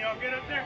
y'all get up there?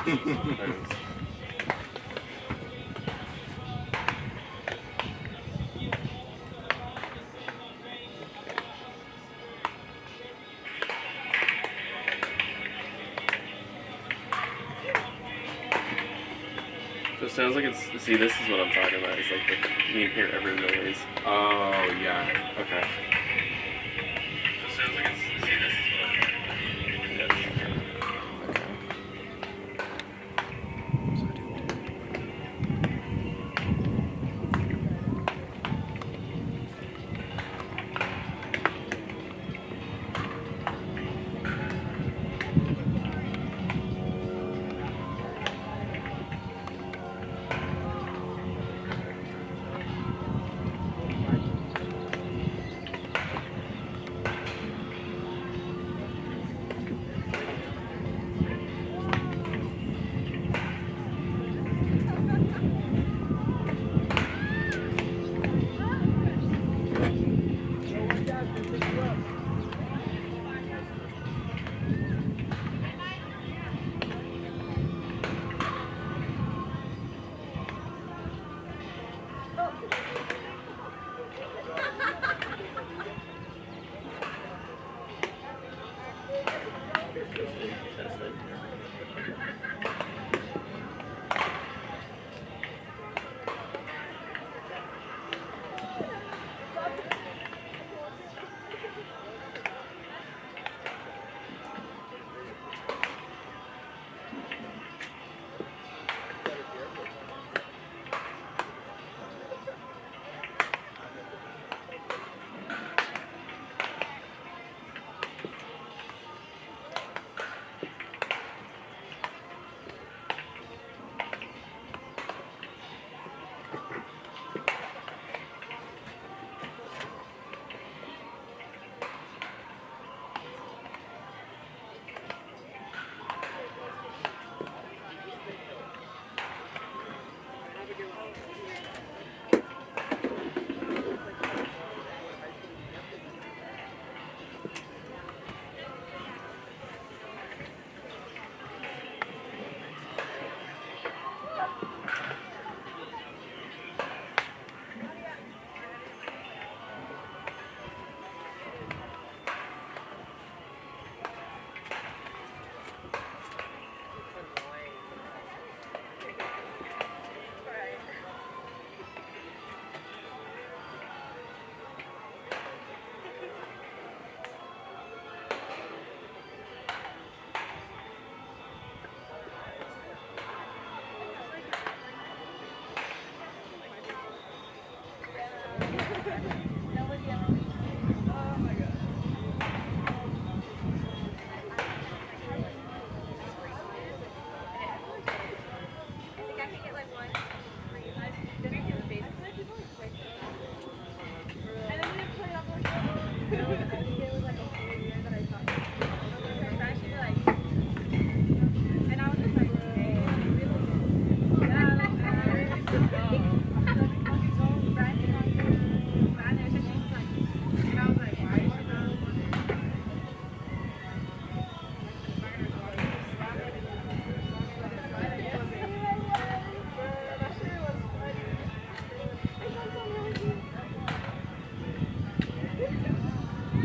So it sounds like it's. See, this is what I'm talking about. It's like you can hear every noise. Oh, yeah. Okay. So it sounds like it's. See, this is what I'm talking about.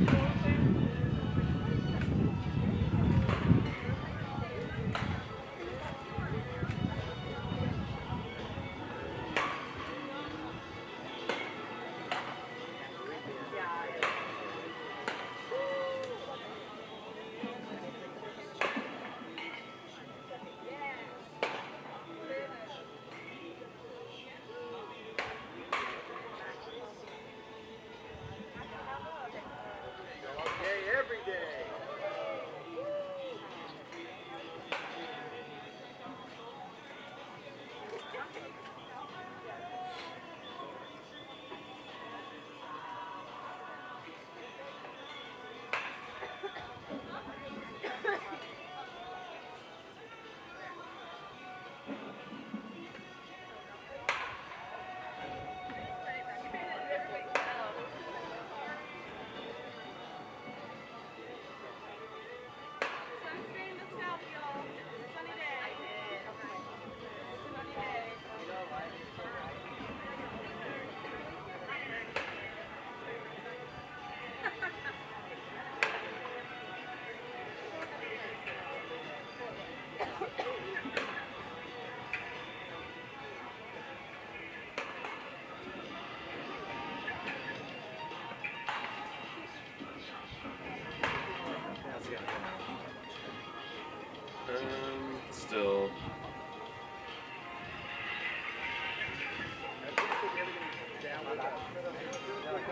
Yes.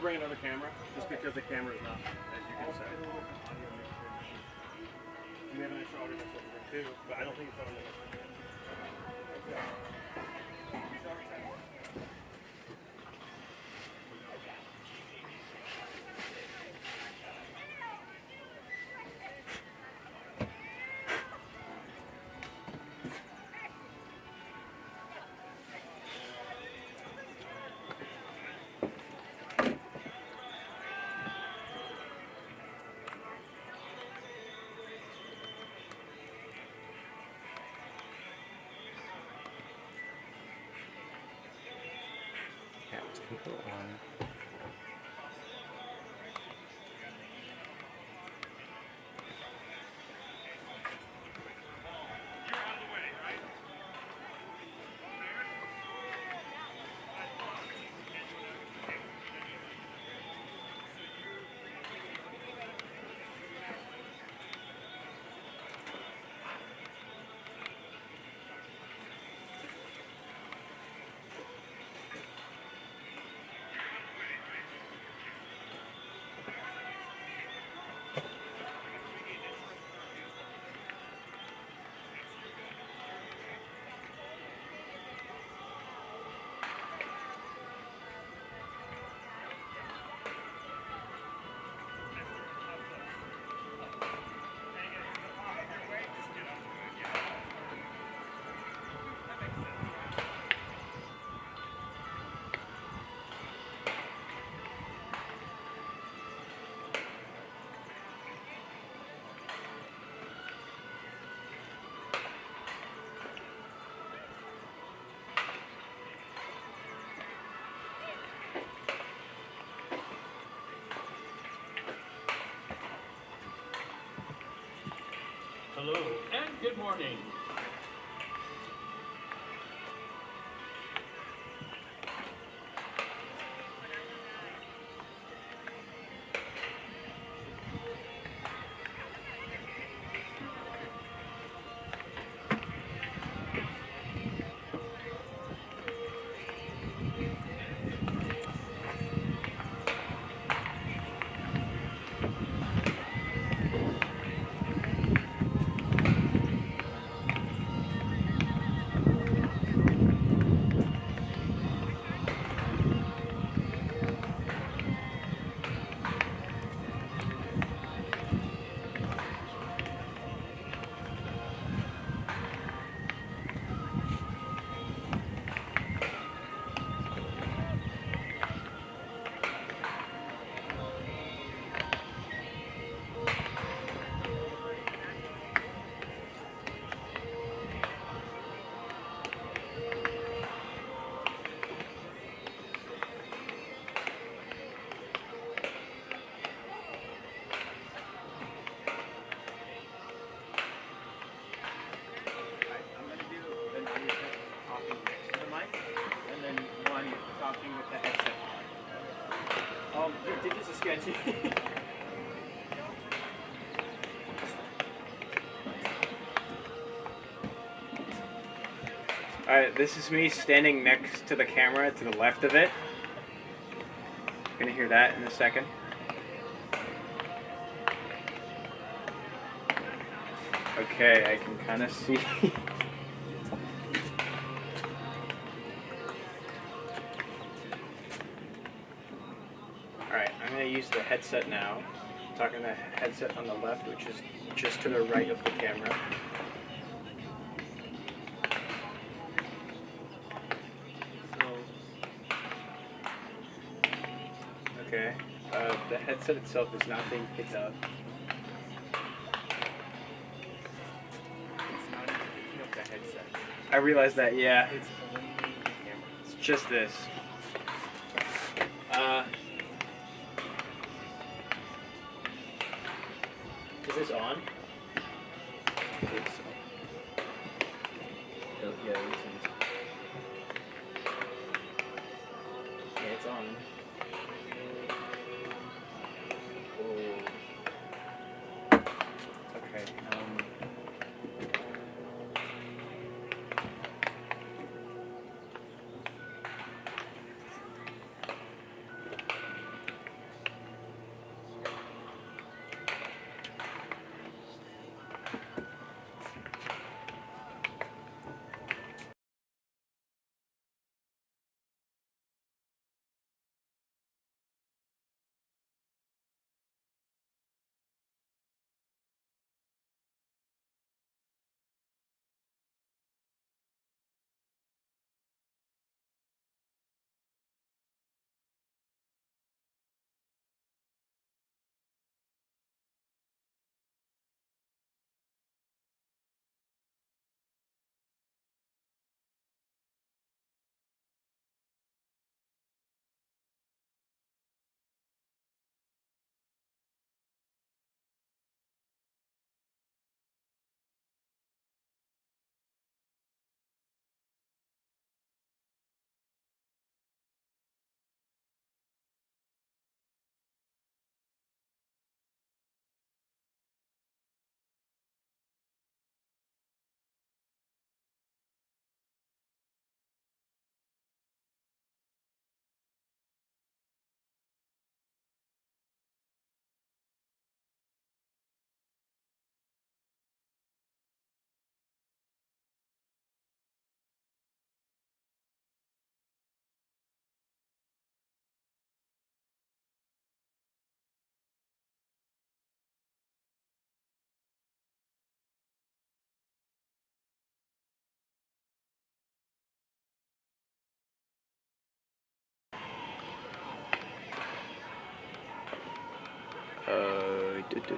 bring another camera, just because the camera is not, as you can say. We have an extra audio mix over there too, but I don't think it's on the Input 1. Hello and good morning. This is sketchy. Alright, this is me standing next to the camera to the left of it. You're gonna hear that in a second. Okay, I can kind of see. Alright, I'm gonna use the headset now. I'm talking the headset on the left, which is just to the right of the camera. Okay, the headset itself is not being picked up. It's not even picking up the headset. I realize that, yeah. It's only the camera. It's just this. Is this on? I think so. Oh, yeah, this is. Yeah, it's on. Oh. Okay.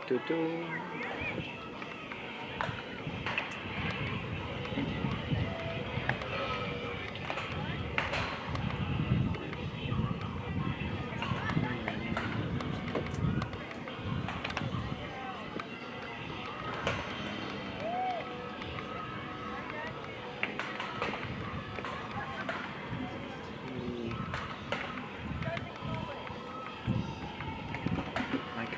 Do-do-do. Like,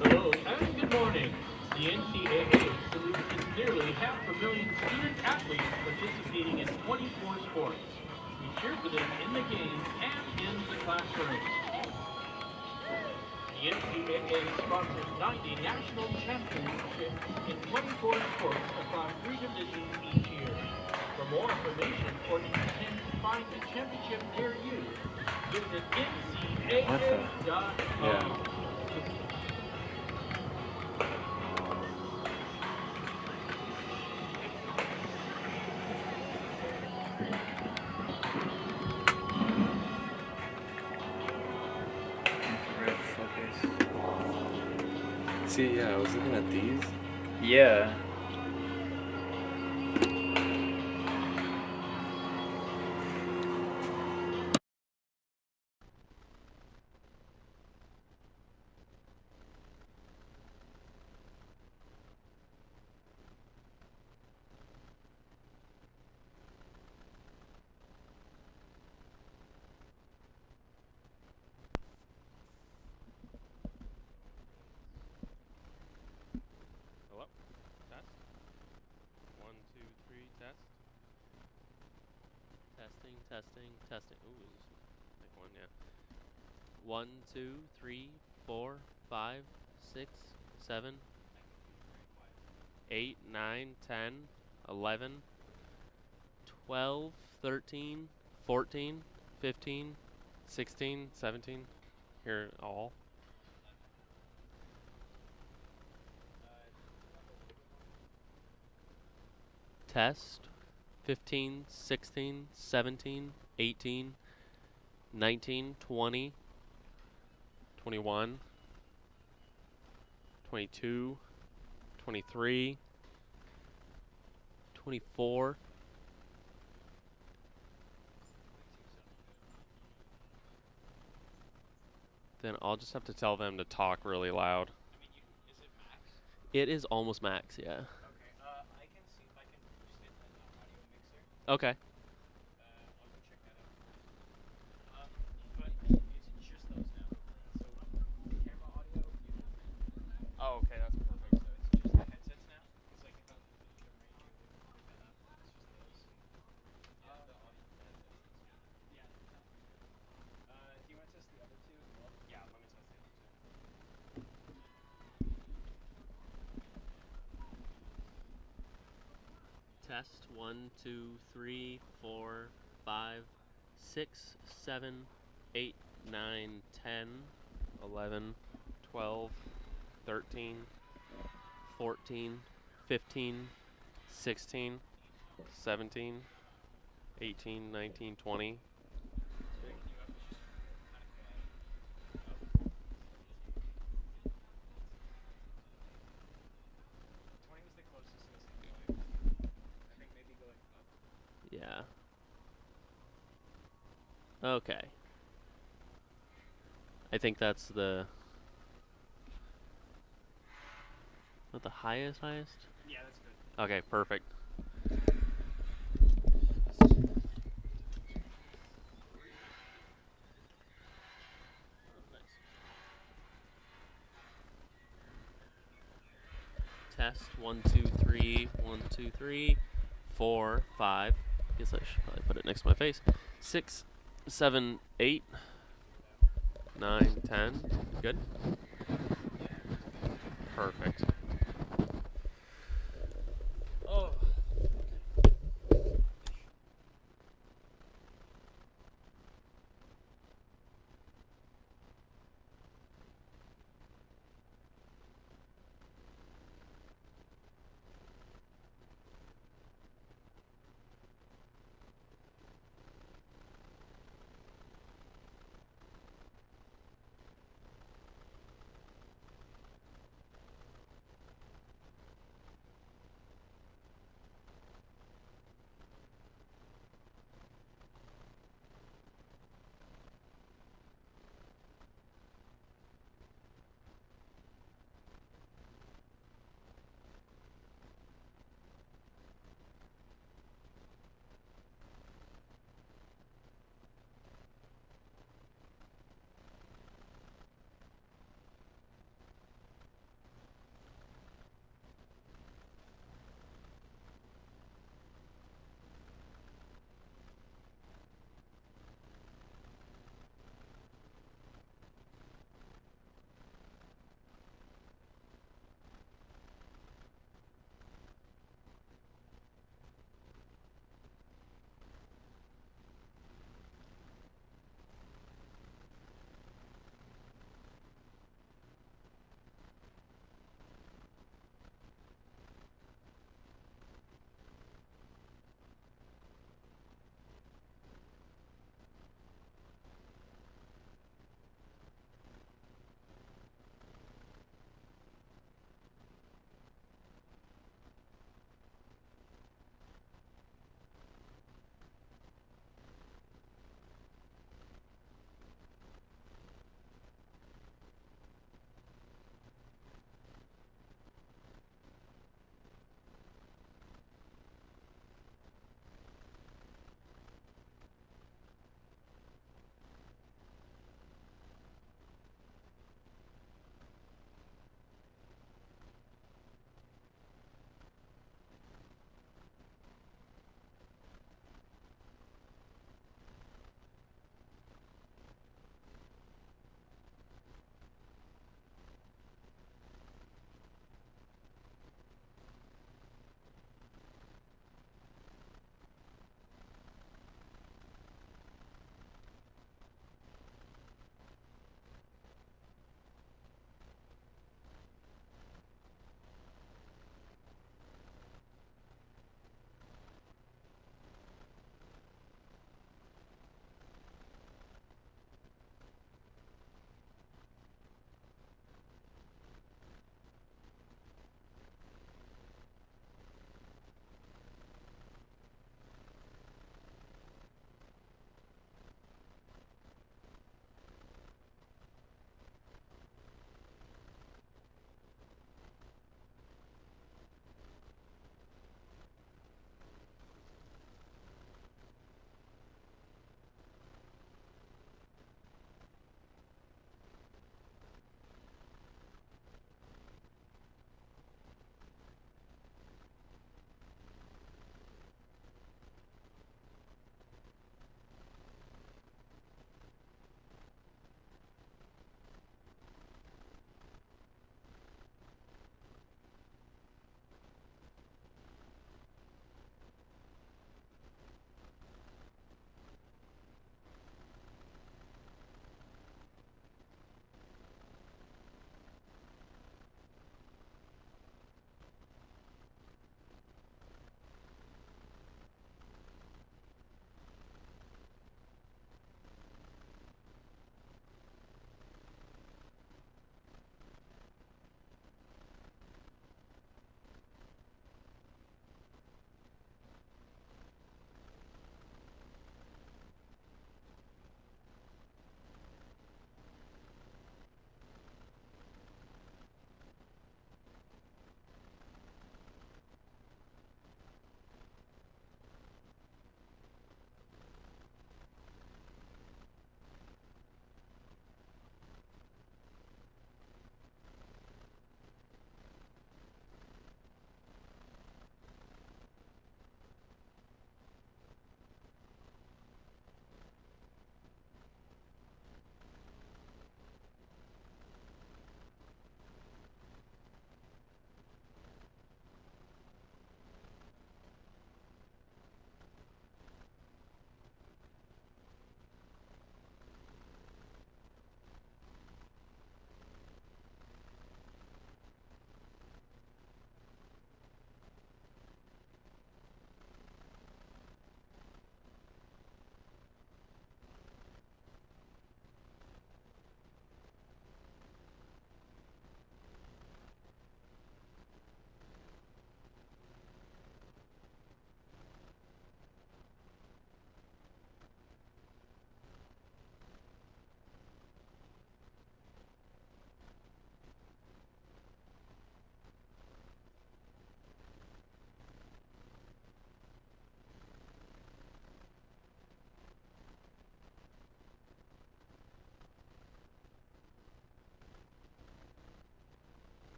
Hello and good morning. The NCAA salutes its nearly 500,000 student athletes participating in 24 sports. We cheer for them in the games and in the classroom. The NCAA sponsors 90 national championships in 24 sports across 3 divisions each year. For more information or to attend to find a championship near you, visit ncaa.com. Yeah. infrared focus. See, yeah, I was looking at these. Yeah. Hello? Test? 1, 2, 3, test. Testing, testing, testing. Ooh, this is like one, yeah. 1, 2, 3, 4, 5, 6, 7, 8, 9, 10, 11, 12, 13, 14, 15, 16, 17. Here, all. Test. 15, 16, 17, 18, 19, 20, 21, 22, 23, 24. Then I'll just have to tell them to talk really loud. Is it max? It is almost max, yeah. Okay. I can see if I can boost it in the audio mixer. Okay. I'll go check that out first. But it's just those now. So the camera audio. Oh, okay, that's perfect. So it's just the headsets now. It's like if I'm the range of putting that up, it's just those. Yeah, the audio for the headsets. Yeah. Do you want to test the other two as well? Yeah, let me test the other two. Test 1, 2, 3, 4, 5, 6, 7, 8, 9, 10, 11, 12, 13, 14, 15, 16, 17, 18, 19, 20. Yeah. Okay. I think that's the... Is that the highest? Yeah, that's good. Okay, perfect. Test 1, 2, 3, 1, 2, 3, 4, 5. Guess I should probably put it next to my face. 6, 7, 8, 9, 10. Good. Perfect. Oh.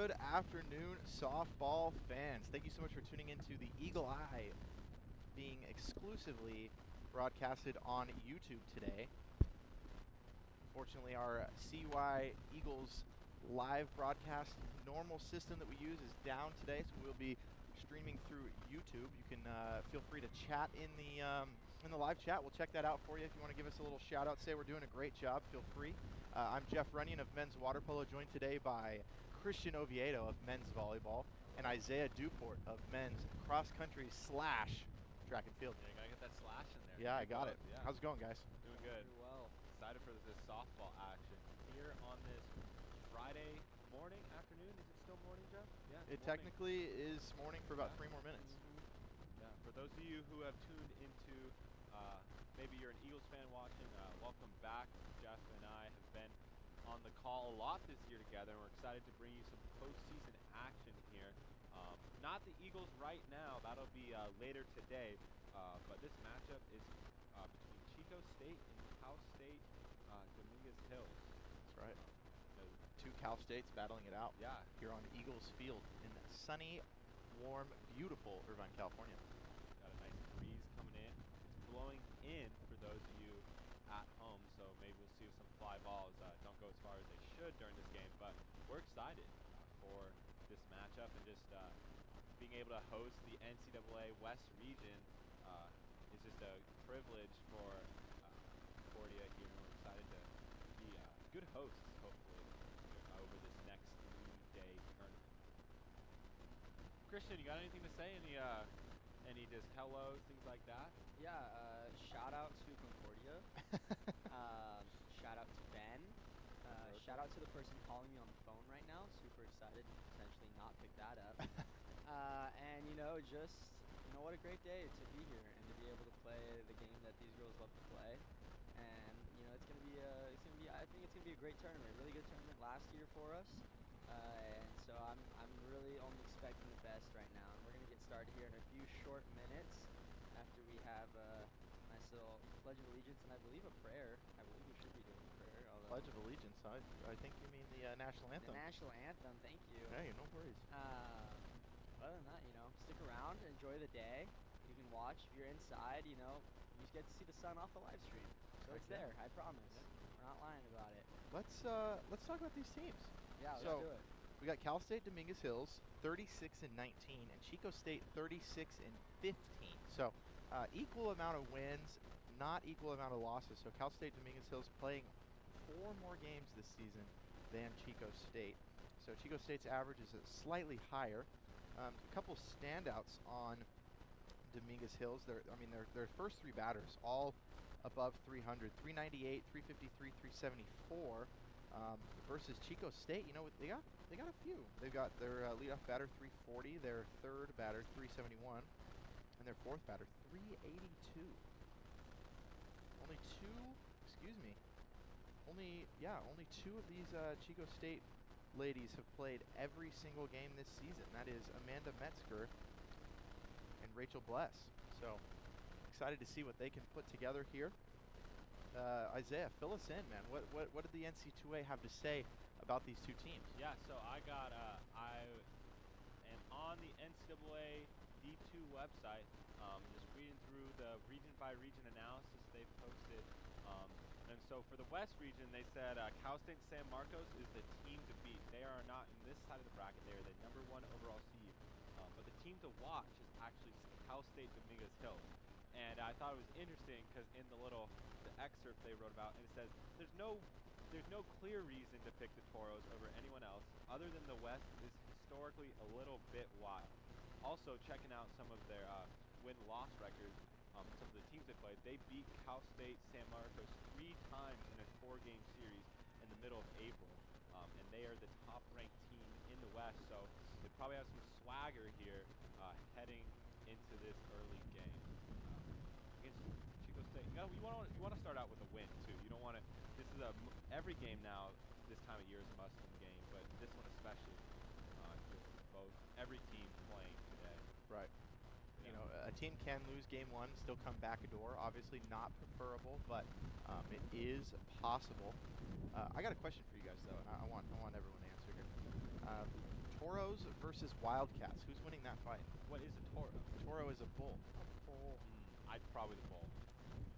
Good afternoon, softball fans. Thank you so much for tuning into the Eagle Eye, being exclusively broadcasted on YouTube today. Unfortunately, our CY Eagles live broadcast normal system that we use is down today, so we'll be streaming through YouTube. You can feel free to chat in the live chat. We'll check that out for you. If you want to give us a little shout out, say we're doing a great job, feel free. I'm Jeff Runyon of men's water polo, joined today by Christian Oviedo of men's volleyball and Isaiah Duport of men's cross country / track and field. Yeah, you gotta get that slash in there. Yeah, I got it. Yeah. How's it going, guys? Doing good. Pretty well. Excited for this softball action here on this Friday morning, afternoon. Is it still morning, Jeff? Yeah, it's It morning. technically is morning for about 3 more minutes. Yeah, for those of you who have tuned into, maybe you're an Eagles fan watching, welcome back. Jeff and I have been on the call a lot this year together, and we're excited to bring you some postseason action here. Not the Eagles right now, that'll be later today, but this matchup is between Chico State and Cal State Dominguez Hills. That's right. Two Cal States battling it out. Yeah. Here on Eagles Field in sunny, warm, beautiful Irvine, California. Got a nice breeze coming in. It's blowing in for those of you at home, so maybe we'll see some fly balls don't go as far as they should during this game, but we're excited for this matchup, and just being able to host the NCAA West region is just a privilege for Concordia here, and we're excited to be good hosts, hopefully, over this next 3-day tournament. Christian, you got anything to say? Any just hellos, things like that? Yeah, shout out to Concordia. Shout out to Ben. Shout out to the person calling me on the phone right now. Super excited to potentially not pick that up. And what a great day to be here and to be able to play the game that these girls love to play. And I think it's gonna be a great tournament, really good tournament last year for us. And so I'm really only expecting the best right now. And we're gonna get started here in a few short minutes after we have a nice little Pledge of Allegiance and I believe a prayer. I believe we should be doing a prayer. Pledge of Allegiance. I think you mean the national anthem. The national anthem. Thank you. Hey, no worries. Other than that, stick around, enjoy the day. You can watch if you're inside. You just get to see the sun off the live stream. So it's there. I promise. We're not lying about it. Let's talk about these teams. Yeah, let's so, do it. We got Cal State Dominguez Hills 36-19 and Chico State 36-15. So equal amount of wins, not equal amount of losses. So Cal State Dominguez Hills playing 4 more games this season than Chico State. So Chico State's average is slightly higher. A couple standouts on Dominguez Hills. Their first 3 batters all above 300, 398, 353, 374. Versus Chico State, they got a few. They've got their leadoff batter 340, their third batter 371, and their fourth batter 382. Only two of these Chico State ladies have played every single game this season. That is Amanda Metzger and Rachel Bless. So excited to see what they can put together here. Isaiah, fill us in, man. What did the NC2A have to say about these two teams? Yeah, so I am on the NCAA D2 website, just reading through the region-by-region analysis they've posted. And so for the West region, they said Cal State San Marcos is the team to beat. They are not in this side of the bracket. They are the #1 overall seed. But the team to watch is actually Cal State Dominguez Hills. And I thought it was interesting because in the excerpt they wrote about, and it says there's no clear reason to pick the Toros over anyone else other than the West is historically a little bit wild. Also, checking out some of their win-loss records, some of the teams they played, they beat Cal State San Marcos 3 times in a 4-game series in the middle of April. And they are the top-ranked team in the West, so they probably have some swagger here heading into this early game. Against Chico State, you want to start out with a win too. You don't want to. This is every game now. This time of year is a must-win game, but this one especially. Both every team playing today. Right. Yeah. A team can lose game 1, still come back a door. Obviously not preferable, but it is possible. I got a question for you guys though, and I want everyone to answer here. Toros versus Wildcats. Who's winning that fight? What is a Toro? Toro is a bull. I'd probably the bull.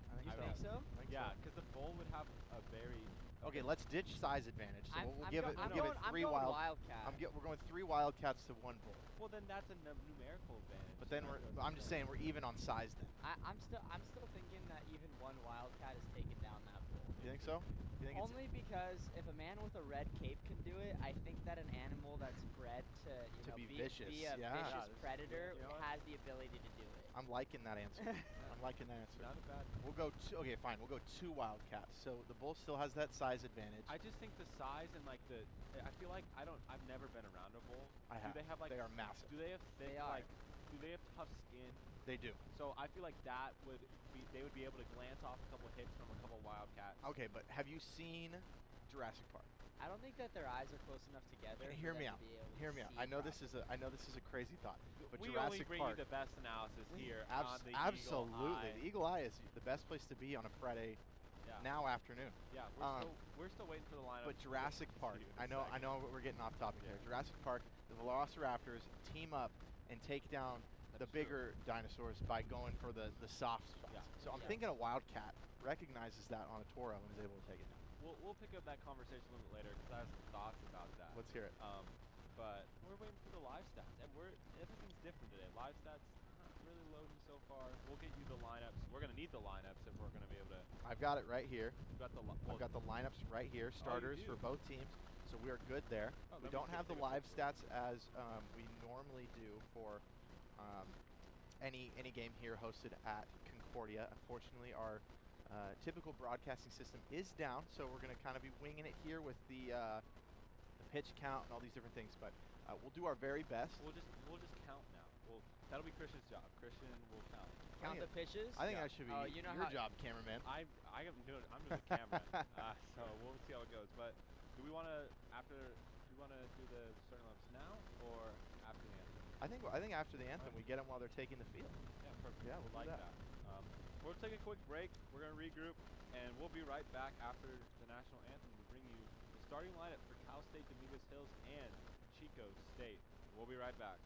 I You think so? Yeah, because the bull would have a very. Okay, let's ditch size advantage. So we'll I'm give it. I'm We'll give going, it I'm 3 going wild. Wildcat. We're going 3 Wildcats to 1 bull. Well, then that's a numerical advantage. But then I'm just saying we're even on size then. I'm still thinking that even one Wildcat is taking down that bull. You think so? You think Only because if a man with a red cape can do it, I think that an animal that's bred to be be vicious, be a yeah. vicious predator you know what? has the ability to do it. I'm liking that answer. I'm liking that answer. Not a bad. We'll go okay, fine. We'll go 2 Wildcats. So the bull still has that size advantage. I just think the size and like the. I feel like I've never been around a bull. I have. Do they have like? They are massive. Do they have thick They are. like? Do they have tough skin? They do. So I feel like that would be. They would be able to glance off a couple hits from a couple Wildcats. Okay, but have you seen Jurassic Park? I don't think that their eyes are close enough together. Hear for me them out. to be able to Hear me out. see I know properly. this is a crazy thought, but we Jurassic only bring Park. you the best analysis here on the Absolutely. Eagle Eye. The Eagle Eye is the best place to be on a Friday Yeah. now afternoon. Yeah, we're still waiting for the lineup. But Jurassic Park, in a I know second. we're getting off topic here. Jurassic Park, the Velociraptors team up and take down the bigger dinosaurs by going for the soft spots. Yeah. So I'm Yeah. thinking a Wildcat recognizes that on a Toro and is able to take it down. We'll pick up that conversation a little bit later because I have some thoughts about that. Let's hear it. But we're waiting for the live stats, and everything's different today. Live stats not really loading so far. We'll get you the lineups. We're gonna need the lineups if we're gonna be able to. I've got it right here. We've got the. I've got the lineups right here, starters do? for both teams. So we are good there. Oh, We let me don't take have the a live look. stats as we normally do for any game here hosted at Concordia. Unfortunately, our typical broadcasting system is down, so we're going to kind of be winging it here with the pitch count and all these different things. But we'll do our very best. We'll just count now. That'll be Christian's job. Christian will count. Count the pitches. I think Yeah. that should be Oh, you know your how- job, cameraman. I'm doing the camera, so we'll see how it goes. But do we want to do the starting lineups now or after the anthem? I think after the anthem we get them while they're taking the field. Yeah, perfect. Yeah, we'll do like that. that. We'll take a quick break. We're gonna regroup, and we'll be right back after the national anthem to bring you the starting lineup for Cal State Dominguez Hills and Chico State. We'll be right back.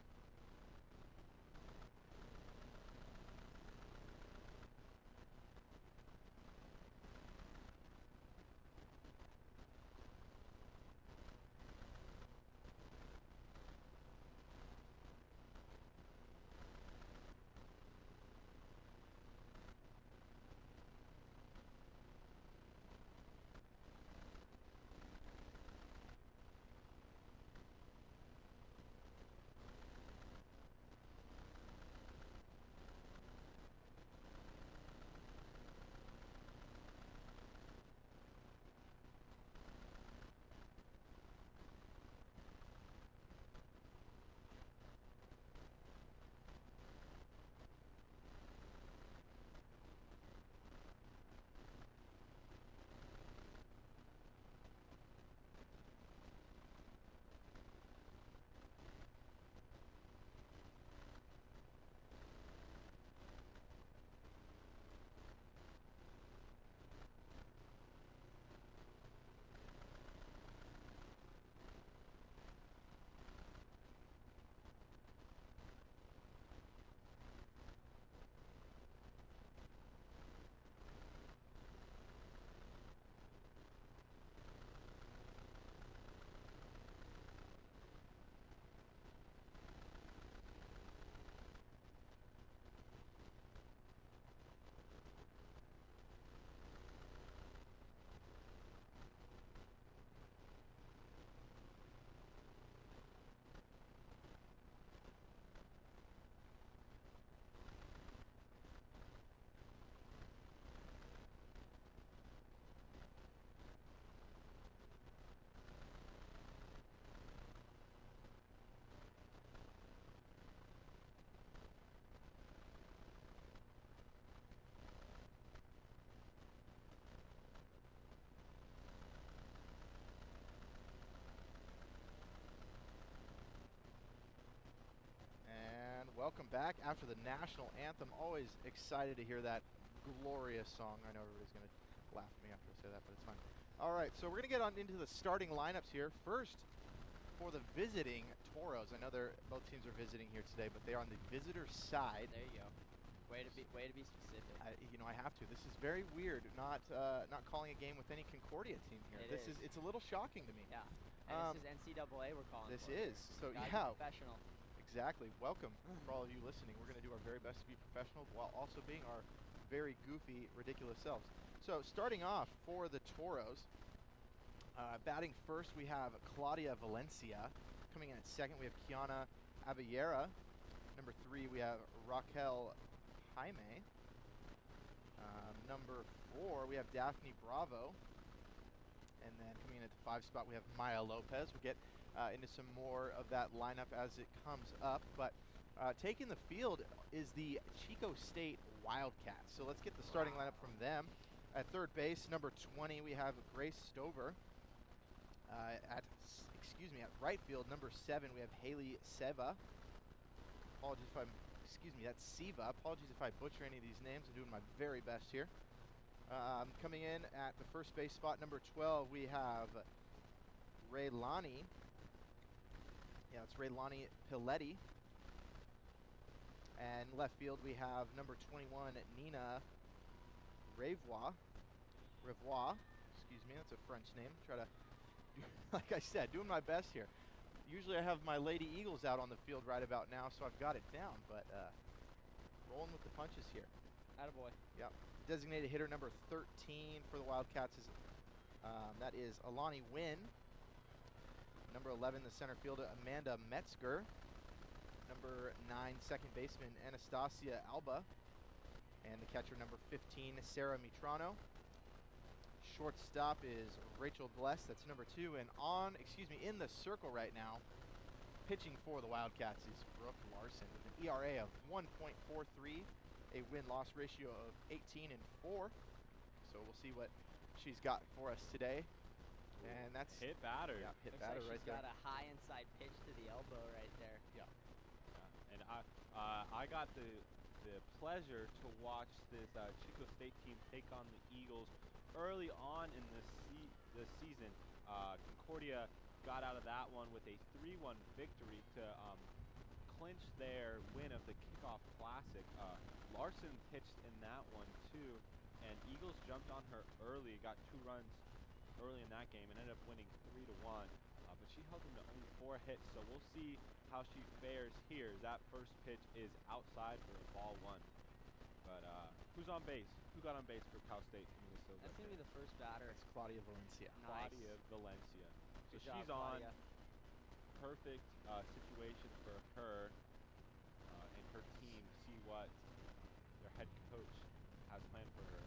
And welcome back after the national anthem. Always excited to hear that glorious song. I know everybody's going to laugh at me after I say that, but it's fine. All right, so we're going to get on into the starting lineups here. First, for the visiting Toros. I know both teams are visiting here today, but they're on the visitor side. There you go. Way to be specific. I have to. This is very weird. Not calling a game with any Concordia team here. It's a little shocking to me. Yeah. And this is NCAA we're calling. This for is so Gotta be yeah. professional. Exactly. Welcome for all of you listening. We're going to do our very best to be professional while also being our very goofy, ridiculous selves. So starting off for the Toros, batting first we have Claudia Valencia. Coming in at second we have Kiana Abellera. Number 3 we have Raquel Jaime. Number 4 we have Daphne Bravo. And then coming in at the 5 spot we have Maya Lopez. We'll get into some more of that lineup as it comes up. But taking the field is the Chico State Wildcats. So let's get the starting lineup from them. At third base, number 20, we have Grace Stover. At right field, number 7, we have Haley Seva. Apologies if that's Siva. Apologies if I butcher any of these names. I'm doing my very best here. Coming in at the first base spot, number 12, we have Raylani. Yeah, it's Raylani Piletti. And left field, we have number 21, Nina Revois. Excuse me, that's a French name. Try to, like I said, doing my best here. Usually I have my Lady Eagles out on the field right about now, so I've got it down, but rolling with the punches here. Attaboy. Yep. Designated hitter number 13 for the Wildcats is that is Alani Wynn. Number 11, the center fielder Amanda Metzger. Number 9, second baseman Anastasia Alba. And the catcher number 15, Sarah Mitrano. Shortstop is Rachel Bless, that's number 2. And in the circle right now, pitching for the Wildcats is Brooke Larson with an ERA of 1.43, a win-loss ratio of 18-4. So we'll see what she's got for us today. And that's hit batter. Yeah, hit Looks batter like right she's there. got a high inside pitch to the elbow right there. Yeah. And I got the pleasure to watch this Chico State team take on the Eagles early on in the season. Concordia got out of that one with a 3-1 victory to clinch their win of the Kickoff Classic. Larson pitched in that one too, and Eagles jumped on her early, got 2 runs early in that game, and ended up winning 3-1. But she held them to only 4 hits, so we'll see how she fares here. That first pitch is outside for a ball 1. But who's on base? Who got on base for Cal State? That's going to be the first batter. It's Claudia Valencia. Nice. Claudia Valencia. So Good job, she's on. Claudia. Perfect situation for her and her team to see what their head coach has planned for her.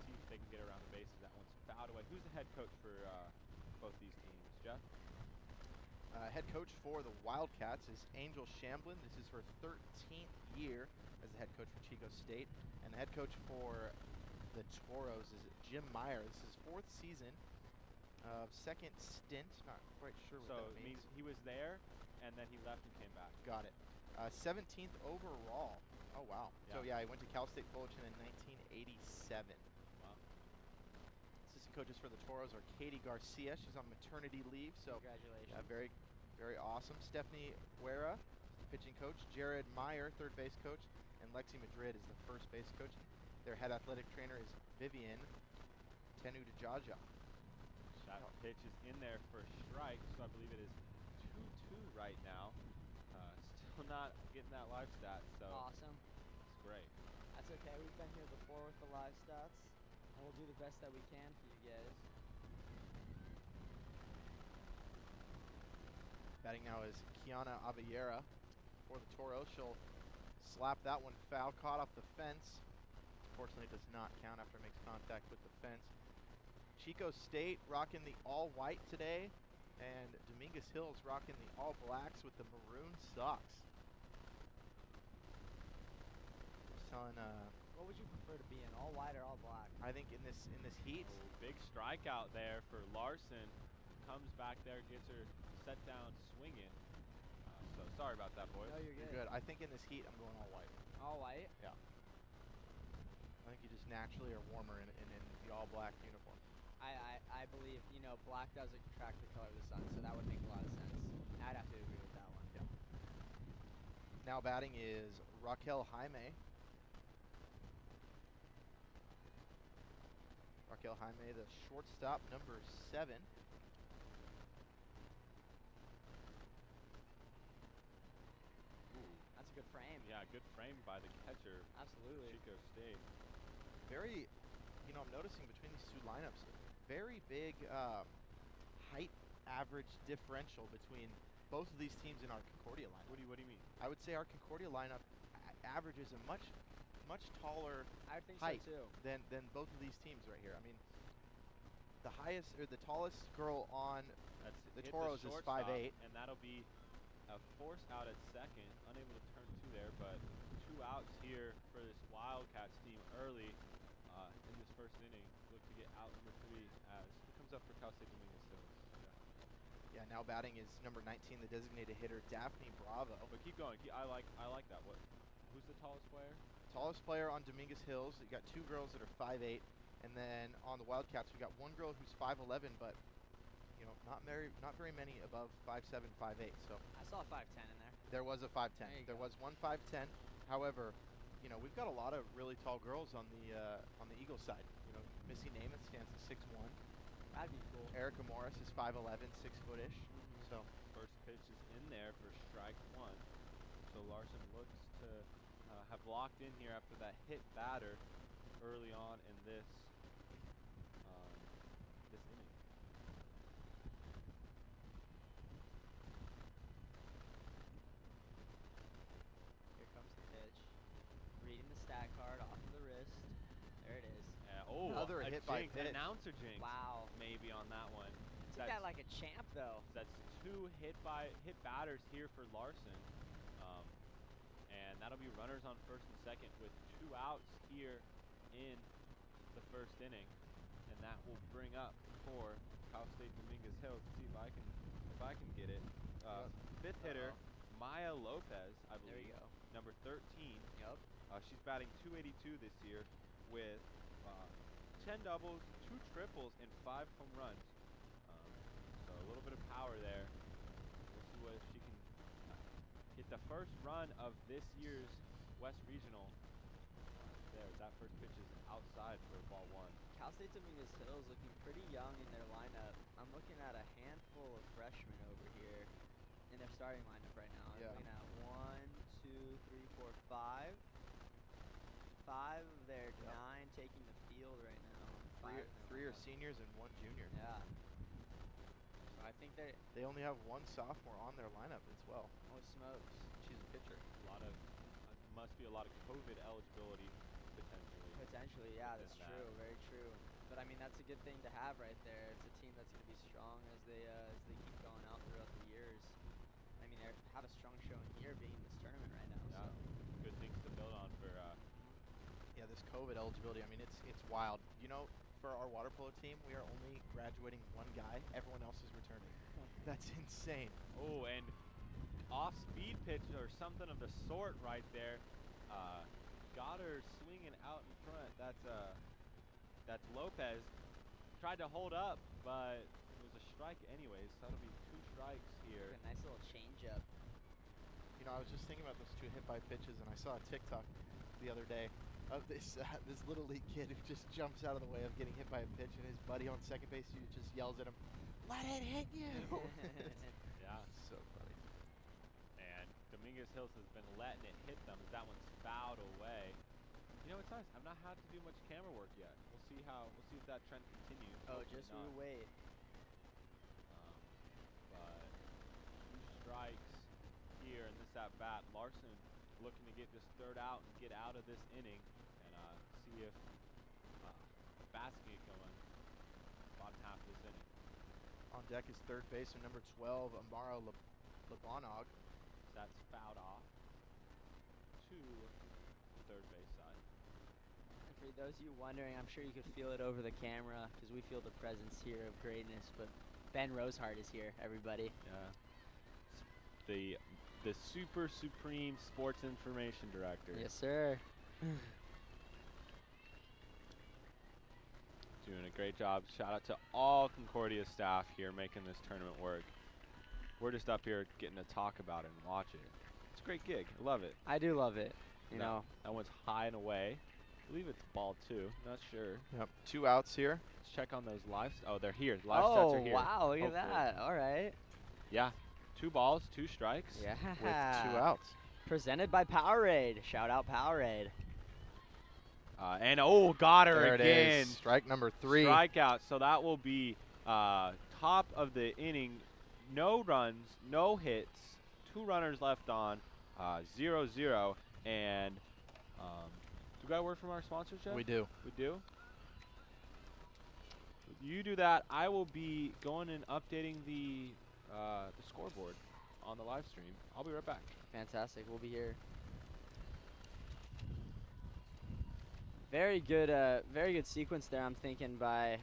See if they can get around the bases. That one's fouled away. Who's the head coach for both these teams? Jeff? Head coach for the Wildcats is Angel Shamblin. This is her 13th year as the head coach for Chico State. And the head coach for the Toros is Jim Meyer. This is 4th season of second stint. Not quite sure what So that it means. means he was there, and then he left and came back. Got it. 17th overall. Oh, wow. Yeah. So, yeah, he went to Cal State Fullerton in 1987. Wow. Assistant coaches for the Toros are Katie Garcia. She's on maternity leave. So, Congratulations. yeah, very, very awesome. Stephanie Guerra, the pitching coach. Jared Meyer, third base coach. And Lexi Madrid is the first base coach. Their head athletic trainer is Vivian Tenudajaja. That pitch is in there for a strike, so I believe it is 2-2 right now. Still not getting that live stat, so Awesome. it's great. That's okay. We've been here before with the live stats, and we'll do the best that we can for you guys. Batting now is Kiana Abellera for the Toros. She'll slap that one foul, caught off the fence. Unfortunately, it does not count after it makes contact with the fence. Chico State rocking the all-white today, and Dominguez Hills rocking the all-blacks with the maroon socks. Just telling, What would you prefer to be in, all white or all black? I think in this heat, Oh, big strikeout there for Larson. Comes back there, gets her set down swinging. So sorry about that, boys. No, you're you're good. good. I think in this heat, I'm going all white. All white? Yeah. I think you just naturally are warmer in the all-black uniform. I believe, black doesn't attract the color of the sun, so that would make a lot of I'd have to agree with that one. Yeah. Now batting is Raquel Jaime. Raquel Jaime, the shortstop, number 7. That's a good frame. Yeah, good frame by the catcher. Absolutely. Chico State. Very, you know, I'm noticing between these two lineups, very big height average differential between both of these teams in our Concordia lineup. What do you mean? I would say our Concordia lineup averages a much taller I would think height so too. than both of these teams right here. I mean, the highest or the tallest girl on That's the hit Toros is shortstop, 5'8". and that'll be a force out at second, unable to turn 2 there, but 2 outs here for this Wildcats team early in this first inning. Look to get out number 3 as it comes up for Cal State Dominguez Hills. Yeah, now batting is number 19, the designated hitter, Daphne Bravo. But keep going. I like that. Who's the tallest player? Tallest player on Dominguez Hills. You got 2 girls that are 5'8", and then on the Wildcats we got 1 girl who's 5'11", but you know, not very many above 5'7", 5'8". So I saw a 5'10" in there. there was a 5'10". There go. was one 5'10". However, you know, we've got a lot of really tall girls on the Eagle side. You know, Missy Namath stands at 6'1". That'd be cool. Erica Morris is 5'11", 6-foot-ish. So First pitch is in there for strike 1. So Larson looks to have locked in here after that hit batter early on in this inning. Here comes the pitch. Reading the stat card off of the wrist. There it is. Another a hit by jinx, pitch. an announcer jinx. Wow. Maybe on that one. Took that like a champ though. That's 2 hit batters here for Larson. And that'll be runners on first and second with 2 outs here in the first inning. And that will bring up for Cal State Dominguez Hills. Let's see if I can get it. 5th hitter, Maya Lopez, I believe. There you go. Number 13. Yep. She's batting .282 this year with 10 doubles, 2 triples, and 5 home runs. So a little bit of power there. We'll see what if she can get the first run of this year's West Regional. That first pitch is outside for ball 1. Cal State Dominguez Hills looking pretty young in their lineup. I'm looking at a handful of freshmen over here in their starting lineup right now. Yeah. I'm looking at 1, 2, 3, 4, 5. 5 of their 9 taking the field right now. 3 are seniors and 1 junior. Yeah. So I think they only have 1 sophomore on their lineup as well. Holy smokes. She's a pitcher. Must be a lot of COVID eligibility potentially. Potentially, yeah, within that's that. true. Very true. But I mean, that's a good thing to have right there. It's a team that's going to be strong as they keep going out throughout the years. I mean, they have a strong showing here being in this tournament right now. Yeah. So Good things to build on for. Yeah, this COVID eligibility, I mean, it's wild. You know, for our water polo team, we are only graduating 1 guy. Everyone else is returning. That's insane. Oh, and off-speed pitch or something of the sort right there. Got her swinging out in front. That's Lopez. Tried to hold up, but it was a strike anyways. So that'll be 2 strikes here. a nice little change-up. You know, I was just thinking about those 2 hit-by pitches, and I saw a TikTok the other day of this little league kid who just jumps out of the way of getting hit by a pitch, and his buddy on second base who just yells at him, "Let it hit you!" Yeah. So funny. And Dominguez Hills has been letting it hit them as that one's fouled away. You know, it's nice. I've not had to do much camera work yet. We'll see if that trend continues. Oh, Hopefully just not. we wait. But 2 strikes here in this at bat. Larson looking to get this 3rd out and get out of this inning and see if the bats can get going bottom half of this inning. On deck is third baseman number 12, Amara Lebanog. That's fouled off to the third base side. And for those of you wondering, I'm sure you could feel it over the camera because we feel the presence here of greatness. But Ben Rosehart is here, everybody. Yeah. The super supreme sports information director. Yes, sir. Doing a great job. Shout out to all Concordia staff here making this tournament work. we're just up here getting to talk about it and watch it. It's a great gig. I love it. I do love it. You know. That one's high and away. I believe it's ball 2. Not sure. Yep. 2 outs here. Let's check on those live. Oh, they're here. Live stats are here. Oh, wow. Look Hopefully. at that. All right. Yeah. 2 balls, 2 strikes. Yeah. With 2 outs. Presented by Powerade. Shout out Powerade. And got her there again. It is. Strike number 3. Strikeout. So that will be top of the inning. No runs, no hits. 2 runners left on. 0-0. And do we got a word from our sponsors, Jeff? We do. We do? You do that. I will be going and updating the scoreboard on the live stream. I'll be right back. Fantastic. We'll be here. Very good sequence there. I'm thinking by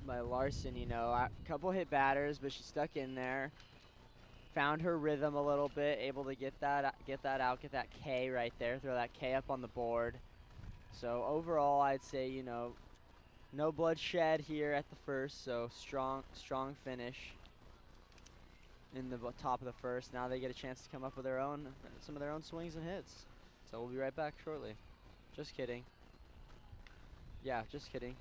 Larson. You know, a couple hit batters, but she stuck in there. Found her rhythm a little bit. Able to get that out. Get that K right there. Throw that K up on the board. So overall, I'd say, you know, no bloodshed here at the first. So strong finish in the top of the first. Now they get a chance to come up with some of their own swings and hits. So we'll be right back shortly. Just kidding. Yeah, just kidding.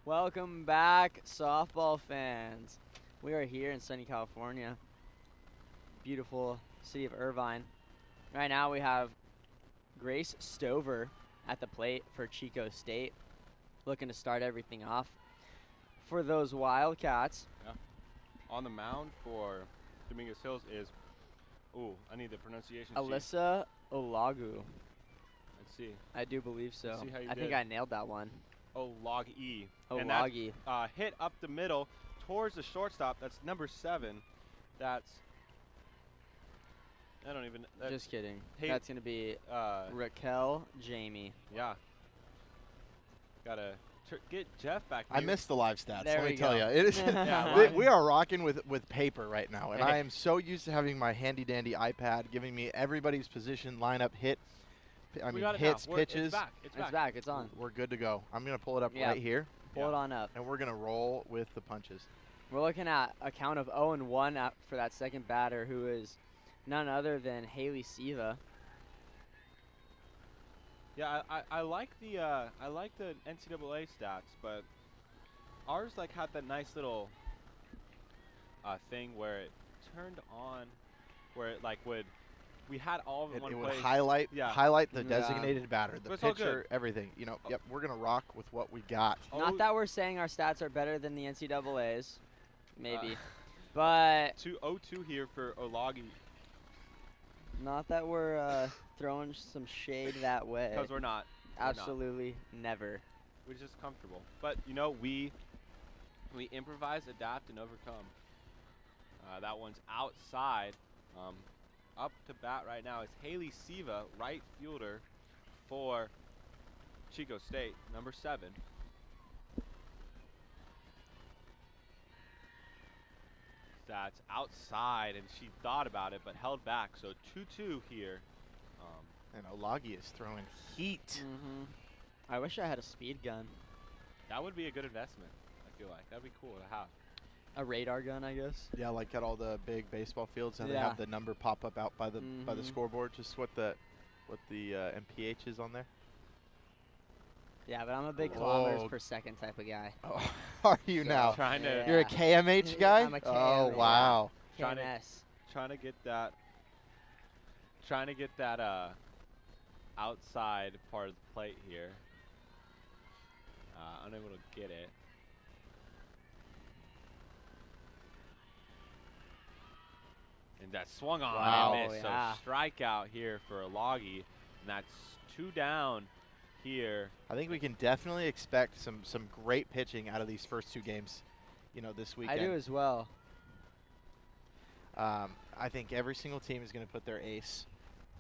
Welcome back, softball fans. We are here in sunny California, beautiful city of Irvine. Right now we have Grace Stover at the plate for Chico State, looking to start everything off for those Wildcats. Yeah. On the mound for Dominguez Hills is, I need the pronunciation sheet. Alyssa Olagu. Let's see. I do believe so. Let's see how you I think did. I nailed that one. Olagi. And Olagi. that's hit up the middle towards the shortstop. That's number 7. That's, I don't even. Just kidding. Hey, That's going to be Raquel Jamie. Yeah. Gotta get Jeff back. I missed the live stats. There Let we me tell go. you, it is. Yeah, we are rocking with paper right now, and Hey. I am so used to having my handy dandy iPad giving me everybody's position, lineup, hit. I We mean, got it hits, now. It's pitches. back. It's back. It's on. We're good to go. I'm gonna pull it up Yeah. right here, Pull it on up. and we're gonna roll with the punches. We're looking at a count of 0-1 for that second batter, who is none other than Haley Siva. Yeah, I like the NCAA stats, but ours had that nice little thing where it turned on, where it we had all of them It in one would place. highlight the Yeah. designated batter, the But it's all pitcher, good. everything. You know, yep, we're gonna rock with what we got. Not that we're saying our stats are better than the NCAA's, maybe, but 2-0-2 here for Olagi, not that we're throwing some shade that way. because we're not. Absolutely never. We're just comfortable. But we improvise, adapt, and overcome. That one's outside. Up to bat right now is Haley Siva, right fielder for Chico State, number 7. That's outside, and she thought about it, but held back. So 2-2 here. And Olagi is throwing heat. I wish I had a speed gun. That would be a good investment, I feel like. That would be cool to have. A radar gun, I guess. Yeah, like at all the big baseball fields, and they Yeah. have the number pop up out by the Mhm. scoreboard, just what the MPH is on there. Yeah, but I'm a big Whoa. kilometers per second type of guy. Oh, are you So, now? Trying to You're a KMH guy? I'm a Oh, KM, yeah. wow. Trying to- KMS. trying to get that outside part of the plate here. Unable to get it. And that swung on Wow, and missed. yeah. So strikeout here for Loggy. And that's 2 down here. I think we can definitely expect some great pitching out of these first 2 games, this weekend. I do as well. I think every single team is going to put their ace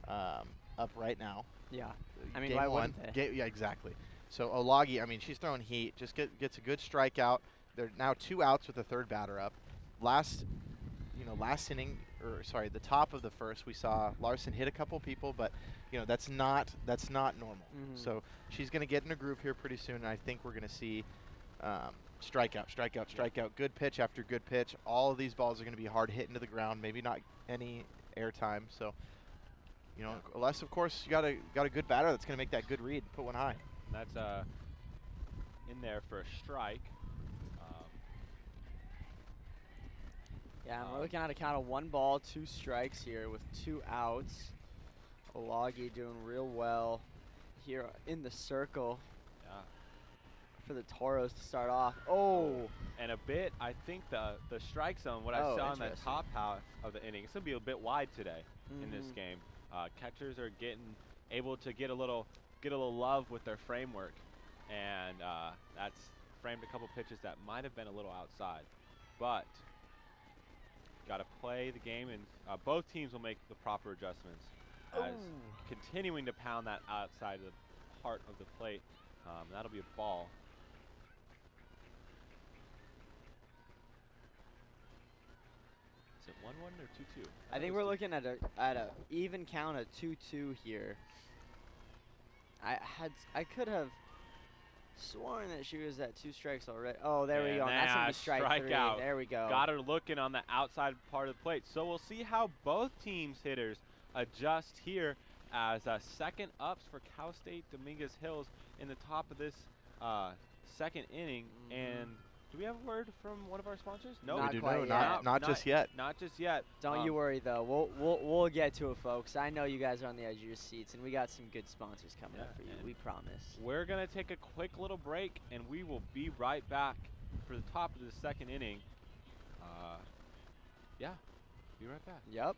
up right now. Yeah. I mean, Game why one. wouldn't they? Yeah, exactly. So Olagi, I mean, she's throwing heat. Just gets a good strikeout. They're now 2 outs with the 3rd batter up. Last inning, the top of the first, we saw Larson hit a couple people, but that's not normal. Mhm. So she's going to get in a groove here pretty soon, and I think we're going to see strikeout, good pitch after good pitch. All of these balls are going to be hard hit into the ground, maybe not any air time. So, unless of course you got a good batter that's going to make that good read, put one high. And that's in there for a strike. Yeah, and we're looking at a count of 1 ball, 2 strikes here with 2 outs. Olagi doing real well here in the circle Yeah. for the Toros to start off. Oh! And a bit, I think the strike zone, what Oh, I saw in the interesting. top half of the inning, it's going to be a bit wide today in this Mhm. game. Catchers are able to get a little love with their framework, and that's framed a couple pitches that might have been a little outside. But got to play the game, and both teams will make the proper adjustments as continuing to pound that outside of the part of the plate. That'll be a ball. Is it 1-1 or 2-2? I think we're looking at a even count of 2-2 here. I could have sworn that she was at 2 strikes already. Oh, there we And go. That's gonna be strike 3. strikeout. There we go. Got her looking on the outside part of the plate. So we'll see how both teams' hitters adjust here as second ups for Cal State Dominguez Hills in the top of this 2nd inning. And do we have a word from one of our sponsors? No, Not we do quite know, yet. not just yet. Not just yet. Don't you worry though. We'll get to it, folks. I know you guys are on the edge of your seats, and we got some good sponsors coming up for you. and We promise. We're gonna take a quick little break, and we will be right back for the top of the 2nd inning. Yeah, be right back. Yep.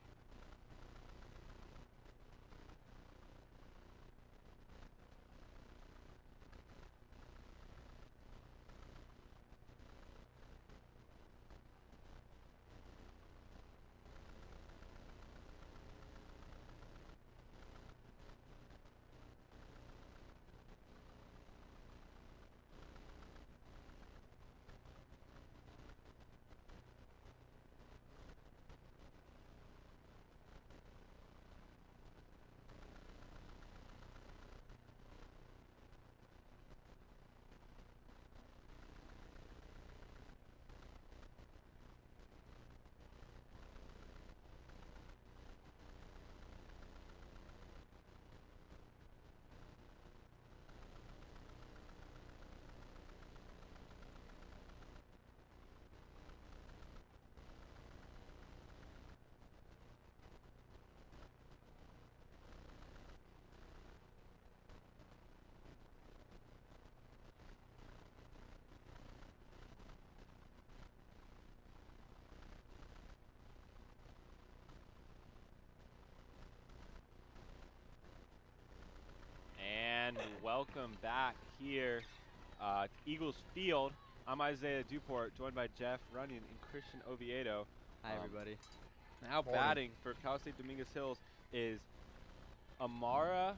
And welcome back here to Eagles Field. I'm Isaiah Duport, joined by Jeff Runyon and Christian Oviedo. Hi, everybody. Now batting for Cal State Dominguez Hills is Amara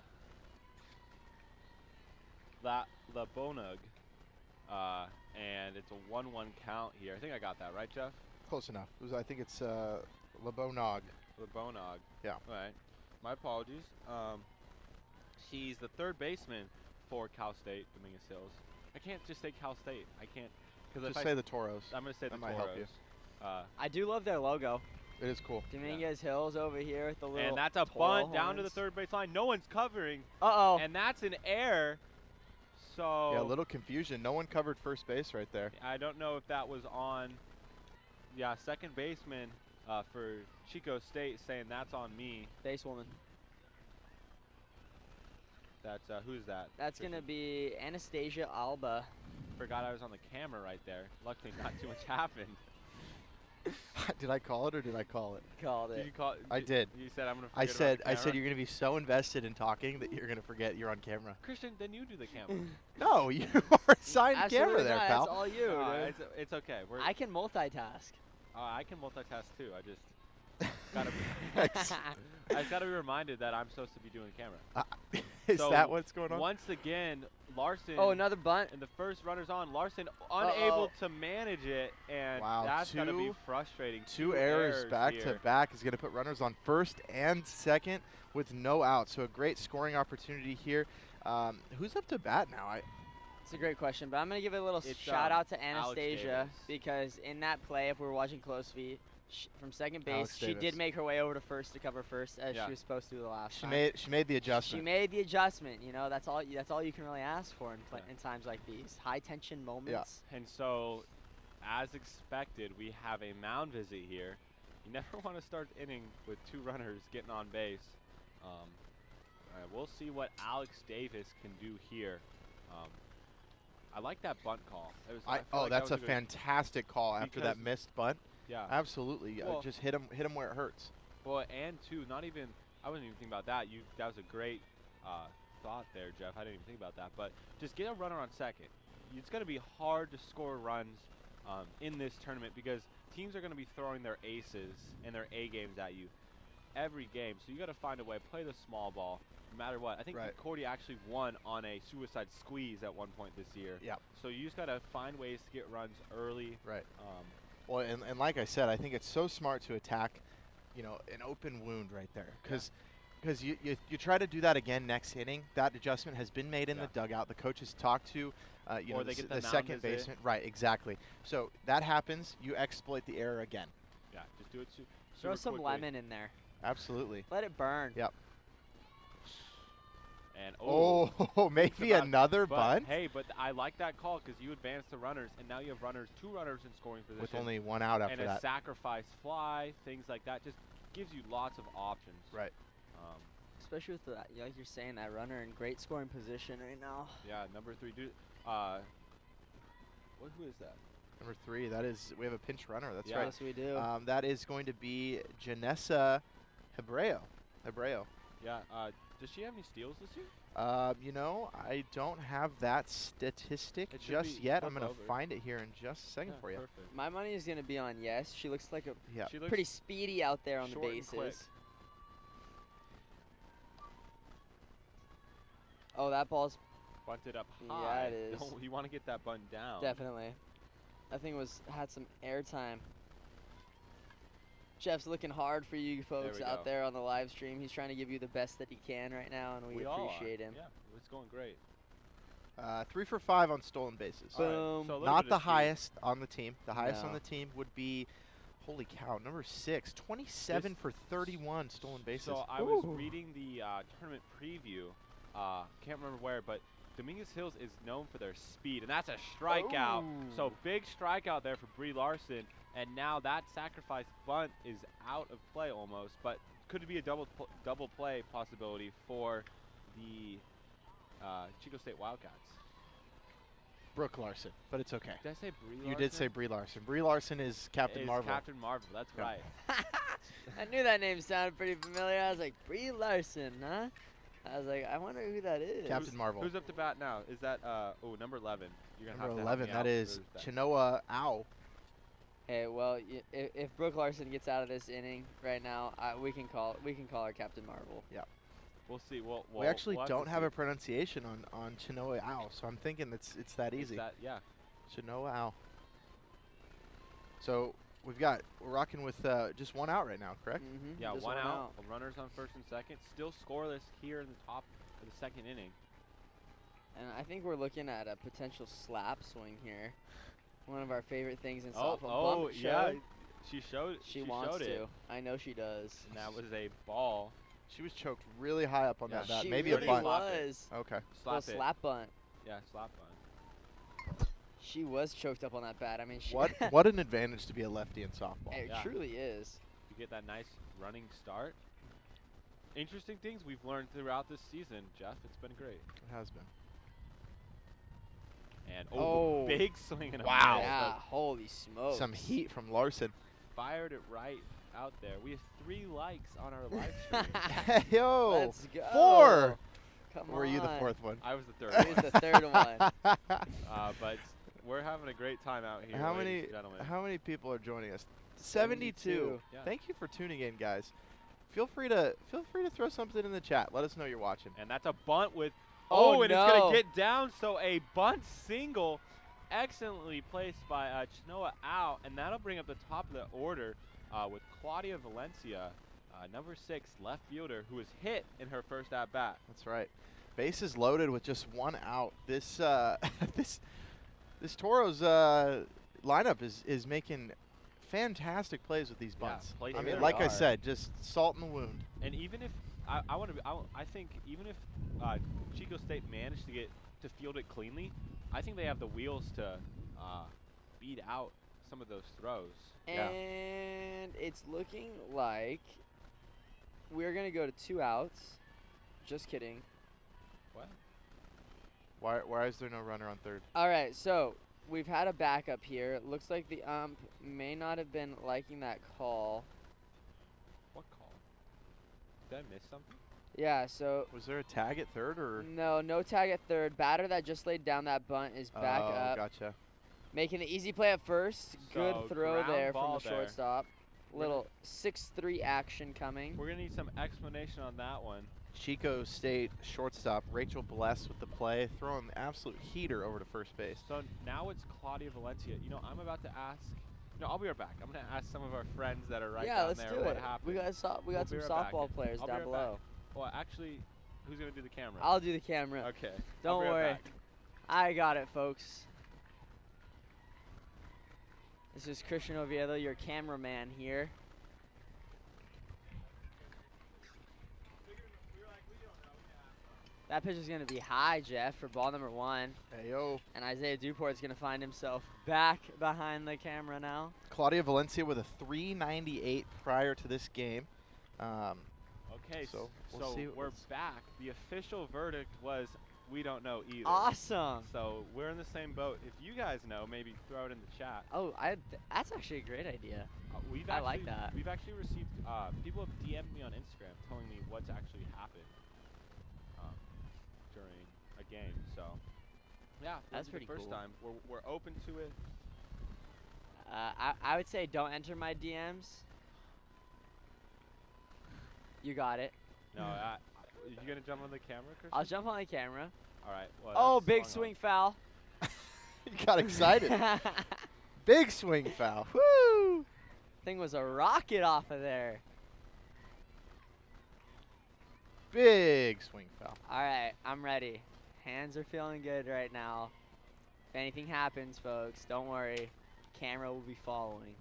Labonug. And it's a 1-1 count here. I think I got that right, Jeff? Close enough. I think it's Labonog. Labonog. Yeah. All right. My apologies. She's the 3rd baseman for Cal State Dominguez Hills. I can't just say Cal State. I can't. Just say the Toros. I'm going to say that the might Toros. help you. I do love their logo. It is cool. Dominguez Hills over here with the little And that's a Toro bunt down to the horns. 3rd base line. No one's covering. Uh-oh. And that's an error. so Yeah, a little confusion. No one covered first base right there. I don't know if that was on. Yeah, second baseman for Chico State saying that's on me. Basewoman. That's who's that? That's Christian? gonna be Anastasia Alba. Forgot I was on the camera right there. Luckily, not too much happened. Did I call it or did I call it? Called Did it. you call? I did. You said I'm gonna. I Forget said about the camera? you're gonna be so invested in talking that you're gonna forget you're on camera. Christian, then you do the camera. No, you are assigned Absolutely camera there, not. pal. That's all you, dude. It's okay. I can multitask. I can multitask too. I just gotta. I just gotta be reminded that I'm supposed to be doing camera. Is So that what's going on? Once again, Larson. Oh, another bunt. And the first runner's on. Larson unable to manage it, and Wow, that's gotta be two- frustrating. Two errors back to here. back is going to put runners on first and second with no out. So a great scoring opportunity here. Who's up to bat now? It's a great question, but I'm going to give it a little It's, shout out to Alex Anastasia Davis. because in that play, if we were watching close feed, from second base, Alex she Davis. did make her way over to first to cover first as Yeah. she was supposed to the last She time. made the adjustment. She made the adjustment. You know, that's all you can really ask for in, Yeah. in times like these. High tension moments. And so, as expected, we have a mound visit here. You never want to start the inning with two runners getting on base. We'll see what Alex Davis can do here. I like that bunt call. It was, I feel like that that's was a good- fantastic call after that because- missed bunt. Yeah. Absolutely. Well- Just hit him where it hurts. Well, and two, not even. I wasn't even thinking about that. That was a great thought there, Jeff. I didn't even think about that. But just get a runner on second. It's going to be hard to score runs in this tournament because teams are going to be throwing their aces and their A games at you every game. So you got to find a way. Play the small ball, no matter what. I think Right. Cordy actually won on a suicide squeeze at one point this year. Yeah. So you just got to find ways to get runs early. Right. Well, and like I said, I think it's so smart to attack, an open wound right there. Because you try to do that again next inning. That adjustment has been made in the dugout. The coaches talk to, Or they get the mound second visit. baseman. Right, exactly. So that happens. You exploit the error again. Yeah, just do it Throw super some quickly. lemon in there. Absolutely. Let it burn. Yep. And Maybe about- another but, bunt Hey, but I like that call because you advance the runners, and now you have two runners in scoring position. with only one out after and a that. sacrifice fly, things like that. Just gives you lots of options. Right. Especially with like you're saying, that runner in great scoring position right now. Yeah, number 3. Who is that? Number 3, we have a pinch runner. That's Yeah. right. Yes, we do. That is going to be Janessa Hebreo. Yeah. Does she have any steals this year? I don't have that statistic It should just be yet. I'm flip going to over. find it here in just a second Yeah, for you. Perfect. My money is going to be on yes. She looks like a Yeah. She looks pretty speedy out there on the short and quick. bases. Oh, that ball's bunted up Yeah, high. it is. No, you want to get that bunt down. definitely. That thing had some air time. Jeff's looking hard for you folks we out go. there on the live stream. He's trying to give you the best that he can right now, and we all are. appreciate him. Yeah, it's going great. 3 for 5 on stolen bases. All right, Boom. so a little Not bit the of speed. highest on the team. The highest on No. the team would be, holy cow, number 6. 27 This- for 31 stolen bases. So I was Ooh. reading the tournament preview. Can't remember where, but Dominguez Hills is known for their speed, and that's a strikeout. So Ooh. big strikeout there for Bree Larson, and now that sacrifice bunt is out of play almost, but could be a double play possibility for the Chico State Wildcats. Brooke Larson, but it's okay. Did I say Bree Larson? You did say Brie Larson. Brie Larson is Captain Is Marvel. Captain Marvel, that's Yeah. right. I knew that name sounded pretty familiar. I was like, Brie Larson, huh? I was like, I wonder who that is. Captain Marvel. Who's up to bat now? Is that number 11? You're gonna Number have to help 11, me that out. is There's Chinoa Ow. Hey, well, if Brooke Larson gets out of this inning right now, we can call her Captain Marvel. We'll see. We actually we'll don't to have see. a pronunciation on Chinoa Ow, so I'm thinking it's that Is easy. yeah. Chinoa Ow. So we're rocking with just one out right now, correct? Mm-hmm. Yeah, one out. Runners on first and second. Still scoreless here in the top of the second inning. And I think we're looking at a potential slap swing here. One of our favorite things in softball. Bump yeah. showed. She wants showed to. it. I know she does. And that was a ball. She was choked really high up on that bat. She Maybe really a bunt. was. Okay. Little Slap it. slap bunt. Yeah, slap bunt. She was choked up on that bat. I mean, she What an advantage to be a lefty in softball. it Yeah. truly is. You get that nice running start. Interesting things we've learned throughout this season, Jeff. It's been great. It has been. And Oh. big swing and a Wow. miss. Yeah, Like, holy smokes. Some heat from Larson. fired it right out there. We have 3 likes on our live stream. Yo, Let's go. 4. Come Or were you the on. 4th one? I was the third He's one. the third one. But we're having a great time out here, How ladies many? and gentlemen. How many people are joining us? 72. 72. Yeah. Thank you for tuning in, guys. Feel free to throw something in the chat. Let us know you're watching. And that's a bunt with. Oh, and no. it's gonna get down. So a bunt single, excellently placed by Chinoa out, and that'll bring up the top of the order with Claudia Valencia, number 6 left fielder, who was hit in her first at bat. That's right. Bases loaded with just 1 out. This this Toros lineup is making fantastic plays with these Yeah, bunts. plays I mean, really like I are. said, just salt in the wound. And even if I think even if Chico State managed to field it cleanly, I think they have the wheels to beat out some of those throws. Yeah. And it's looking like we're going to go to 2 outs. Just kidding. What? Why is there no runner on third? All right, so we've had a backup here. It looks like the ump may not have been liking that call. What call? Did I miss something? Yeah, so Was there a tag at third or? no tag at third. Batter that just laid down that bunt is back Oh, up. gotcha. Making the easy play at first. Good So, throw ground there from ball the there. shortstop. Little 6-3 action coming. We're gonna need some explanation on that one. Chico State shortstop Rachel Bless with the play, throwing the absolute heater over to first base. So now it's Claudia Valencia. You know, I'm about to ask. No, I'll be right back. I'm gonna ask some of our friends that are right yeah, down let's there do what it. happened. We got some We'll be right back. softball players I'll be down right below. back. Well, actually, who's gonna do the camera? I'll do the camera. Okay. Don't I'll be right worry. back. I got it, folks. This is Christian Oviedo, your cameraman here. That pitch is going to be high, Jeff, for ball number 1. Hey yo, And Isaiah Duport's going to find himself back behind the camera now. Claudia Valencia with a 398 prior to this game. Okay, So, we'll see what we're this- back. The official verdict was we don't know either. Awesome. So we're in the same boat. If you guys know, maybe throw it in the chat. Oh, that's actually a great idea. We've I actually, like that. We've actually received people have DM'd me on Instagram telling me what's actually happened during a game. So yeah, That's this is pretty the first cool. time we're open to it. I would say don't enter my DMs. You got it. No, you gonna jump on the camera, Christian? I'll jump on the camera. All right. Well, Oh, that's big swung swing on. foul. You got excited. Big swing foul. Woo! Thing was a rocket off of there. Big swing foul. All right, I'm ready. Hands are feeling good right now. If anything happens, folks, don't worry. Camera will be following.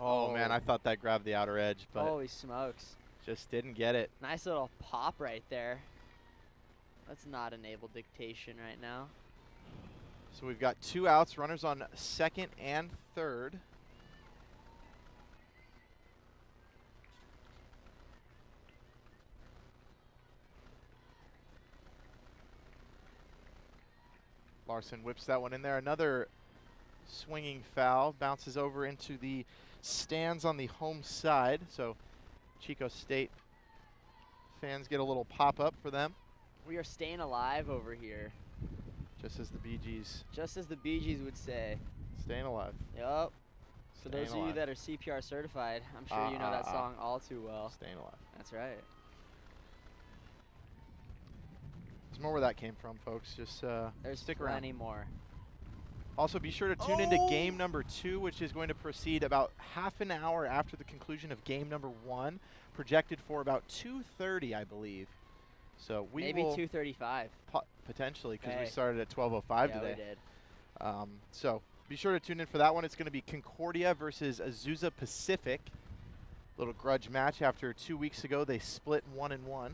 Oh man, Oh. I thought that grabbed the outer edge, but Holy smokes. just didn't get it. Nice little pop right there. Let's not enable dictation right now. So we've got 2 outs, runners on second and third. Larson whips that one in there. Another swinging foul, bounces over into the stands on the home side. So Chico State fans get a little pop-up for them, We are staying alive over here, just as the Bee Gees just as the Bee Gees would say. staying alive. Yup. For Staying those of you alive. that are CPR certified, I'm sure you know that song all too well. Staying alive. That's right. There's more where that came from, folks. Just There's stick around. plenty more. Also, be sure to tune into game number 2, which is going to proceed about half an hour after the conclusion of game number 1, projected for about 2:30, I believe. So we Maybe will 2:35. potentially, because we Hey. started at 12:05 Yeah, today. we did. So be sure to tune in for that one. It's going to be Concordia versus Azusa Pacific. Little grudge match after 2 weeks ago. They split 1-1.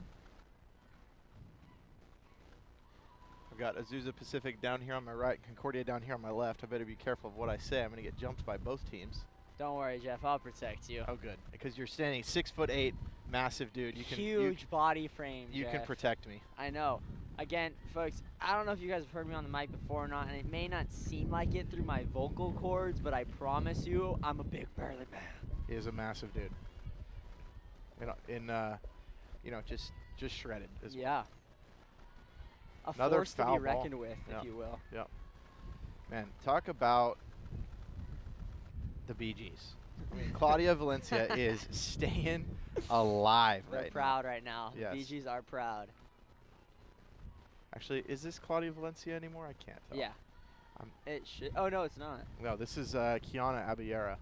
I've got Azusa Pacific down here on my right, Concordia down here on my left. I better be careful of what I say. I'm going to get jumped by both teams. Don't worry, Jeff. I'll protect you. Oh, good. Because you're standing 6'8", massive dude. You can Huge body frame, You Jeff. can protect me. I know. Again, folks, I don't know if you guys have heard me on the mic before or not, and it may not seem like it through my vocal cords, but I promise you, I'm a big burly man. He is a massive dude. Just shredded. Yeah. Another force to foul be reckoned ball. with, if you will. Yep. Man, talk about the Bee Gees. I mean, Claudia Valencia is staying alive They're right proud right now. Yes. The BGs are proud. Actually, is this Claudia Valencia anymore? I can't tell. Yeah. It should. Oh, no, it's not. No, this is Kiana Abellera.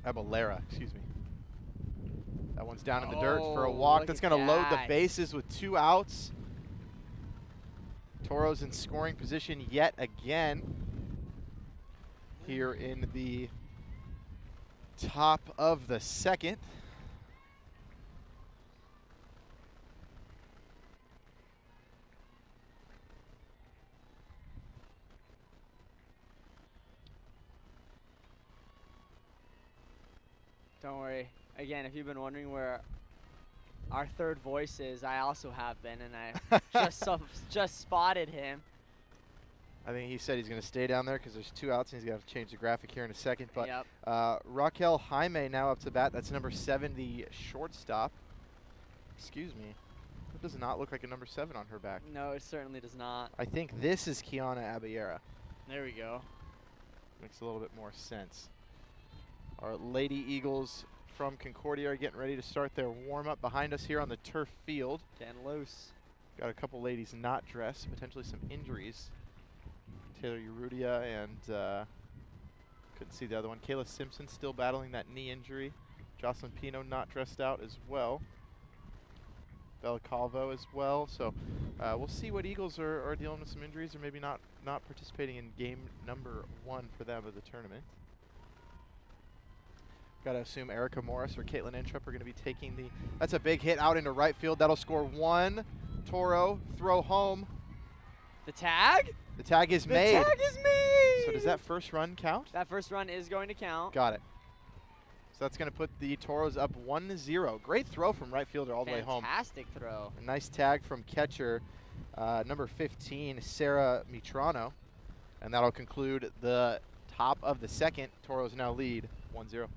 Abellera, excuse me. That one's down in the dirt for a walk. That's going to load the bases with 2 outs. Toros in scoring position yet again here in the top of the second. Don't worry. Again, if you've been wondering where our third voice is, I also have been, and I just spotted him. I think he said he's going to stay down there because there's 2 outs, and he's going to change the graphic here in a second. But Yep. Raquel Jaime now up to bat. That's number 7, the shortstop. Excuse me. That does not look like a number 7 on her back. No, it certainly does not. I think this is Kiana Abellera. There we go. Makes a little bit more sense. Our Lady Eagles from Concordia are getting ready to start their warm-up behind us here on the turf field. Getting loose. Got a couple ladies not dressed, potentially some injuries. Taylor Urrutia and couldn't see the other one. Kayla Simpson still battling that knee injury. Jocelyn Pino not dressed out as well. Bella Calvo as well. So we'll see what Eagles are dealing with some injuries or maybe not participating in game number 1 for them of the tournament. Got to assume Erica Morris or Caitlin Entrup are going to be taking the. That's a big hit out into right field. That'll score 1. Toro throw home. The tag? The tag is made. The tag is made! So does that first run count? That first run is going to count. Got it. So that's going to put the Toros up 1-0. Great throw from right fielder all the way home. Fantastic throw. A nice tag from catcher number 15, Sarah Mitrano. And that'll conclude the top of the second. Toros now lead 1-0.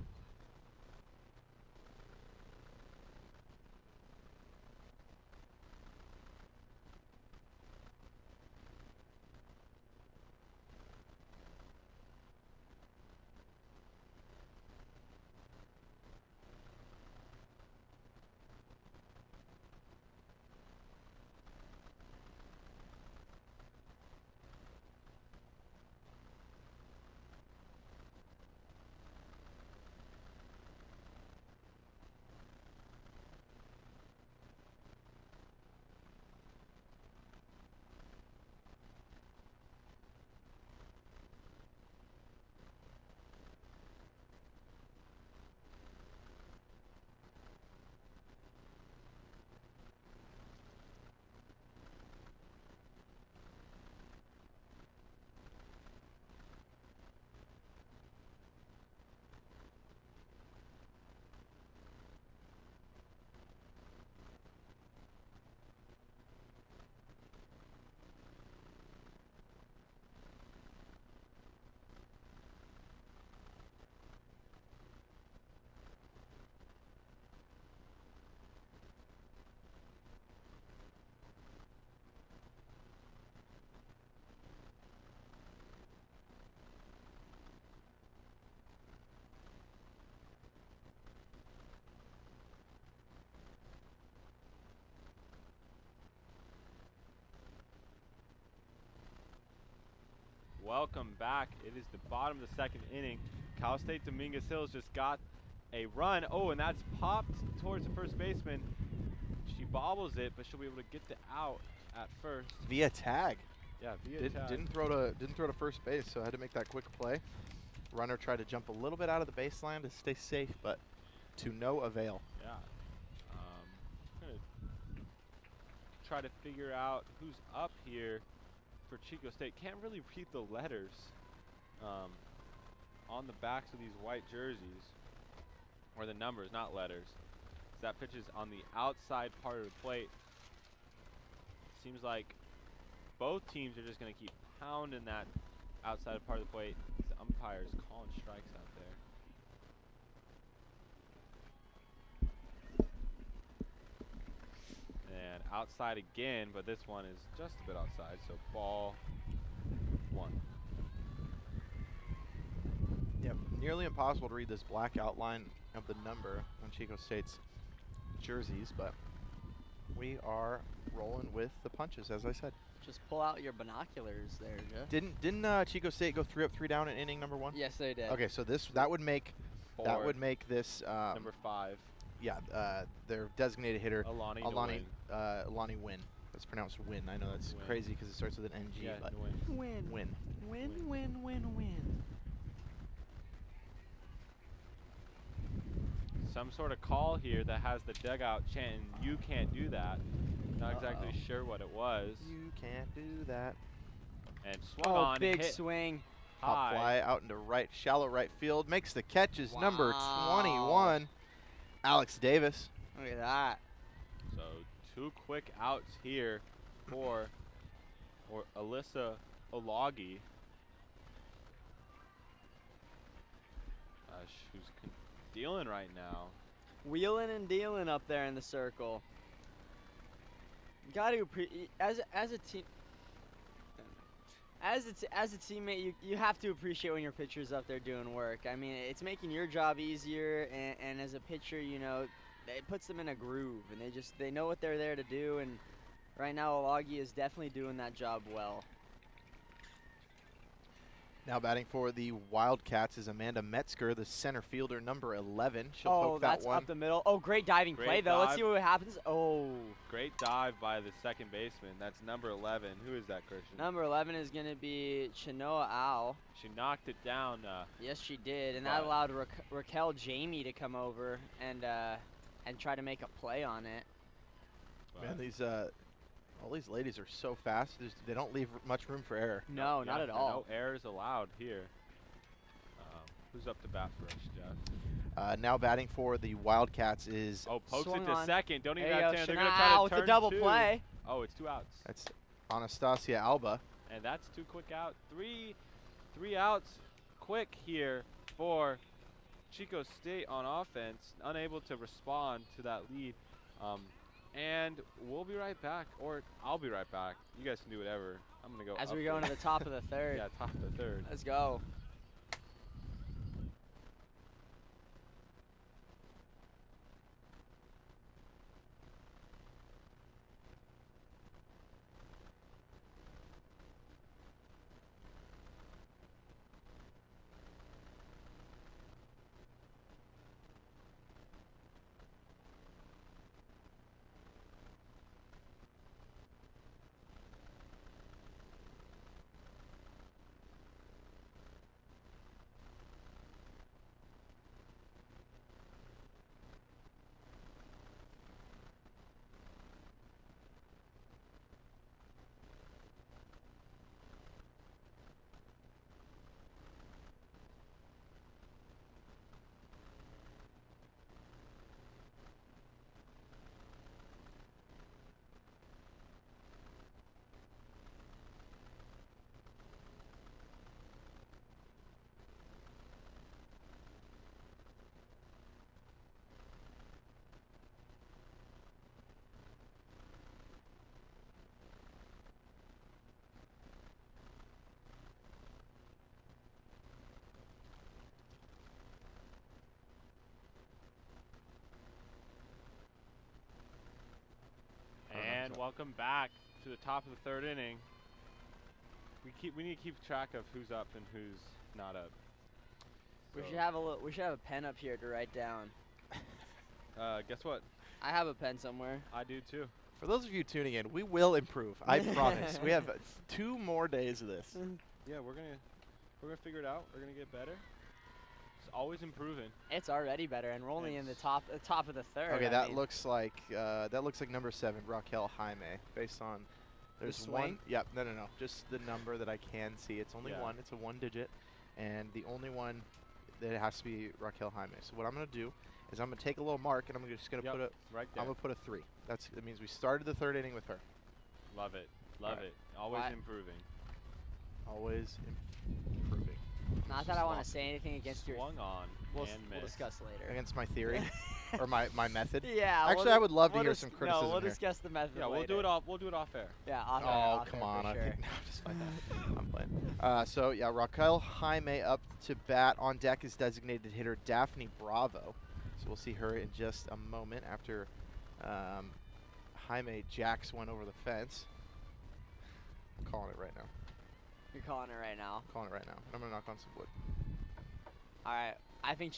Welcome back. It is the bottom of the second inning. Cal State Dominguez Hills just got a run. Oh, and that's popped towards the first baseman. She bobbles it, but she'll be able to get the out at first. Via tag. Yeah, via tag. Didn't throw to first base, so I had to make that quick play. Runner tried to jump a little bit out of the baseline to stay safe, but to no avail. Yeah. Gonna try to figure out who's up here for Chico State. Can't really read the letters on the backs of these white jerseys, or the numbers, not letters. That pitch is on the outside part of the plate. Seems like both teams are just going to keep pounding that outside part of the plate. The umpire's calling strikes out there. And outside again, but this one is just a bit outside, so ball 1. Yep, nearly impossible to read this black outline of the number on Chico State's jerseys, but we are rolling with the punches, as I said. Just pull out your binoculars there, Jeff. Didn't Chico State go 3 up, 3 down in inning number 1? Yes, they did. Okay, so that would make this number 5. Yeah, their designated hitter Alani Win. That's pronounced Win. I know that's Win. crazy because it starts with an NG, Yeah, but Win. Win. Some sort of call here that has the dugout chanting, "You can't do that." Not exactly sure what it was. You can't do that. And swung on, big hit swing. Pop high. fly out into shallow right field. Makes the catches. Number Wow. 21, Alex Davis. Look at that. So 2 quick outs here for Alyssa Olagi. Who's dealing right now. Wheeling and dealing up there in the circle. Got to as a team. As a teammate, you have to appreciate when your pitcher's up there doing work. I mean, it's making your job easier, and as a pitcher, you know, it puts them in a groove, and they know what they're there to do. And right now, Olagi is definitely doing that job well. Now batting for the Wildcats is Amanda Metzger, the center fielder, number 11. She'll poke that that's one. up the middle. Oh, great diving play, though. Let's see what happens. Oh. Great dive by the second baseman. That's number 11. Who is that, Christian? Number 11 is going to be Chinoa Al. She knocked it down. Yes, she did, and that allowed Raquel Jamie to come over and try to make a play on it. Man, all these ladies are so fast. They don't leave much room for error. No, not at all. No errors allowed here. Who's up to bat for us, Jeff? Now batting for the Wildcats is... Oh, pokes Swung it to on. second. Don't even There you have go, chance. They're going to try to with turn the double 2. play. Oh, it's 2 outs. That's Anastasia Alba. And that's 2 quick out. Three outs quick here for Chico State on offense. Unable to respond to that lead. And we'll be right back, or I'll be right back. You guys can do whatever. I'm going to go As up we go into the top of the third. Yeah, top of the 3rd. Let's go. And welcome back to the top of the 3rd inning. We need to keep track of who's up and who's not up. We should have a pen up here to write down. Guess what? I have a pen somewhere. I do too. For those of you tuning in, we will improve. I promise. We have 2 more days of this. Yeah, we're gonna figure it out. We're gonna get better. It's always improving. It's already better, and we're only in the top of the third. Okay, I that mean, looks like number 7, Raquel Jaime, based on there's swing? one. Yep, no, just the number that I can see. It's only Yeah. one. It's a 1 digit, and the only one that has to be Raquel Jaime. So what I'm gonna do is I'm gonna take a little mark, and I'm just gonna Yep, put a. right there. I'm gonna put a 3. That means we started the 3rd inning with her. Love it. Love Alright. it. Always Why- improving. Always improving. not that I want to say anything against your. Swung on We'll and we'll missed. discuss later. Against my theory or my method. Yeah. Actually, we'll I would love to we'll hear dis- some criticism No, we'll here. discuss the method. Yeah, we'll later. do it off. We'll do it off air. Yeah. Off Oh, air, off come air on. For I sure. think, no, just fine. I'm playing. So, yeah, Raquel Jaime up to bat. On deck is designated hitter Daphne Bravo. So we'll see her in just a moment after Jaime jacks one over the fence. I'm calling it right now. You're calling it right now. I'm calling it right now. And I'm going to knock on some wood. All right. I think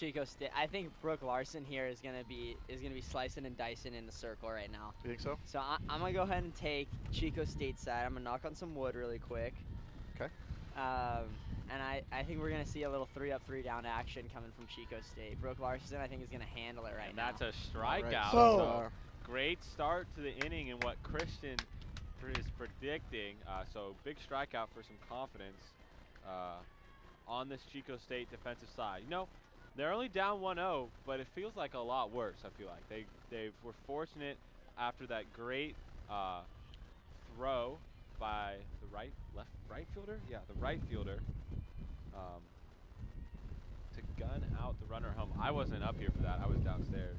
I think Brooke Larson here is gonna be slicing and dicing in the circle right now. You think so? So I'm gonna go ahead and take Chico State side. I'm gonna knock on some wood really quick. Okay. And I think we're gonna see a little 3 up, 3 down action coming from Chico State. Brooke Larson, I think, is gonna handle it right And now. that's a strikeout. So, So great start to the inning and what Christian is predicting. So big strikeout for some confidence on this Chico State defensive side. You know, they're only down 1-0, but it feels like a lot worse. I feel like they were fortunate after that great throw by the right fielder. Yeah, the right fielder to gun out the runner home. I wasn't up here for that. I was downstairs.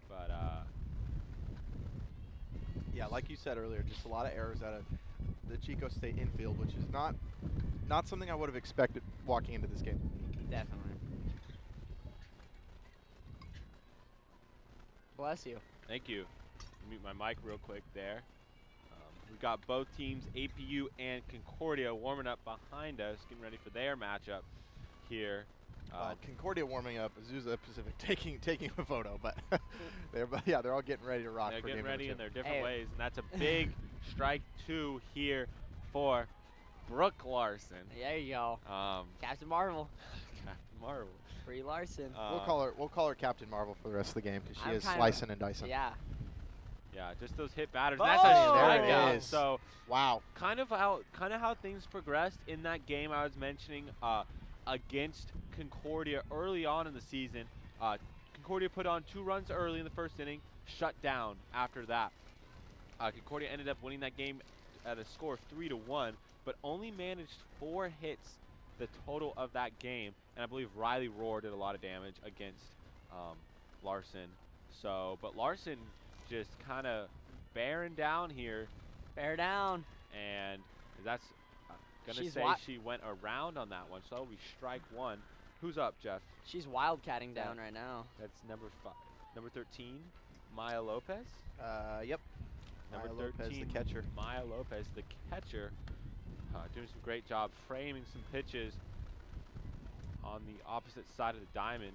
But yeah, like you said earlier, just a lot of errors out of the Chico State infield, which is not something I would have expected walking into this game. Definitely. Bless you. thank you. Mute my mic real quick there. We've got both teams, APU and Concordia, warming up behind us, getting ready for their matchup here. Concordia warming up, Azusa Pacific taking a photo, but they're all getting ready to rock. They're for getting game ready number in their 2. different Hey. ways, and that's a big strike 2 here for Brooke Larson. There you go. Captain Marvel. Captain Marvel. Brie Larson. We'll call her Captain Marvel for the rest of the game because she I'm is kind of- slicing and dicing. Yeah. Yeah, just those hit batters. And that's a Oh! There it strikeout. is. So Wow. kind of how things progressed in that game I was mentioning against Concordia early on in the season. Concordia put on 2 runs early in the first inning, shut down after that. Concordia ended up winning that game at a score of 3-1, but only managed 4 hits the total of that game. And I believe Riley Rohr did a lot of damage against Larson. So, but Larson just kind of bearing down here, Bear down. and that's gonna She's say wa- she went around on that one. So that'll be strike 1. Who's up, Jeff? She's wildcatting down right now. That's number 13, Maya Lopez. Yep. Number Maya Lopez, 13, the catcher. Maya Lopez, the catcher, doing some great job framing some pitches on the opposite side of the diamond.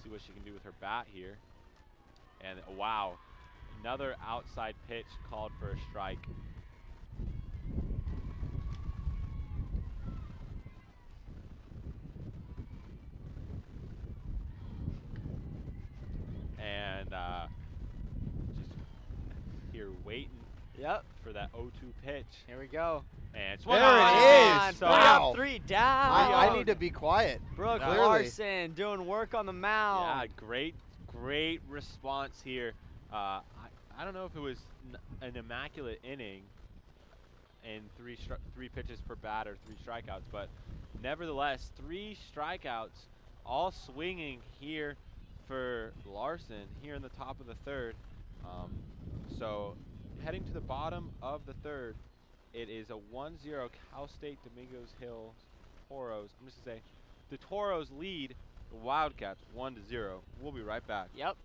See what she can do with her bat here. And wow, another outside pitch called for a strike. And just here waiting Yep. for that 0-2 pitch. Here we go. And There swung it is. on. 3 Wow. up, 3 down. I need to be quiet. Brooke Clearly. Larson doing work on the mound. Yeah, great response here. I don't know if it was an immaculate inning and 3 pitches per batter, 3 strikeouts, but nevertheless, 3 strikeouts, all swinging here for Larson here in the top of the 3rd. So heading to the bottom of the 3rd, it is a 1-0 Cal State Domingos Hills Toros. I'm just gonna say the Toros lead the Wildcats 1-0. We'll be right back. Yep.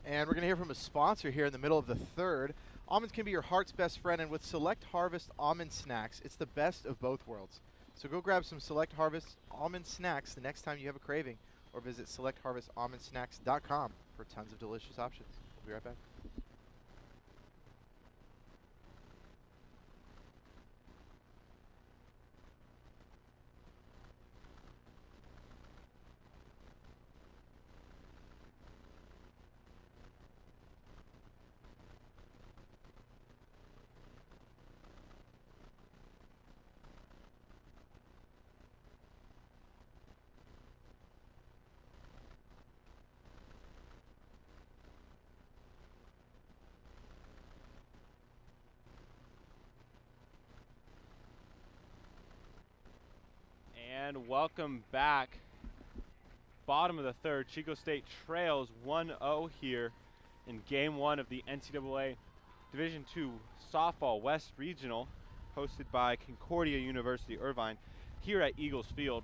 And we're going to hear from a sponsor here in the middle of the 3rd. Almonds can be your heart's best friend, and with Select Harvest almond snacks, it's the best of both worlds. So go grab some Select Harvest almond snacks the next time you have a craving or visit selectharvestalmondsnacks.com for tons of delicious options. We'll be right back. And welcome back. Bottom of the third, Chico State trails 1-0 here in game 1 of the NCAA Division II Softball West Regional, hosted by Concordia University Irvine here at Eagles Field.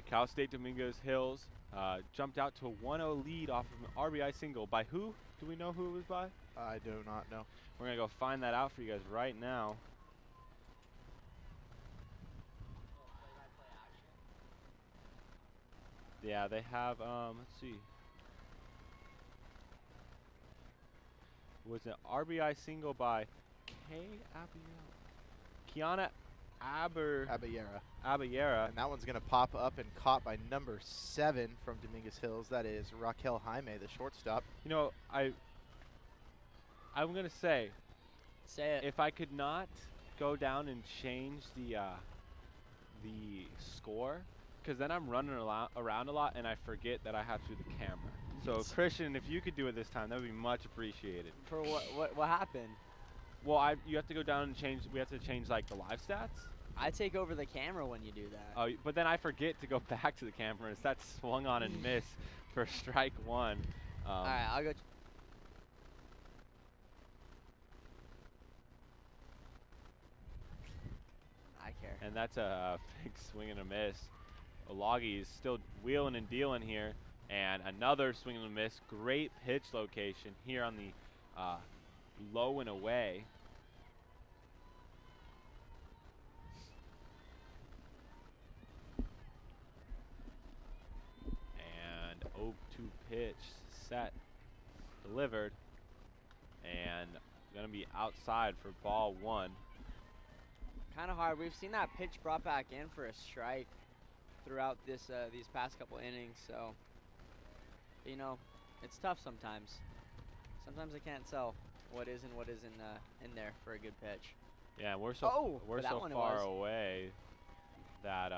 Cal State Dominguez Hills jumped out to a 1-0 lead off of an RBI single. By who? Do we know who it was by? I do not know. We're going to go find that out for you guys right now. Yeah, they have, let's see. Was an RBI single by Kiana Abayera. And that one's going to pop up and caught by number 7 from Dominguez Hills. That is Raquel Jaime, the shortstop. You know, I'm going to say it. If I could not go down and change the score, because then I'm running around a lot and I forget that I have to do the camera. So Christian, if you could do it this time, that would be much appreciated. For what happened? Well, you have to go down and change. We have to change like the live stats. I take over the camera when you do that. Oh, but then I forget to go back to the camera. It's that swung on and miss for strike 1. All right, I'll go. I care. And that's a big swing and a miss. Olagi is still wheeling and dealing here. And another swing and a miss. Great pitch location here on the low and away. And 0-2 pitch set, delivered, and going to be outside for ball 1. Kind of hard. We've seen that pitch brought back in for a strike throughout these past couple innings. So, you know, it's tough sometimes. Sometimes I can't tell what is and what isn't in there for a good pitch. Yeah, we're so far away that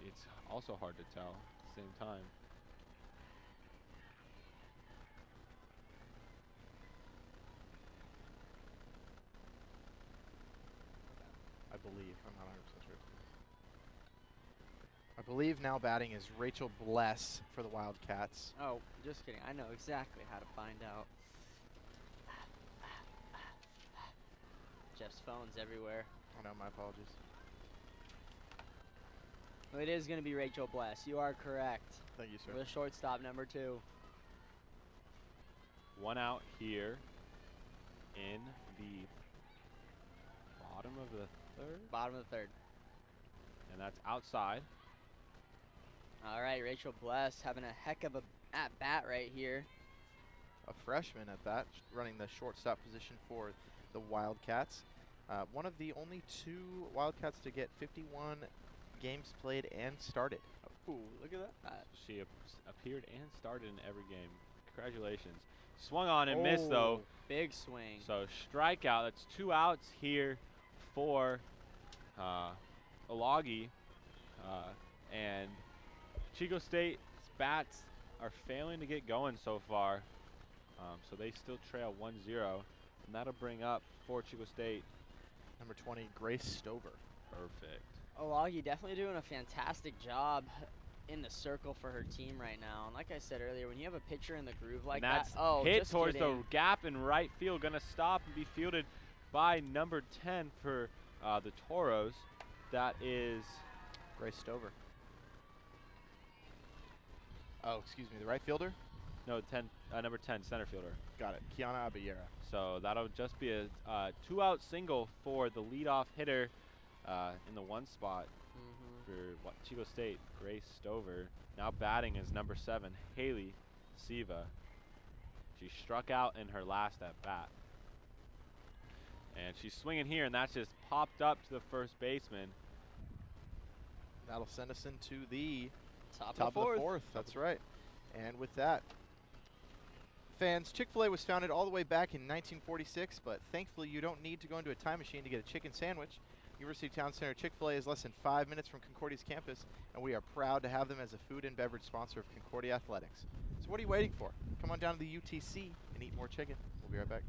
it's also hard to tell at the same time. I believe. I'm not 100% sure. I believe now batting is Rachel Bless for the Wildcats. Oh, just kidding. I know exactly how to find out. Jeff's phone's everywhere. Oh no, my apologies. Well, it is going to be Rachel Bless. You are correct. Thank you, sir. With shortstop number 2. 1 out here in the bottom of the third. Bottom of the third. And that's outside. All right, Rachel Bless having a heck of a at-bat right here. A freshman at that, running the shortstop position for the Wildcats. One of the only 2 Wildcats to get 51 games played and started. Ooh, look at that. She appeared and started in every game. Congratulations. Swung on and missed, though. Big swing. So strikeout. That's 2 outs here for Olagi. And Chico State's bats are failing to get going so far. So they still trail 1-0. And that'll bring up for Chico State number 20, Grace Stover. Perfect. Olagi definitely doing a fantastic job in the circle for her team right now. And like I said earlier, when you have a pitcher in the groove like that, hit towards the gap in right field, gonna stop and be fielded by number 10 for the Toros. That is Grace Stover. Oh, excuse me, the right fielder? No, number 10, center fielder. Got it, Kiana Abayera. So that'll just be a 2-out single for the leadoff hitter in the 1 spot. for Chico State, Grace Stover. Now batting is number 7, Haley Siva. She struck out in her last at bat. And she's swinging here, and that's just popped up to the first baseman. That'll send us into the Top top of the fourth. That's right. And with that, fans, Chick-fil-A was founded all the way back in 1946, but thankfully you don't need to go into a time machine to get a chicken sandwich. University Town Center Chick-fil-A is less than 5 minutes from Concordia's campus, and we are proud to have them as a food and beverage sponsor of Concordia Athletics. So what are you waiting for? Come on down to the UTC and eat more chicken. We'll be right back.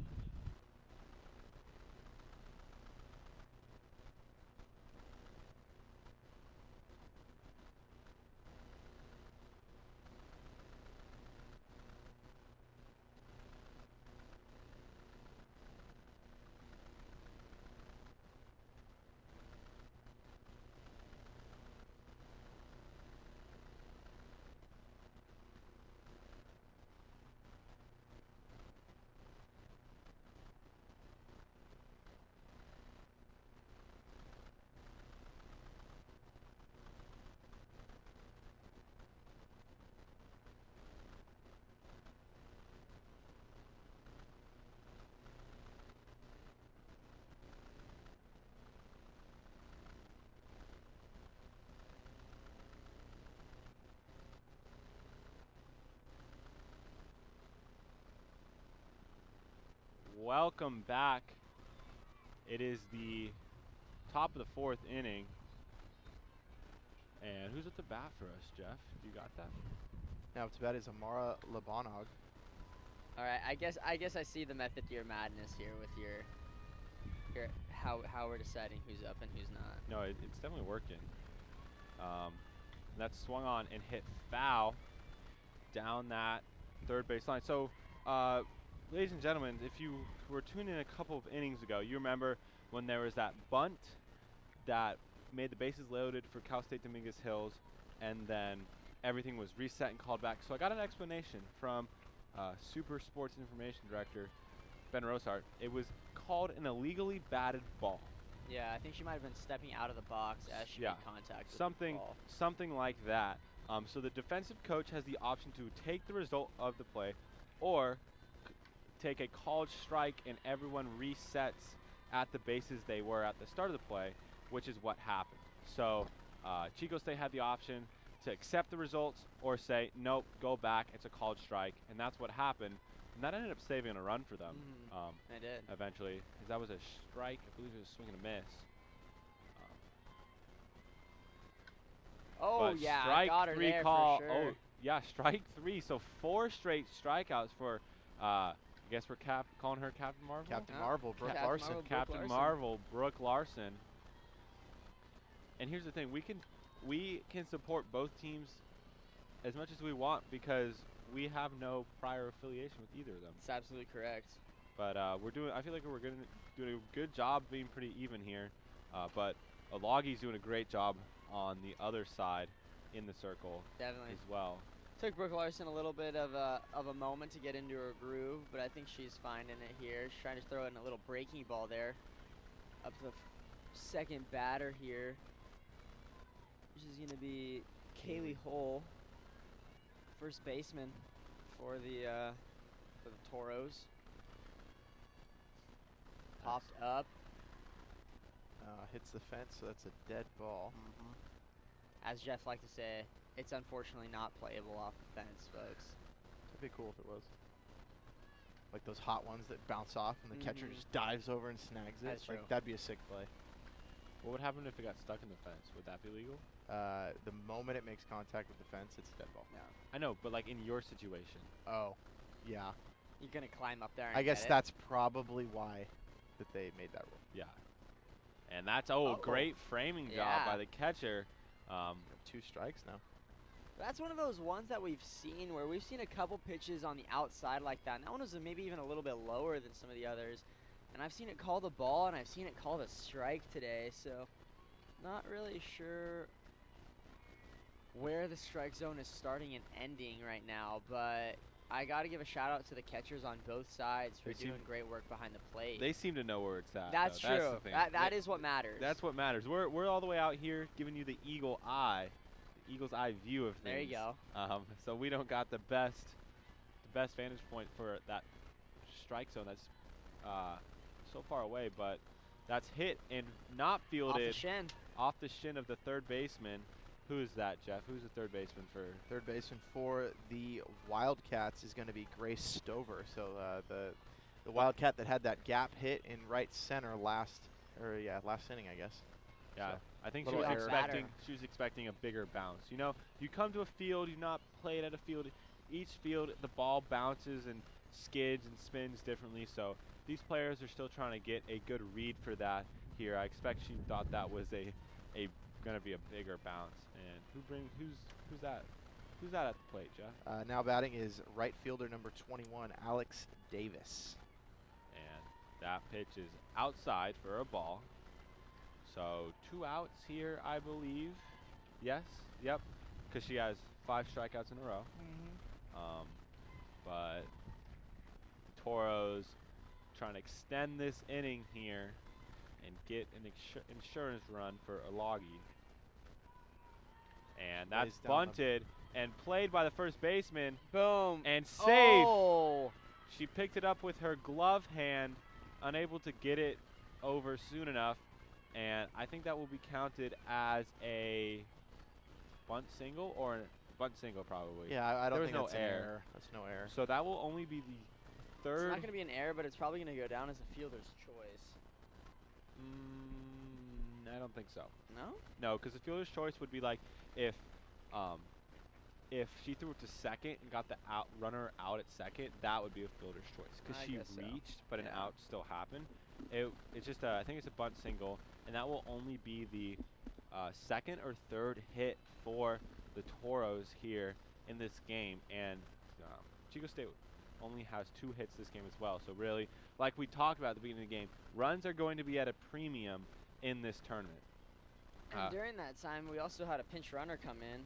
Welcome back. It is the top of the fourth inning. And who's at the bat for us, Jeff? You got that? Now to bat is Amara Labanog. All right, I guess I see the method to your madness here with your how we're deciding who's up and who's not. No, it's definitely working. That's swung on and hit foul down that third base line. So, ladies and gentlemen, if you were tuning in a couple of innings ago, you remember when there was that bunt that made the bases loaded for Cal State Dominguez Hills, and then everything was reset and called back. So I got an explanation from Super Sports Information Director Ben Rosart. It was called an illegally batted ball. Yeah, I think she might have been stepping out of the box as she made contact with the ball. Something like that. So the defensive coach has the option to take the result of the play, or take a called strike and everyone resets at the bases they were at the start of the play, which is what happened. So Chico State had the option to accept the results or say, nope, go back, it's a called strike, and that's what happened. And that ended up saving a run for them. It did. Eventually, because that was a strike. I believe it was a swing and a miss. Oh, but yeah, strike got her 3 there call. for sure. Oh, yeah, strike 3. So 4 straight strikeouts for, I guess we're calling her Captain Marvel? Captain Marvel, Brooke Captain Larson. Marvel, Brooke Captain Larson. Marvel, Brooke Larson. And here's the thing, we can support both teams as much as we want because we have no prior affiliation with either of them. That's absolutely correct. But I feel like we're doing a good job being pretty even here. But Alagi's doing a great job on the other side in the circle Definitely. as well. Took Brooke Larson a little bit of a moment to get into her groove, but I think she's finding it here. She's trying to throw in a little breaking ball there. Up to the second batter here, which is going to be Kaylee Hull, first baseman for the Toros. Popped up. Hits the fence, so that's a dead ball. As Jeff liked to say, it's unfortunately not playable off the fence, folks. That'd be cool if it was. Like those hot ones that bounce off and the catcher just dives over and snags it. That's true. Like, that'd be a sick play. What would happen if it got stuck in the fence? Would that be legal? The moment it makes contact with the fence, it's a dead ball. Yeah. I know, but like in your situation. Oh, yeah. You're going to climb up there and I guess get it? that's probably why that they made that rule. Yeah. And that's, great framing job Yeah. by the catcher. 2 strikes now. That's one of those ones that we've seen where we've seen a couple pitches on the outside like that. And that one was maybe even a little bit lower than some of the others. And I've seen it call the ball, and I've seen it call the strike today. So not really sure where the strike zone is starting and ending right now. But I got to give a shout out to the catchers on both sides for They seem- doing great work behind the plate. They seem to know where it's at. That's though. That's true. the thing. That is what matters. That's what matters. We're all the way out here giving you the eagle's eye view of things. There you go. So we don't got the best vantage point for that strike zone that's so far away, but that's hit and not fielded off the shin. off the shin of the third baseman. Who's that, Jeff? Who's the third baseman for? Third baseman for the Wildcats is going to be Grace Stover. So the Wildcat that had that gap hit in right center last inning, I guess. Yeah, So, I think little error. she was expecting a bigger bounce. You know, you come to a field, you've not played at a field. Each field, the ball bounces and skids and spins differently. So these players are still trying to get a good read for that here. I expect she thought that was going to be a bigger bounce. And who's that? Who's that at the plate, Jeff? Now batting is right fielder number 21, Alex Davis. And that pitch is outside for a ball. So 2 outs here, I believe. Yes, yep, because she has 5 strikeouts in a row. But the Toros trying to extend this inning here and get an insurance run for Alagi. And that's Plays down bunted and played by the first baseman. Boom. And safe. Oh. She picked it up with her glove hand, unable to get it over soon enough. And I think that will be counted as a bunt single or a bunt single probably. Yeah, I don't There was think no that's an error. error. That's no error. So that will only be the third. It's not going to be an error, but it's probably going to go down as a fielder's choice. I don't think so. No? No, because the fielder's choice would be like if she threw it to second and got the runner out at second, that would be a fielder's choice because I she guess so. reached, but an Yeah. out still happened. It's just I think it's a bunt single, and that will only be the second or third hit for the Toros here in this game. And Chico State only has 2 hits this game as well. So really, like we talked about at the beginning of the game, runs are going to be at a premium in this tournament. And during that time, we also had a pinch runner come in.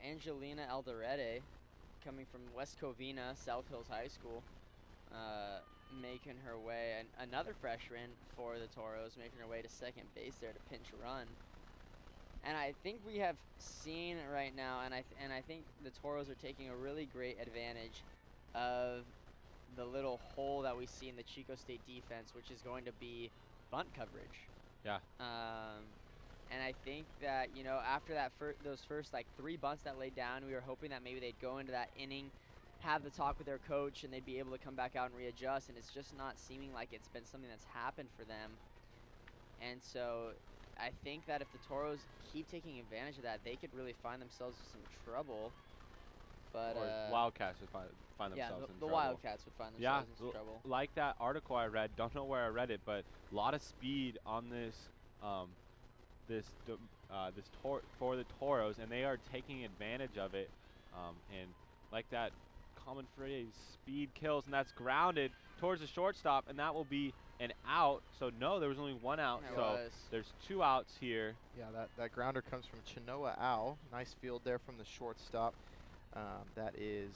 Angelina Alderete, coming from West Covina, South Hills High School, making her way, and another freshman for the Toros, making her way to second base there to pinch run. And I think we have seen right now, and I think the Toros are taking a really great advantage of the little hole that we see in the Chico State defense, which is going to be bunt coverage. Yeah. And I think that, you know, after that those first like 3 bunts that laid down, we were hoping that maybe they'd go into that inning, have the talk with their coach, and they'd be able to come back out and readjust. And it's just not seeming like it's been something that's happened for them. And so I think that if the Toros keep taking advantage of that, they could really find themselves in some trouble. But or Wildcats would find themselves in the trouble. Wildcats would find themselves in trouble. Like that article I read, don't know where I read it, but a lot of speed on this for the Toros, and they are taking advantage of it. And like that common phrase, speed kills, and that's grounded towards the shortstop, and that will be an out. So no, there was only 1 out. There's 2 outs here. Yeah, that grounder comes from Chinoa Owl. Nice field there from the shortstop. That is,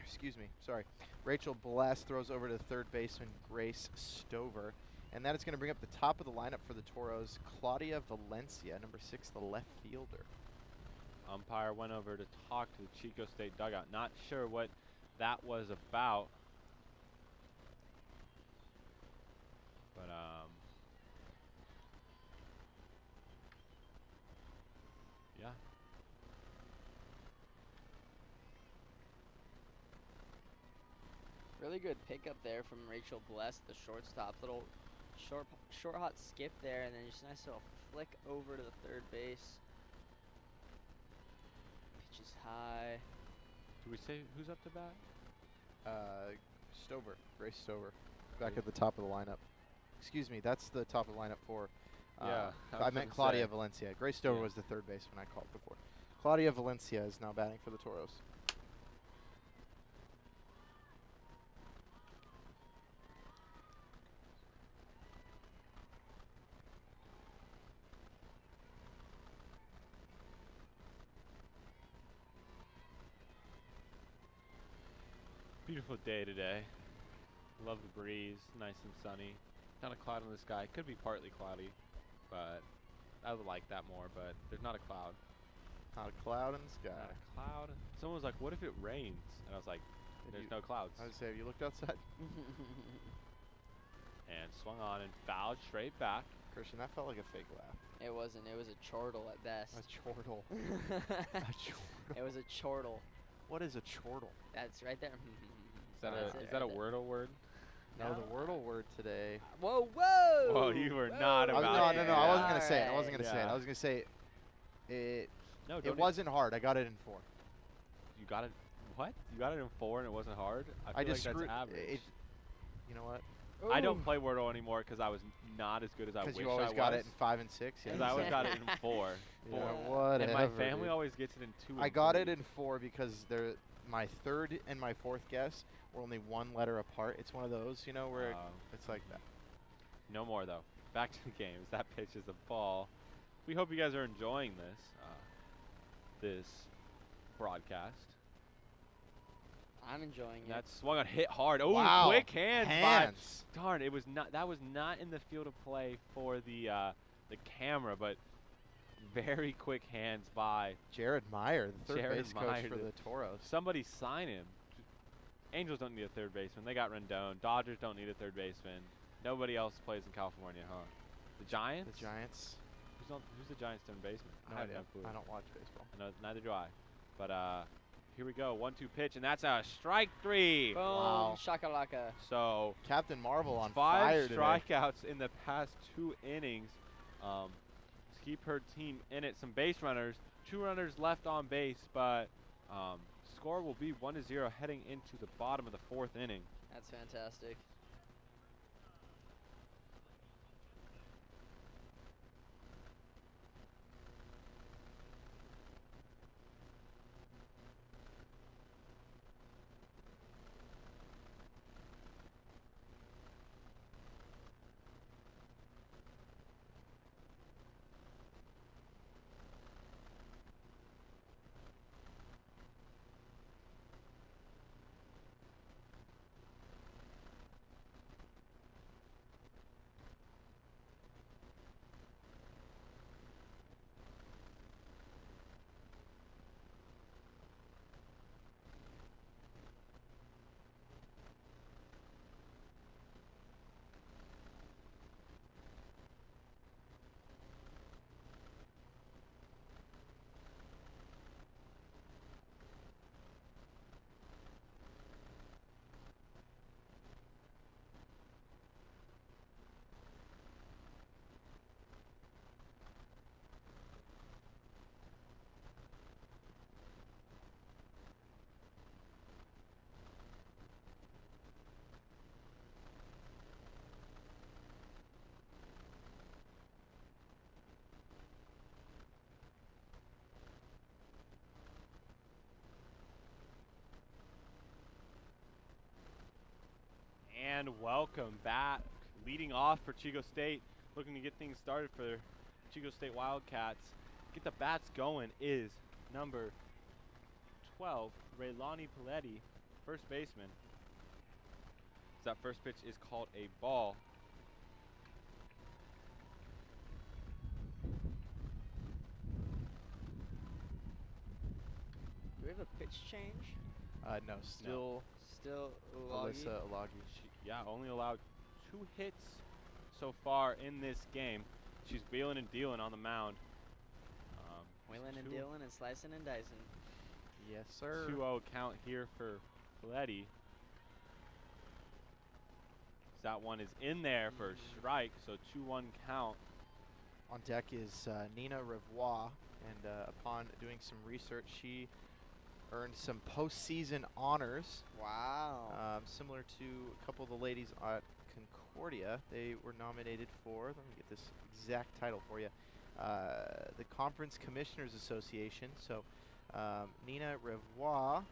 excuse me, sorry. Rachel Bless throws over to third baseman Grace Stover. And that is going to bring up the top of the lineup for the Toros, Claudia Valencia, number 6, the left fielder. Umpire went over to talk to the Chico State dugout. Not sure what that was about. But, yeah. Really good pickup there from Rachel Bless, the shortstop. Little short hot skip there, and then just a nice little flick over to the third base. Pitch is high. Do we say who's up to bat? Stover, Grace Stover, back at the top of the lineup. Excuse me, that's the top of the lineup for. Yeah, I meant Claudia Valencia. Grace Stover was the third baseman I called before. Claudia Valencia is now batting for the Toros. Beautiful day today. Love the breeze, nice and sunny. Not a cloud in the sky. Could be partly cloudy, but I would like that more. But there's not a cloud. Not a cloud in the sky. Not a cloud. Someone was like, "What if it rains?" And I was like, "There's no clouds." I would say, have you looked outside? And swung on and fouled straight back. Christian, that felt like a fake laugh. It wasn't. It was a chortle at best. A chortle. A chortle. It was a chortle. What is a chortle? That's right there. Is that a Wordle word? No, the Wordle word today. Whoa, whoa! Whoa, you were not about No, it. I wasn't gonna say it. I Alright. wasn't gonna say it. I was gonna say it. No, It wasn't hard. I got it in 4. You got it. What? You got it in 4 and it wasn't hard? I feel just like screwed. that's average. You know what? I don't play Wordle anymore because I was not as good as I wish Because I was. you always got it in 5 and 6. Because I always got it in 4. Yeah, whatever. And my family dude. always gets it in 2 and I got 3. it in 4 because my 3rd and my 4th guess were only 1 letter apart. It's one of those, you know, where it's like that. No more though. Back to the games. That pitch is a ball. We hope you guys are enjoying this broadcast. I'm enjoying it. That swung on, hit hard. Oh, wow. quick hands. Hands. Darn, it was not. That was not in the field of play for the camera, but very quick hands by Jared Meyer, the third Jared base Meyer, coach for the Toros. Somebody sign him. Angels don't need a third baseman. They got Rendon. Dodgers don't need a third baseman. Nobody else plays in California, huh? The Giants? The Giants. Who's the Giants' third baseman? No I have idea. no clue. I don't watch baseball. No, neither do I. But here we go. 1-2 pitch, and that's a strike 3. Boom. Wow. Shakalaka. So Captain Marvel on 5 fire today. strikeouts in the past 2 innings. To keep her team in it. Some base runners. 2 runners left on base, but score will be 1-0 heading into the bottom of the 4th inning. That's fantastic. And welcome back. Leading off for Chico State, looking to get things started for Chico State Wildcats. Get the bats going is number 12, Raylani Paletti, first baseman. That first pitch is called a ball. Do we have a pitch change? No, still Still Alyssa Alagi. Yeah, only allowed 2 hits so far in this game. She's wheeling and dealing on the mound. Wheeling and dealing and slicing and dicing. Yes, sir. 2-0 count here for Paletti. That one is in there for a strike, so 2-1 count. On deck is Nina Revois, and upon doing some research, she earned some postseason honors. Wow. Similar to a couple of the ladies at Concordia. They were nominated for, let me get this exact title for you, the Conference Commissioners Association. So Nina Revois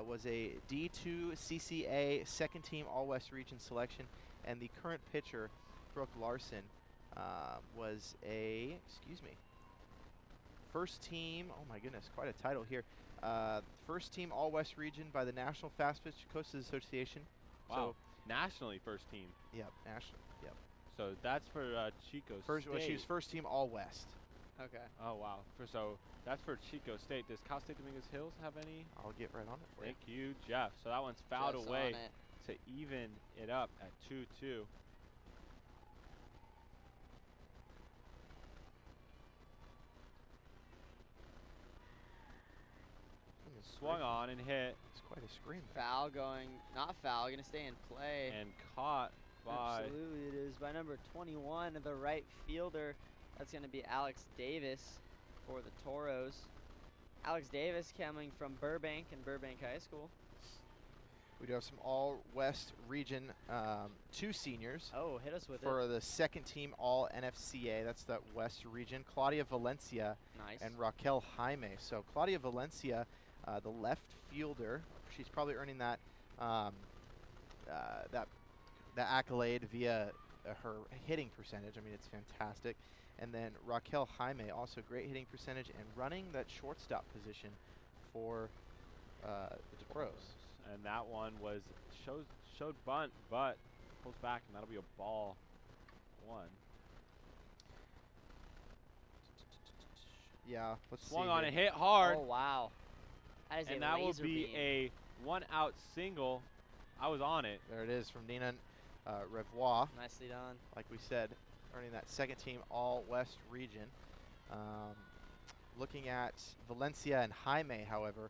was a D2 CCA second team All-West Region selection, and the current pitcher, Brooke Larson, was a, first team, oh my goodness, quite a title here, First team All-West region by the National Fast Pitch Coaches Association. Wow. Nationally first team. Yep, national. Yep. So that's for Chico First, State. well, she was first team All-West. Okay. Oh, wow. So that's for Chico State. Does Cal State Dominguez Hills have any? I'll get right on it for Thank you, Jeff. So that one's fouled Jeff's away on it. to even it up at 2-2. Swung on and hit. It's quite a scream. Foul going, not foul, gonna stay in play. And caught by. Absolutely it is, by number 21, the right fielder. That's gonna be Alex Davis for the Toros. Alex Davis coming from Burbank and Burbank High School. We do have some All-West region, 2 seniors. Oh, hit us with for it. the second team All-NFCA. That's the West region. Claudia Valencia Nice. and Raquel Jaime. So Claudia Valencia, the left fielder, she's probably earning that that accolade via her hitting percentage. I mean, it's fantastic. And then Raquel Jaime, also great hitting percentage and running that shortstop position for the Toros. And that one was showed bunt, but pulls back, and that'll be a ball 1. Yeah, let's see. Swung on here. and hit hard. Oh, wow. That is And a that will laser be beam. a 1-out single. I was on it. There it is from Nina Revois. Nicely done. Like we said, earning that second team All-West region. Looking at Valencia and Jaime, however,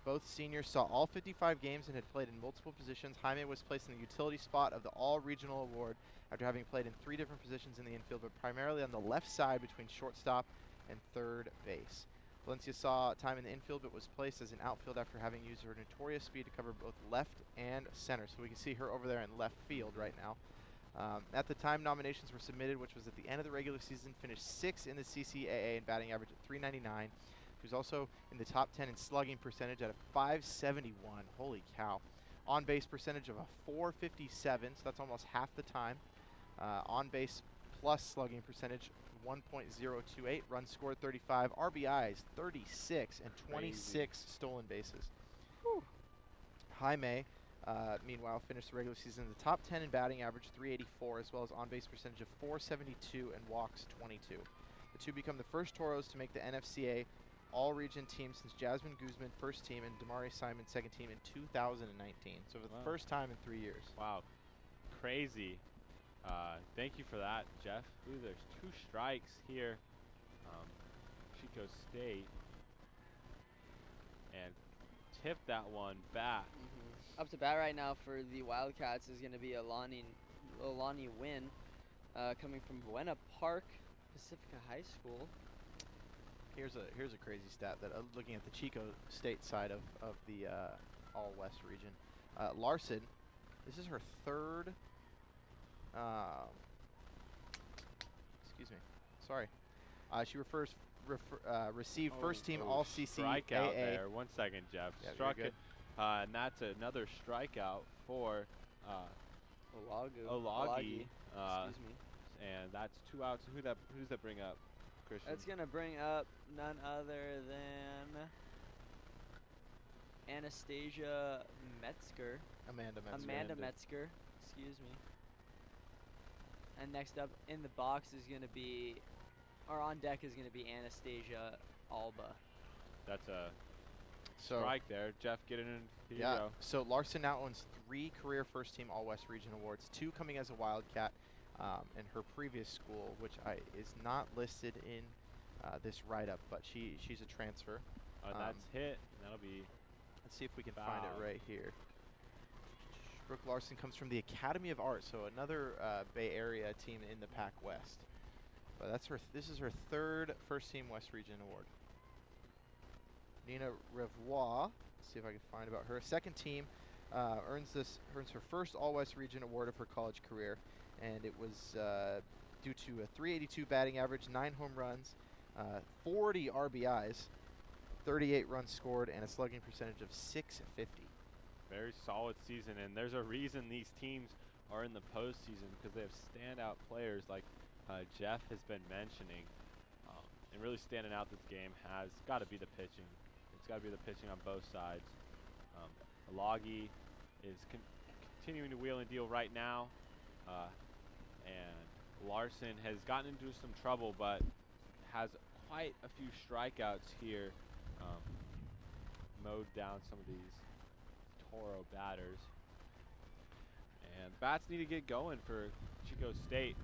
both seniors saw all 55 games and had played in multiple positions. Jaime was placed in the utility spot of the All-Regional Award after having played in 3 different positions in the infield, but primarily on the left side between shortstop and third base. Valencia saw time in the infield, but was placed as an outfield after having used her notorious speed to cover both left and center. So we can see her over there in left field right now. At the time nominations were submitted, which was at the end of the regular season, finished 6th in the CCAA in batting average at .399. She was also in the top 10 in slugging percentage at a .571. Holy cow. On base percentage of a .457, so that's almost half the time. On base plus slugging percentage 1.028. Runs scored 35. RBIs 36 and 26 stolen bases. Whew. Jaime, meanwhile, finished the regular season in the top 10 in batting average .384, as well as on base percentage of .472 and walks 22. The two become the first Toros to make the NFCA All-Region team since Jasmine Guzman first team and Damari Simon second team in 2019. So for the first time in 3 years. Wow. Crazy. Thank you for that, Jeff. Ooh, there's 2 strikes here. Chico State. And tipped that one back. Up to bat right now for the Wildcats is going to be Alani Wynn, coming from Buena Park Pacifica High School. Here's a crazy stat that looking at the Chico State side of the All-West region. Larson, this is her third. Excuse me. Sorry. She received first team All CCAA. Strikeout there. 1 second, Jeff. Yeah, Struck you're it. And that's another strikeout for Olagi. Excuse me. And that's 2 outs. Who's that bring up, Christian? That's going to bring up none other than Anastasia Metzger. Amanda Metzger. Excuse me. And next up in the box is going to be, or on deck is going to be Anastasia Alba. That's a strike there. Jeff, get it in. Here you go. So Larson now owns 3 career first team All-West region awards, 2 coming as a Wildcat in her previous school, which is not listed in this write-up, but she's a transfer. That's hit. That'll be. Let's see if we can find it right here. Brooke Larson comes from the Academy of Art, so another Bay Area team in the Pac West. But that's her. This is her 3rd first team West Region award. Nina Revois. Let's see if I can find about her. Second team earns her first All West Region award of her college career, and it was due to a .382 batting average, 9 home runs, 40 RBIs, 38 runs scored, and a slugging percentage of .650. Very solid season, and there's a reason these teams are in the postseason, because they have standout players like Jeff has been mentioning. And and really standing out this game has got to be the pitching. It's got to be the pitching on both sides. Alagi is continuing to wheel and deal right now, and Larson has gotten into some trouble, but has quite a few strikeouts here. Mowed down some of these Toro batters. And bats need to get going for Chico State,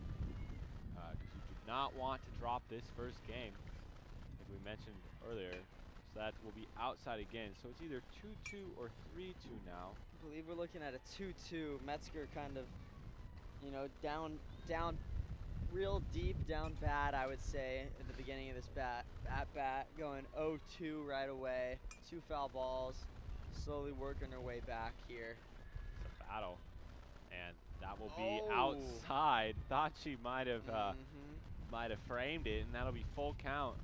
because you do not want to drop this first game, like we mentioned earlier. So that will be outside again. So it's either 2-2 or 3-2 now. I believe we're looking at a 2-2. Metzger kind of, you know, down real deep, down bad, I would say, at the beginning of this at-bat, going 0-2 right away. 2 foul balls, slowly working her way back here. It's a battle, and that will be outside. Thought she might have framed it, and that'll be full count.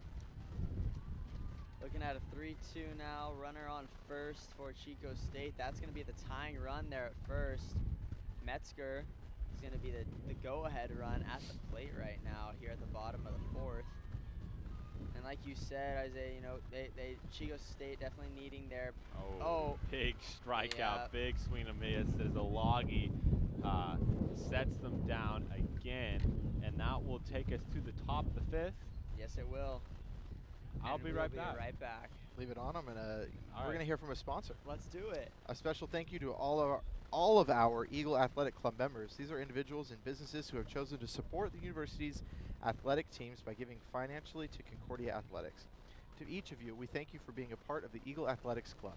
Looking at a 3-2 now. Runner on first for Chico State. That's going to be the tying run there at first. Metzger is going to be the go-ahead run at the plate right now here at the bottom of the 4th. And like you said, Isaiah, you know, they Chico State definitely needing their Big strikeout, yeah. Big swing and miss as Alagi sets them down again, and that will take us to the top of the 5th. Yes, it will. I'll be right back. Right back. Leave it on. We're gonna hear from a sponsor. Let's do it. A special thank you to all of our Eagle Athletic Club members. These are individuals and businesses who have chosen to support the university's athletic teams by giving financially to Concordia Athletics. To each of you, we thank you for being a part of the Eagle Athletics Club.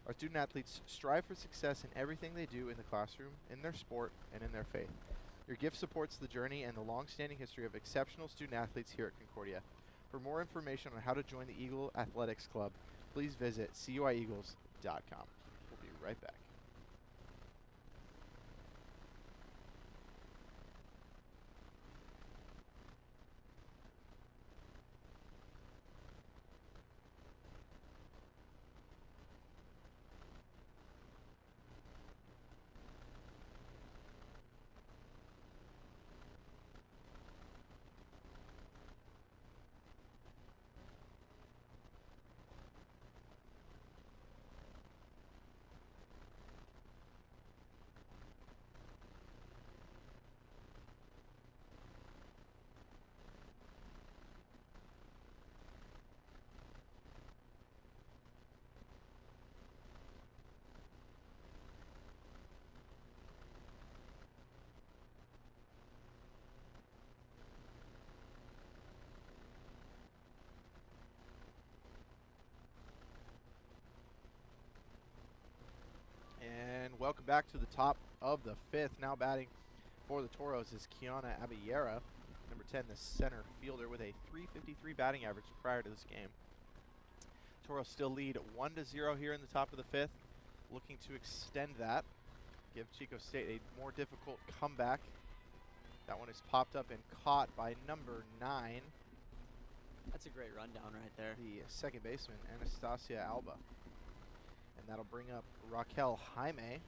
Our student athletes strive for success in everything they do in the classroom, in their sport, and in their faith. Your gift supports the journey and the long-standing history of exceptional student athletes here at Concordia. For more information on how to join the Eagle Athletics Club, please visit CUIEagles.com. We'll be right back. And welcome back to the top of the 5th. Now batting for the Toros is Kiana Abiyera, number 10, the center fielder, with a .353 batting average prior to this game. Toros still lead 1-0 here in the top of the 5th, looking to extend that, give Chico State a more difficult comeback. That one is popped up and caught by number 9. That's a great rundown right there. The second baseman, Anastasia Alba. And that'll bring up Raquel Jaime,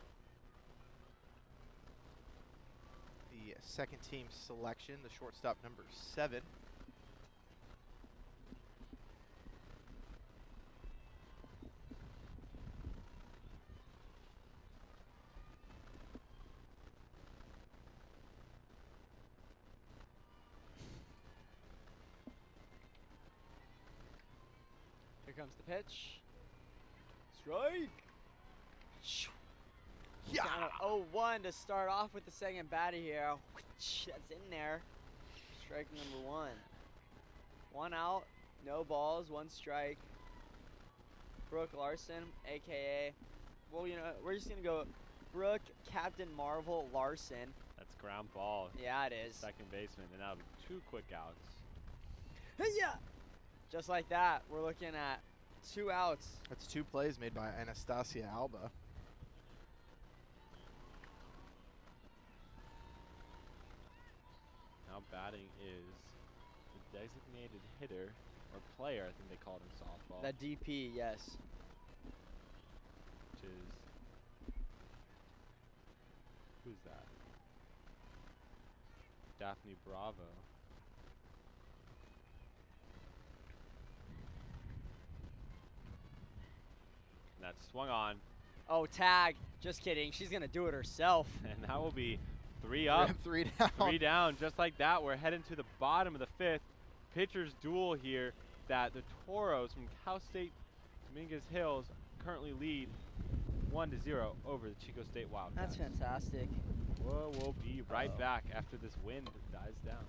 the second team selection, the shortstop number 7. Here comes the pitch. Strike! Yeah! Down to 0-1 to start off with the second batter here. That's in there. Strike number 1. 1 out, no balls, 1 strike. Brooke Larson, a.k.a. Well, you know, we're just going to go Brooke Captain Marvel Larson. That's ground ball. Yeah, it is. Second baseman, and that'll be 2 quick outs. Yeah! Just like that, we're looking at 2 outs. That's 2 plays made by Anastasia Alba. Now batting is the designated hitter, or player, I think they call it in softball. The DP, yes. Which is, who's that? Daphne Bravo. that's swung on, Oh, tag. Just kidding. She's going to do it herself. and that will be 3 up. 3 down. 3 down, just like that. We're heading to the bottom of the 5th. Pitcher's duel here that the Toros from Cal State Dominguez Hills currently lead 1-0 over the Chico State Wildcats. That's fantastic. We'll be right back after this wind dies down.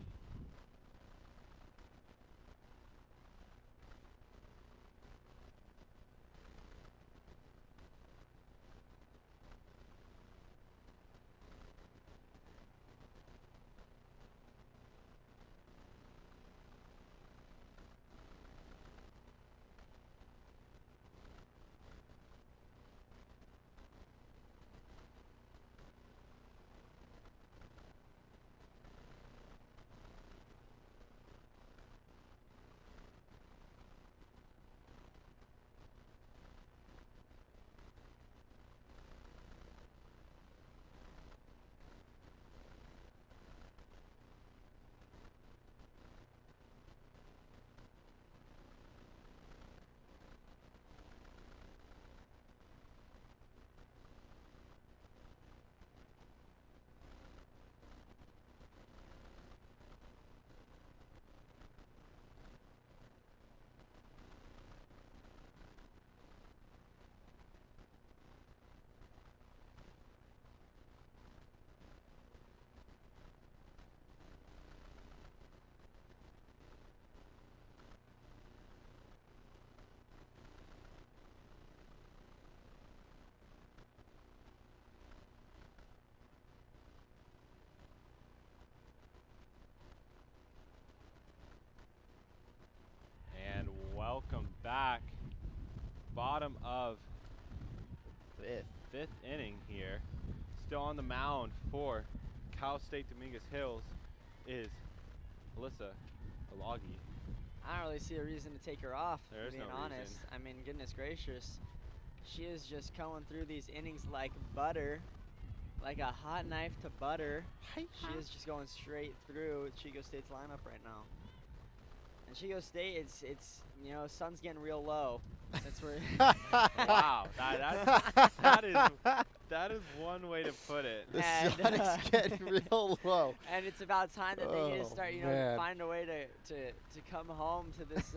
And welcome back. Bottom of fifth inning here. Still on the mound for Cal State Dominguez Hills is Alyssa Alagi. I don't really see a reason to take her off, There is being no honest. reason. I mean, goodness gracious. She is just going through these innings like butter, like a hot knife to butter. She is just going straight through Chico State's lineup right now. And Chico State, it's you know, sun's getting real low. That's where. Wow, that is one way to put it. The And, sun is getting real low. And it's about time that they need to Oh, start, you know, man. find a way to come home to this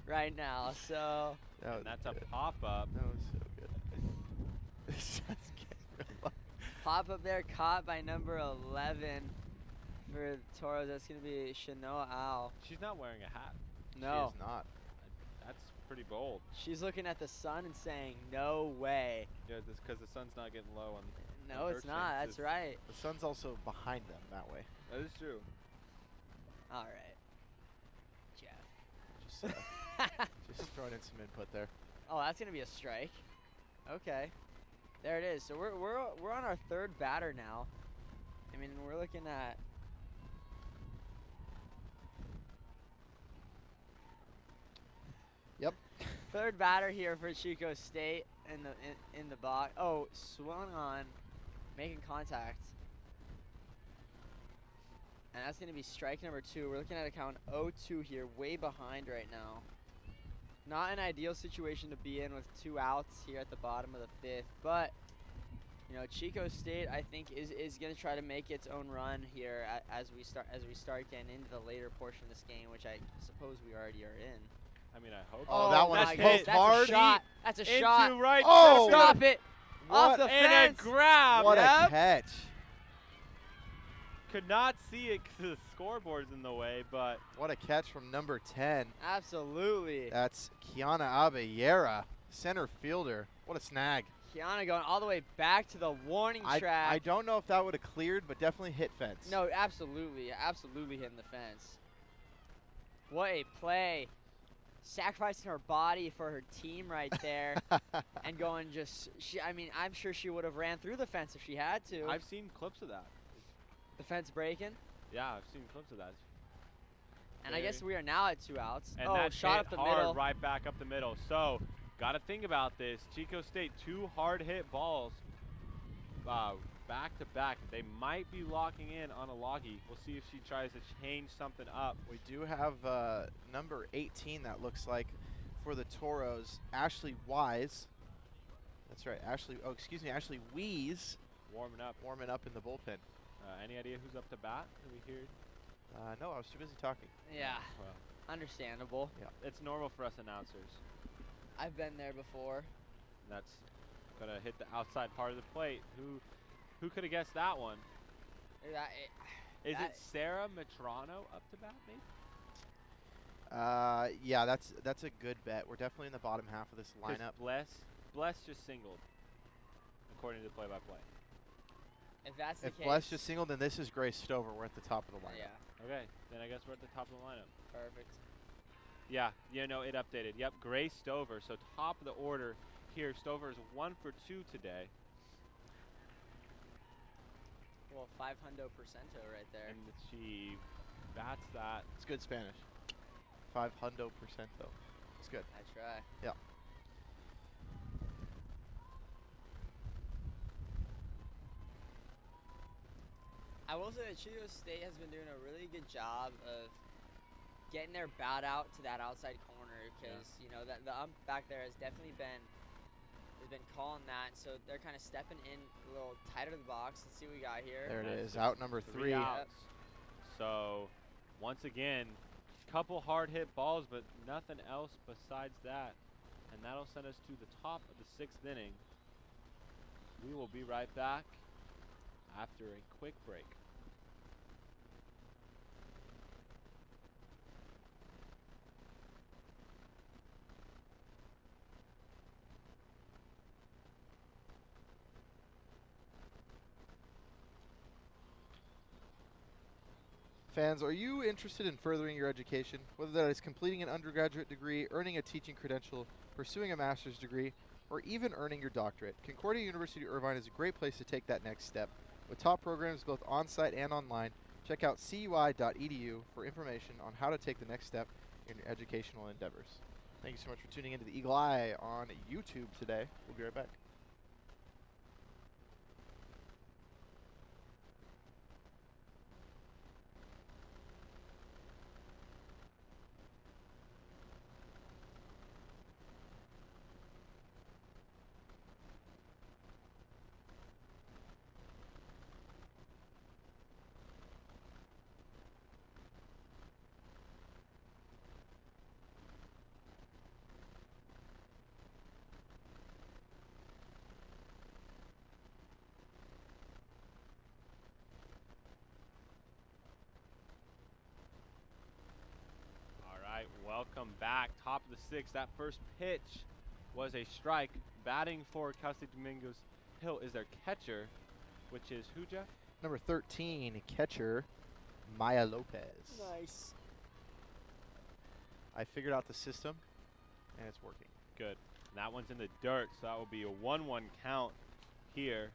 right now. So. That was And that's a good. pop-up. That was so good. The sun's getting real low. Pop up there, caught by number 11 for the Toros. That's going to be Shanoa Al. She's not wearing a hat. No. She is not. That's pretty bold. She's looking at the sun and saying, no way. Yeah, just because the sun's not getting low on. No, on it's her not. chinks. That's right. The sun's also behind them that way. That is true. All right. Jeff. Just throwing in some input there. Oh, that's going to be a strike. Okay. There it is. So we're on our third batter now. I mean, we're looking at Yep. third batter here for Chico State in the box. Oh, swung on, making contact. And that's going to be strike number 2. We're looking at a count 0-2 here, way behind right now. Not an ideal situation to be in with 2 outs here at the bottom of the 5th, but you know, Chico State I think is going to try to make its own run here as we start getting into the later portion of this game, which I suppose we already are in. I mean, I hope. Oh, that one my is goodness, poked that's hard. a shot. That's a Into shot. right. Oh! Stop it. Off What the And fence. a grab. What Yep. a catch. Could not see it because the scoreboard's in the way, but What a catch from number 10. Absolutely. That's Kiana Abeyera, center fielder. What a snag. Kiana going all the way back to the warning track. I don't know if that would have cleared, but definitely hit fence. No, absolutely. Absolutely hitting the fence. What a play. Sacrificing her body for her team right there. And going just, I mean, I'm sure she would have ran through the fence if she had to. I've seen clips of that. The fence breaking. Yeah, I've seen clips of that. And I guess we are now at 2 outs. And oh, that shot hit up the hard middle. right back up the middle. So, got to think about this. Chico State, 2 hard hit balls back to back. They might be locking in on Alagi. We'll see if she tries to change something up. We do have number 18 that looks like for the Toros, Ashley Wise. That's right. Ashley. Oh, excuse me. Ashley Wees Warming up. warming up in the bullpen. Any idea who's up to bat? Did we hear? No, I was too busy talking. Yeah, Well, understandable. it's normal for us announcers. I've been there before. That's gonna hit the outside part of the plate. Who could have guessed that one? That, Is that- it Sarah Matrano up to bat, maybe? Yeah, that's a good bet. We're definitely in the bottom half of this 'Cause lineup. Bless just singled, according to the play-by-play. if that's the If case, Bless just singled, then this is Grace Stover. We're at the top of the lineup. yeah, Okay, then I guess we're at the top of the lineup. perfect. Yeah, it updated. Yep, Grace Stover. So top of the order here. Stover is 1 for 2 today, Well, 500% right there. and she bats that. It's good Spanish. 500% though. It's good. I try. Yeah. I will say that Chico State has been doing a really good job of getting their bat out to that outside corner because that the ump back there has definitely been calling that, so they're kind of stepping in a little tighter to the box. Let's see what we got here. There it That's is. just Out number 3. outs. So once again, couple hard hit balls, but nothing else besides that, and that'll send us to the top of the 6th inning. We will be right back after a quick break. Fans, are you interested in furthering your education? Whether that is completing an undergraduate degree, earning a teaching credential, pursuing a master's degree, or even earning your doctorate, Concordia University Irvine is a great place to take that next step. With top programs both on-site and online, check out CUI.edu for information on how to take the next step in your educational endeavors. Thank you so much for tuning into the Eagle Eye on YouTube today. We'll be right back. Welcome back. Top of the 6th. That first pitch was a strike. Batting for Cal State Dominguez Hill is their catcher, which is who, Jeff? Number 13, catcher, Maya Lopez. Nice. I figured out the system, and it's working. Good. That one's in the dirt, so that will be a 1-1 count here.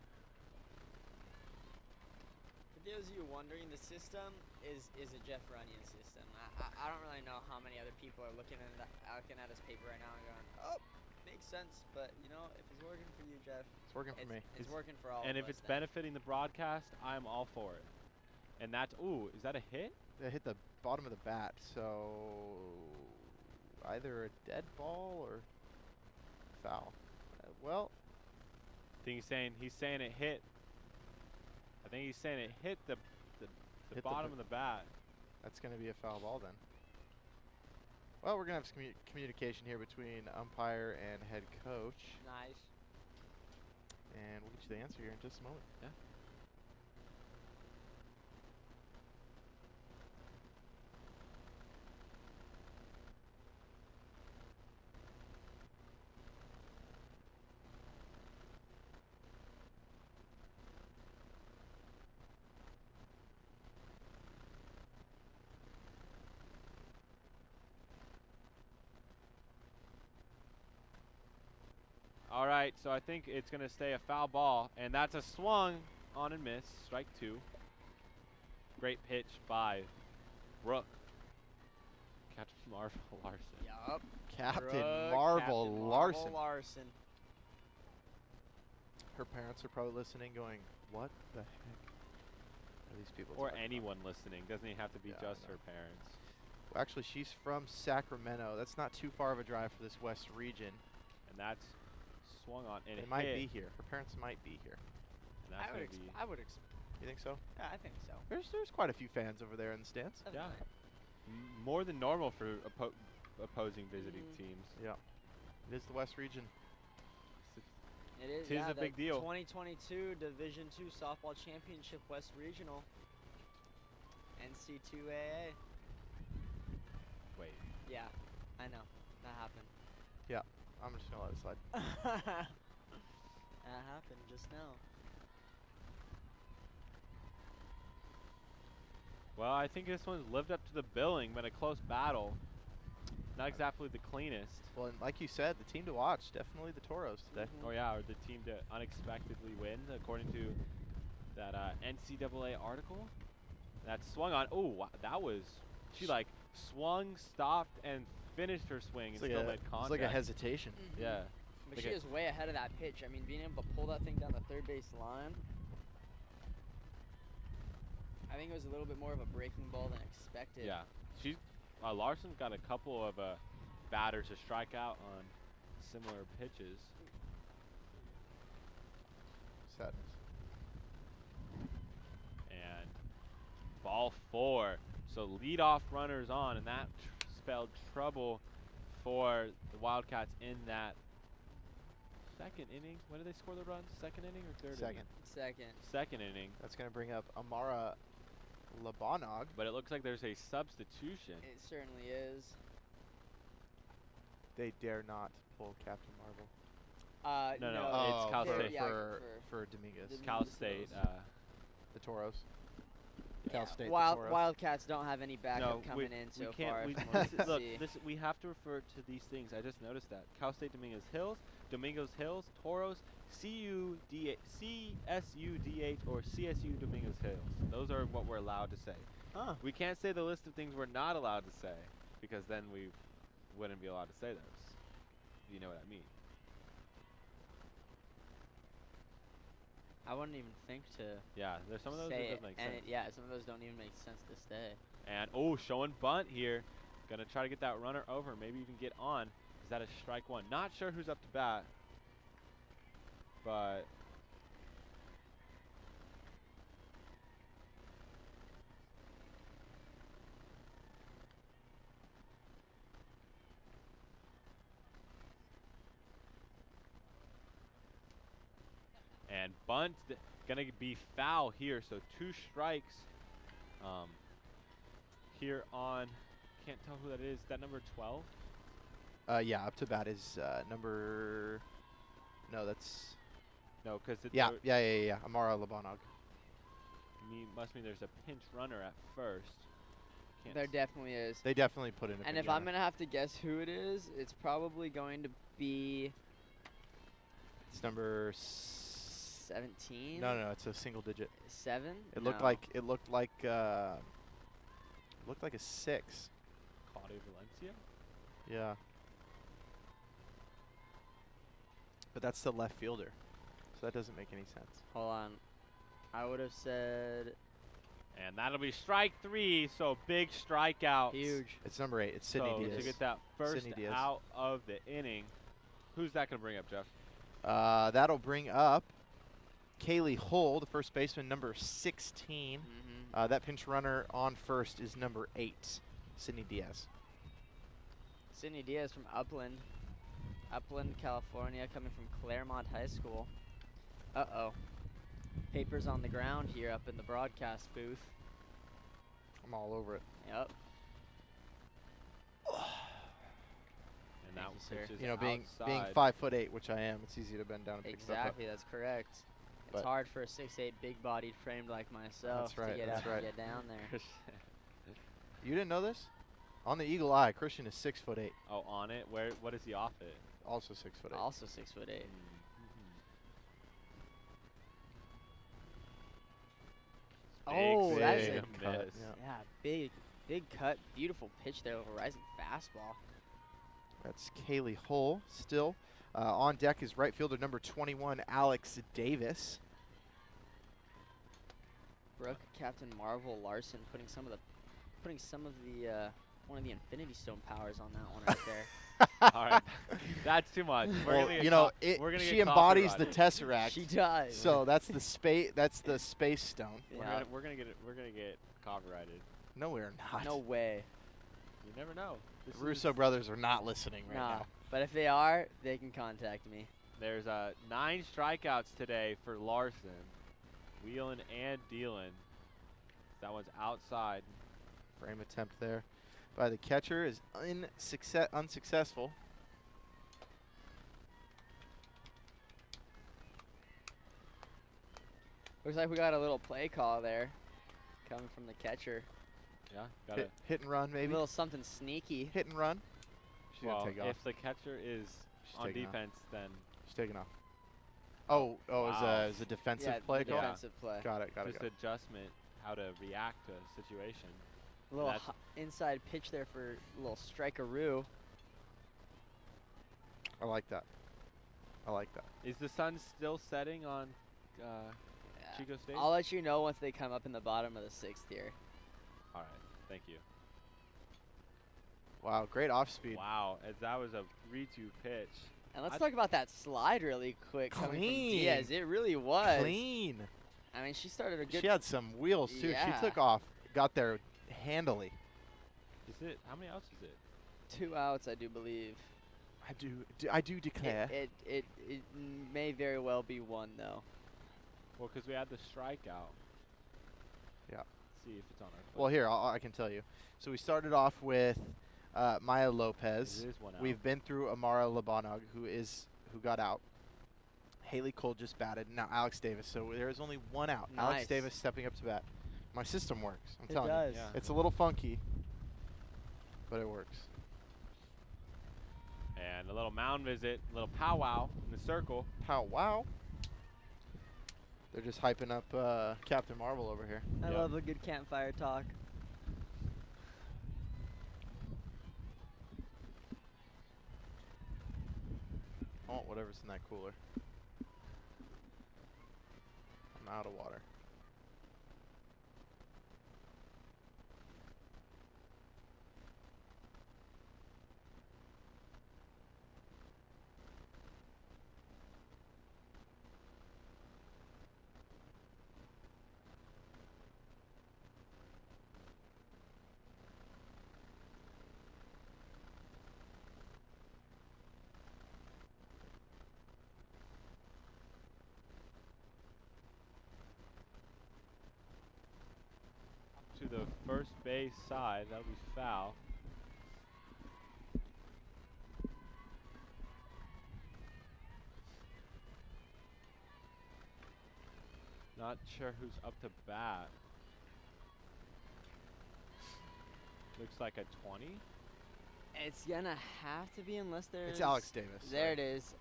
For those of you wondering, the system is a Jeff Runyon system. I don't really know how many other people are looking at his paper right now and going, oh, makes sense. But, if it's working for you, Jeff. It's working for me. It's working for all And of if us it's then. benefiting the broadcast, I'm all for it. And that's, ooh, is that a hit? That hit the bottom of the bat, so either a dead ball or foul. Well, I think he's saying it hit. I think he's saying it hit the Hit the bottom of the bat. that's going to be a foul ball then. Well, we're going to have some communication here between umpire and head coach, Nice. and we'll get you the answer here in just a moment. Yeah. All right, so I think it's going to stay a foul ball, and that's a swung on and miss, strike 2. Great pitch by Brooke. Captain Marvel Larson. Yup. Captain Brooke, Marvel Captain Larson. Marvel Larson. Her parents are probably listening going, what the heck are these people Or talking about? anyone listening. Doesn't even have to be Yeah, I just know. her parents. Well, actually, she's from Sacramento. That's not too far of a drive for this west region. And that's swung on and They hit. might be here. Her parents might be here. And that's gonna be I would expect. You think so? Yeah, I think so. There's quite a few fans over there in the stands. yeah, more than normal for opposing visiting teams. Yeah. It is the West region. It is. Tis yeah, a big the deal. 2022 Division II Softball Championship West Regional. NC2AA. Wait. Yeah, I know. That happened. Yeah. I'm just gonna let it slide. That happened just now. Well, I think this one's lived up to the billing, but a close battle. Not exactly the cleanest. Well, and like you said, the team to watch, definitely the Toros today. Oh yeah, or the team to unexpectedly win, according to that NCAA article. That swung on. Oh, wow, that was. She like swung, stopped, and finished her swing, and still made contact. It's like a hesitation. Yeah. But Like she is way ahead of that pitch. I mean, being able to pull that thing down the third base line. I think it was a little bit more of a breaking ball than expected. Yeah, she's Larson's got a couple of batters to strike out on similar pitches. Sadness. And ball 4. So leadoff runners on, and that spelled trouble for the Wildcats in that second inning. When did they score the runs? Second inning or third? Second. Second. Second inning. That's going to bring up Amara Labanog. But it looks like there's a substitution. It certainly is. They dare not pull Captain Marvel. No, it's Cal State. For Dominguez. Cal State. The Toros. Yeah. Cal State. Wildcats don't have any backup coming in so far. Look, we have to refer to these things. I just noticed that. Cal State Dominguez Hills, Toros, CSUDH, or CSU Dominguez Hills. Those are what we're allowed to say. Huh. We can't say the list of things we're not allowed to say, because then we wouldn't be allowed to say those. You know what I mean? I wouldn't even think to. Yeah, there's some of those that say doesn't make sense. yeah, some of those don't even make sense to stay. And showing bunt here. Gonna try to get that runner over, maybe even get on. Is that a strike one? Not sure who's up to bat, but and bunt gonna be foul here, so 2 strikes here on, can't tell who that is. That number 12? Yeah, up to bat is number. No, that's. No, because Yeah. Amara Labanog. Must mean there's a pinch runner at first. Can't There definitely is. They definitely put in a. And if I'm gonna have to guess who it is, it's probably going to be. It's number 17. No, it's a single digit. 7. It looked like a 6. Claudia Valencia? Yeah. But that's the left fielder, so that doesn't make any sense. Hold on. I would have said. And that'll be strike 3, so big strikeout. Huge. It's number 8. It's Sydney So Diaz. to get that first Sydney Diaz. out of the inning, who's that going to bring up, Jeff? That'll bring up Kaylee Hull, the first baseman, number 16. That pinch runner on first is number 8, Sydney Diaz. Sydney Diaz from Upland, California, coming from Claremont High School. Uh-oh. Papers on the ground here up in the broadcast booth. I'm all over it. Yep. And that Thank you, pitch is You know, being outside. 5'8", which I am, it's easy to bend down and pick stuff up. Exactly, that's correct. It's But- hard for a 6'8", big-bodied framed like myself That's right, to get that's up right. and get down there. You didn't know this? On the Eagle Eye, Christian is 6'8", Oh, on it? What is he off it? also 6'8". Also 6'8". Oh, that is a big cut, miss. yeah. big cut, beautiful pitch there with a rising fastball. That's Kaylee Hull still. On deck is right fielder number 21, Alex Davis. Brooke, Captain Marvel Larson, putting some of the one of the Infinity Stone powers on that one right there. All right, that's too much. We're Well, gonna get you know, we're gonna she get embodies the copyrighted. Tesseract. She does. So that's the space. That's the space stone. Yeah. We're gonna get copyrighted. No, we're not. No way. You never know. This The Russo is- brothers are not listening right Nah. now. But if they are, they can contact me. There's 9 strikeouts today for Larson, wheeling and dealing. That one's outside. Frame attempt there by the catcher is unsuccessful. Looks like we got a little play call there coming from the catcher. Yeah, got it. Hit and run, A maybe. little something sneaky. Hit and run. She's Well, gonna take off. if the catcher is She's on taking off. defense, then She's taking off. Oh, Wow. It was a defensive Yeah, play the call. defensive play. Got it. Got it. just Got it. adjustment, how to react to a situation. A little That's- inside pitch there for a little strikeroo. I like that. I like that. Is the sun still setting on Chico State? I'll let you know once they come up in the bottom of the 6th here. All right, thank you. Wow, great off speed. Wow, as that was a 3-2 pitch. And let's I- talk about that slide really quick coming from Clean. Diaz. It really was. Clean. I mean, she started a good. She had some wheels too. Yeah. She took off, got there handily. Is it? How many outs is it? 2 outs, I do believe. I do declare. It may very well be 1 though. Well, because we had the strikeout. Yeah. Let's see if it's on our. Well, here I can tell you. So we started off with Maya Lopez. It is 1 out. We've been through Amara Labanog, who got out. Haley Cole just batted. Now Alex Davis. So there is only 1 out. Alex Nice. Davis stepping up to bat. My system works. I'm It telling does. you. Yeah. It's a little funky, but it works. And a little mound visit, a little powwow in the circle. Pow wow. They're just hyping up Captain Marvel over here. I Yep. love a good campfire talk. I want whatever's in that cooler. I'm out of water. To the first base side, that'll be foul. Not sure who's up to bat. Looks like a 20. It's gonna have to be unless there's. It's Alex Davis. There sorry. it is.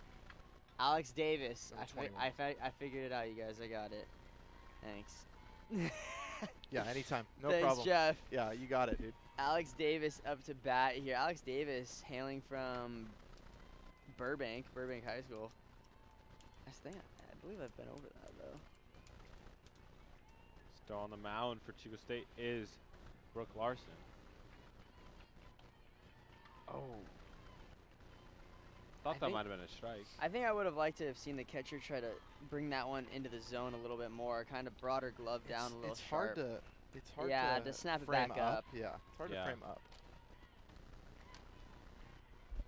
Alex Davis. Number I 21. figured it out, you guys. I got it. Thanks. Yeah, anytime. No Thanks, problem. Jeff. Yeah, you got it, dude. Alex Davis up to bat here. Alex Davis hailing from Burbank High School. I believe I've been over that though. Still on the mound for Chico State is Brooke Larson. Oh. Thought I that think- might have been a strike. I think I would have liked to have seen the catcher try to bring that one into the zone a little bit more. Kind of brought her glove down a little It's sharp. hard to. It's hard Yeah, to to snap it frame back up. up. Yeah, it's hard Yeah. to frame up.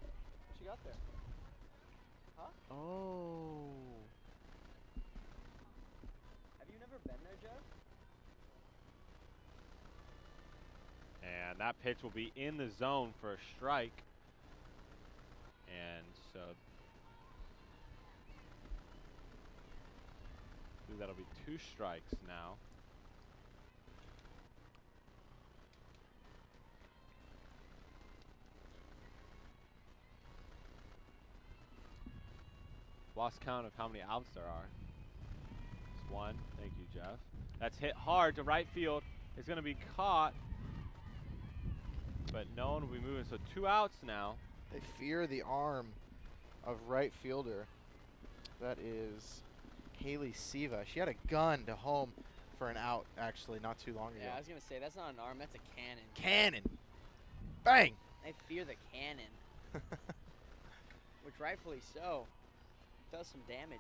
What you got there? Huh? Oh. Have you never been there, Jeff? And that pitch will be in the zone for a strike. And so I believe that'll be 2 strikes now. Lost count of how many outs there are. It's 1. Thank you, Jeff. That's hit hard to right field. It's going to be caught. But no one will be moving. So 2 outs now. They fear the arm of right fielder. That is Haley Siva. She had a gun to home for an out, actually, not too long ago. Yeah, I was gonna say that's not an arm, that's a cannon. Cannon. Bang. They fear the cannon. which rightfully so does some damage.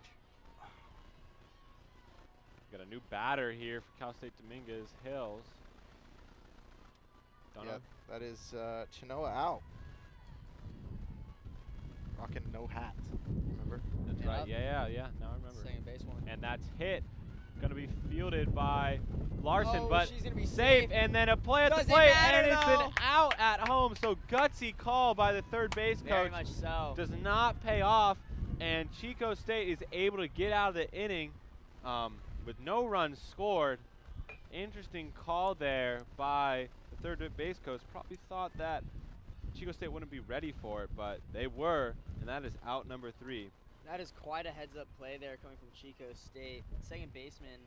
Got a new batter here for Cal State Dominguez Hills. Don't know. That is Chinoa out. Rocking no hat. Remember? That's right. Yeah. Now I remember. Second base one. And that's hit. Gonna be fielded by Larson, Oh, but she's gonna be safe. safe. And then a play at the Doesn't plate, matter, and it's an though. out at home. So gutsy call by the third base Very coach. much so. Does not pay off, and Chico State is able to get out of the inning with no runs scored. Interesting call there by the third base coach. Probably thought that Chico State wouldn't be ready for it, but they were, and that is out number 3. That is quite a heads-up play there coming from Chico State. Second baseman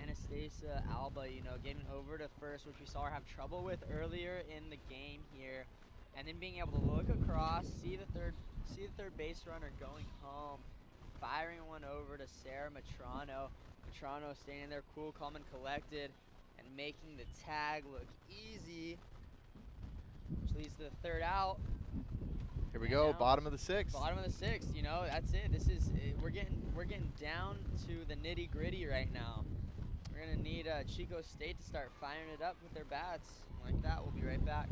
Anastasia Alba, getting over to first, which we saw her have trouble with earlier in the game here, and then being able to look across, see the third base runner going home, firing one over to Sarah Matrano. Matrano staying there cool, calm, and collected, and making the tag look easy, which leads to the third out. Here we go, bottom of the 6th. Bottom of the 6th, that's it. This is we're getting down to the nitty gritty right now. We're gonna need Chico State to start firing it up with their bats. Like that, we'll be right back.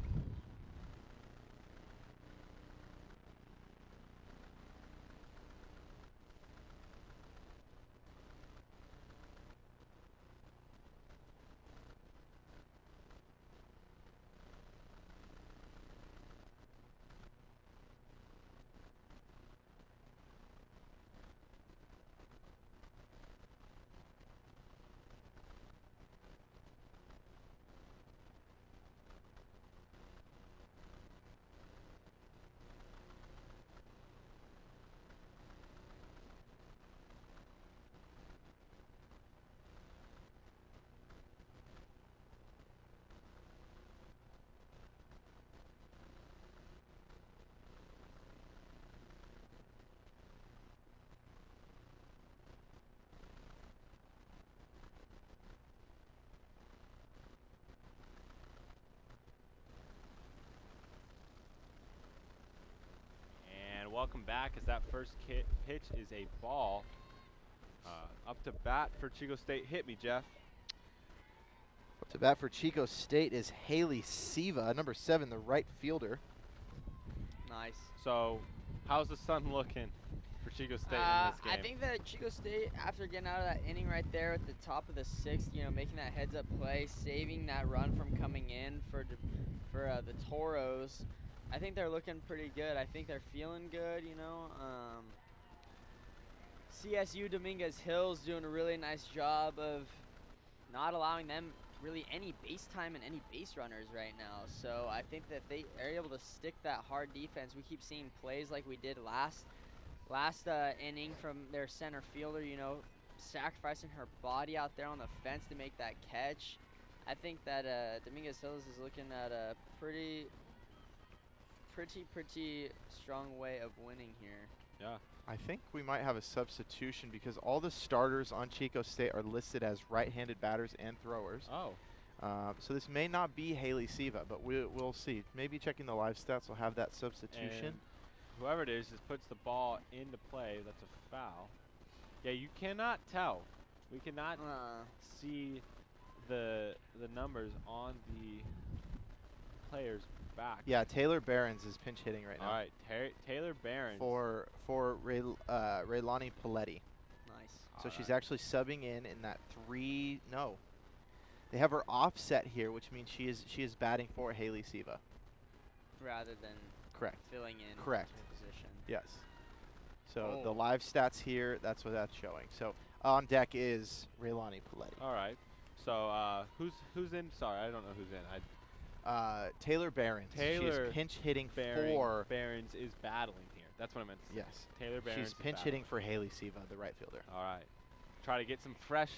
Welcome back, as that first pitch is a ball. Up to bat for Chico State. Hit me, Jeff. Up to bat for Chico State is Haley Siva, number 7, the right fielder. Nice. So, how's the sun looking for Chico State in this game? I think that Chico State, after getting out of that inning right there at the top of the 6th, making that heads-up play, saving that run from coming in for the Toros, I think they're looking pretty good. I think they're feeling good, CSU Dominguez Hills doing a really nice job of not allowing them really any base time and any base runners right now. So I think that they are able to stick that hard defense. We keep seeing plays like we did last inning from their center fielder, sacrificing her body out there on the fence to make that catch. I think that Dominguez Hills is looking at a pretty strong way of winning here. Yeah. I think we might have a substitution because all the starters on Chico State are listed as right-handed batters and throwers. Oh. So this may not be Haley Siva, but we'll see. Maybe checking the live stats will have that substitution. And whoever it is just puts the ball into play. That's a foul. Yeah, you cannot tell. We cannot see the numbers on the players' back. Yeah, Taylor Behrens is pinch hitting right now. All right, Taylor Behrens. For Raylani Paletti. Nice. So she's actually subbing in that 3. No, they have her offset here, which means she is batting for Haley Siva. Rather than filling in Correct. her position. Yes. So the live stats here, that's what that's showing. So on deck is Raylani Paletti. All right. So who's in? Sorry, I don't know who's in. Taylor Behrens. Taylor She's pinch hitting for Behrens is battling here. That's what I meant to say. Yes. Taylor Behrens. She's pinch hitting for Haley Siva, the right fielder. All right. Try to get some fresh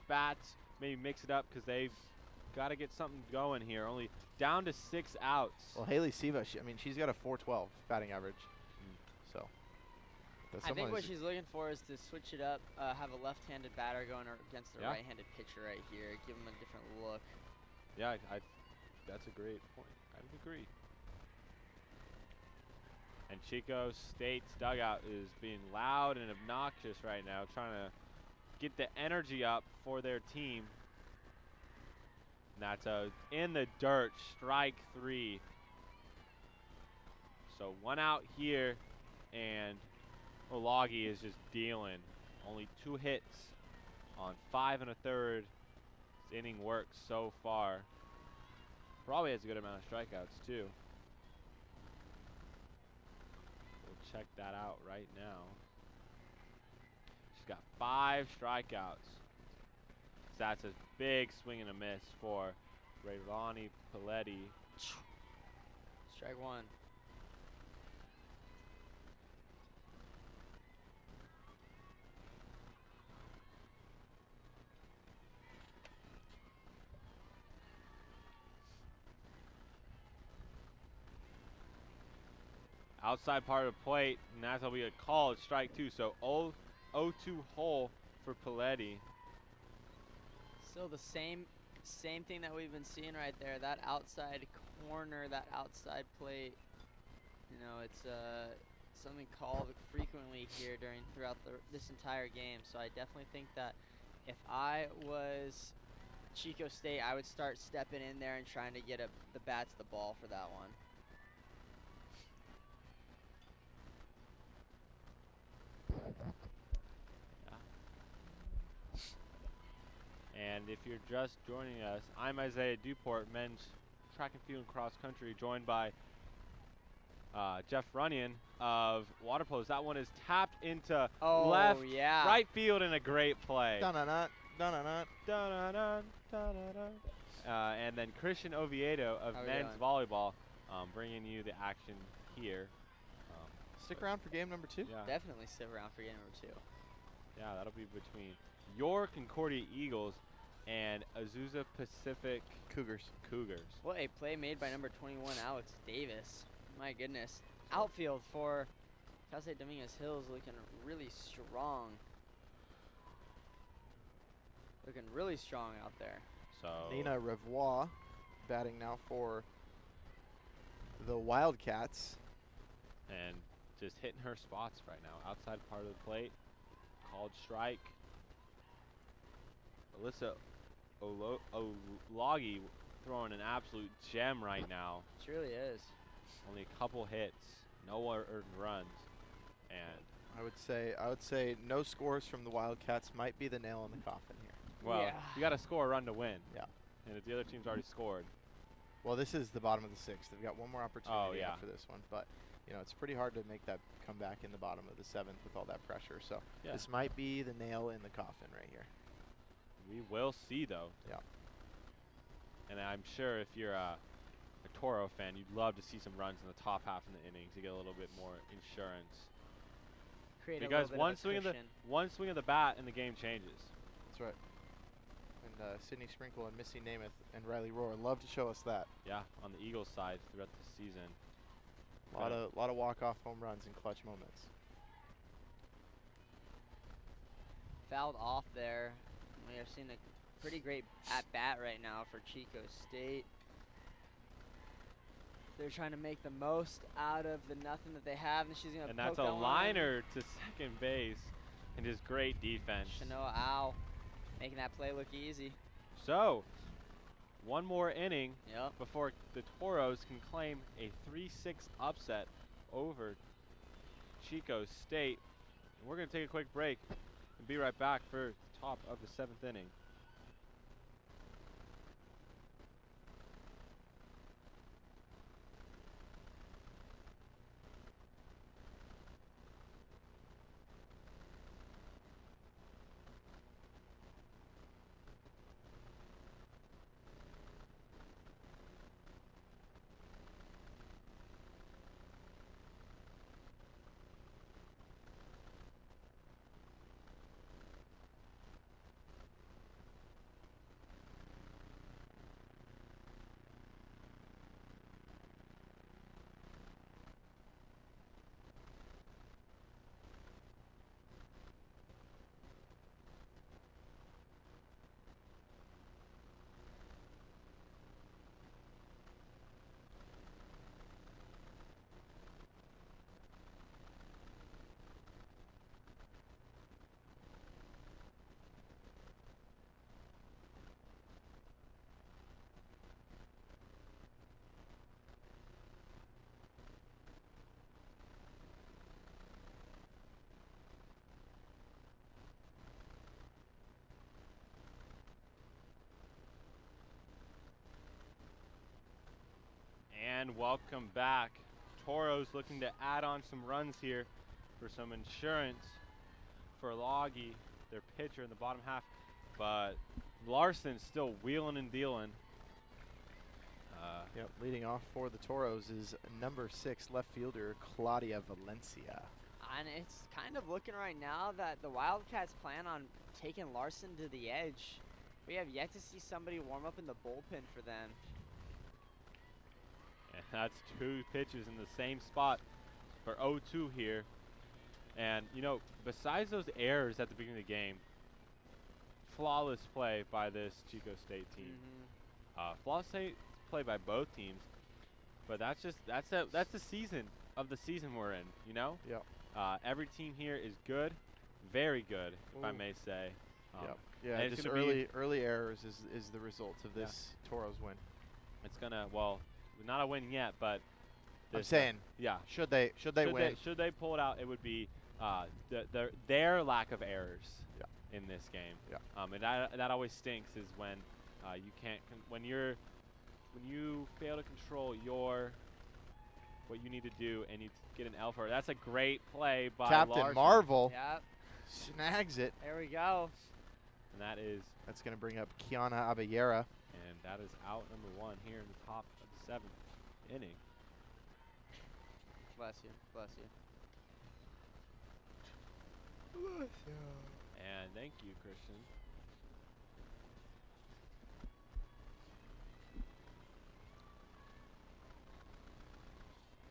bats. Maybe mix it up because they've got to get something going here. Only down to 6 outs. Well, Haley Siva, she's got a .412 batting average. So. I think what she's looking for is to switch it up, have a left-handed batter going against the right-handed pitcher right here, give him a different look. Yeah, that's a great point. I would agree. And Chico State's dugout is being loud and obnoxious right now, trying to get the energy up for their team. And that's a in the dirt, strike 3. So 1 out here, and Olagi is just dealing. Only 2 hits on 5 1/3. His inning work so far. Probably has a good amount of strikeouts too. We'll check that out right now. She's got 5 strikeouts. So that's a big swing and a miss for Rayvani Paletti. Strike 1. Outside part of the plate, and that's how we get called. Strike 2. So 0-2 hole for Paletti. Still the same thing that we've been seeing right there. That outside corner, that outside plate. You know, it's something called frequently here throughout this entire game. So I definitely think that if I was Chico State, I would start stepping in there and trying to get the bat to the ball for that one. And if you're just joining us, I'm Isaiah Duport, men's track and field and cross country, joined by Jeff Runyon of water polo. That one is tapped into left, right field in a great play. Dun-dun-dun, dun-dun-dun. Dun-dun-dun, dun-dun-dun. And then Christian Oviedo of men's volleyball bringing you the action here. Stick around for game number 2. Yeah. Definitely stick around for game number 2. Yeah, that'll be between your Concordia Eagles and Azusa Pacific Cougars. What a play made by number 21, Alex Davis. My goodness. Outfield for Cal State Dominguez Hills looking really strong. Looking really strong out there. So Nina Revoix batting now for the Wildcats. And just hitting her spots right now. Outside part of the plate. Called strike. Alyssa Olagi throwing an absolute gem right now. She really is. Only a couple hits, no earned runs, and I would say no scores from the Wildcats might be the nail in the coffin here. well, you got to score a run to win. Yeah. And if the other team's already scored. Well, this is the bottom of the 6th. They've got one more opportunity yeah. after this one, but you know it's pretty hard to make that come back in the bottom of the 7th with all that pressure. So this might be the nail in the coffin right here. We will see though. Yeah. And I'm sure if you're a Toro fan, you'd love to see some runs in the top half of the inning to get a little bit more insurance. Create because a little bit one of a swing of the bat and the game changes. That's right. And Sydney Sprinkle and Missy Namath and Riley Rohr love to show us that. Yeah, on the Eagles side throughout the season. A lot of walk-off home runs and clutch moments. Fouled off there. We are seeing a pretty great at-bat right now for Chico State. They're trying to make the most out of the nothing that they have, and she's going to poke that's a liner to second base, and just great defense. Chanoa Ow making that play look easy. So, one more inning Yep. before the Toros can claim a 3-6 upset over Chico State. And we're going to take a quick break and be right back for the top of the 7th inning. Welcome back. Toros looking to add on some runs here for some insurance for Loggy, their pitcher in the bottom half. But Larson's still wheeling and dealing. Yep, leading off for the Toros is number 6 left fielder Claudia Valencia. And it's kind of looking right now that the Wildcats plan on taking Larson to the edge. We have yet to see somebody warm up in the bullpen for them. And that's 2 pitches in the same spot for 0-2 here. And, you know, besides those errors at the beginning of the game, flawless play by this Chico State team. Flawless play by both teams, but that's the season of the season we're in, you know? Yep. Every team here is good, very good, if I may say. Yep. Yeah, and just early errors is the result of this Toros win. It's gonna, well, not a win yet, but I'm saying, yeah. Should they win? Should they pull it out, it would be their lack of errors in this game. Yeah. And that always stinks is when you can't when you fail to control what you need to do and you get an L for it. That's a great play by Captain Larson. Marvel. Yep. Snags it. There we go. And that's going to bring up Kiana Abellera. And that is out number 1 here in the top of the 7th inning. Bless you. Bless you. And thank you, Christian.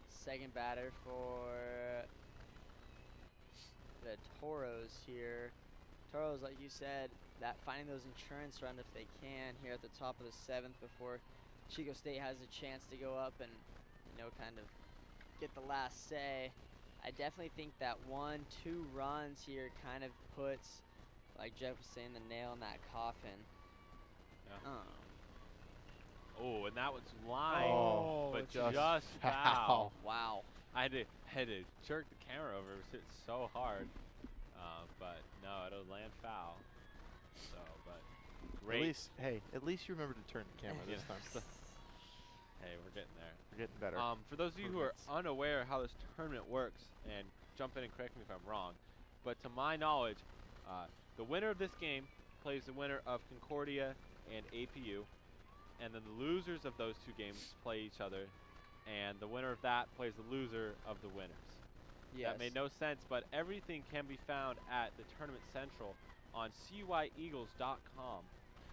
Second batter for the Toros here. Toros, like you said, that finding those insurance runs if they can here at the top of the 7th before Chico State has a chance to go up and, you know, kind of get the last say. I definitely think that 1-2 runs here kind of puts, like Jeff was saying, the nail in that coffin. Yeah. Oh, and that was line, but just foul. Wow. I had to jerk the camera over. It was hit so hard, but no, it'll land foul. So, but great. At least you remember to turn the camera this time. Hey, we're getting there. We're getting better. For those of you who are unaware how this tournament works, and jump in and correct me if I'm wrong, but to my knowledge, the winner of this game plays the winner of Concordia and APU. And then the losers of those 2 games play each other, and the winner of that plays the loser of the winners. Yes. That made no sense, but everything can be found at the Tournament Central on CUYEagles.com.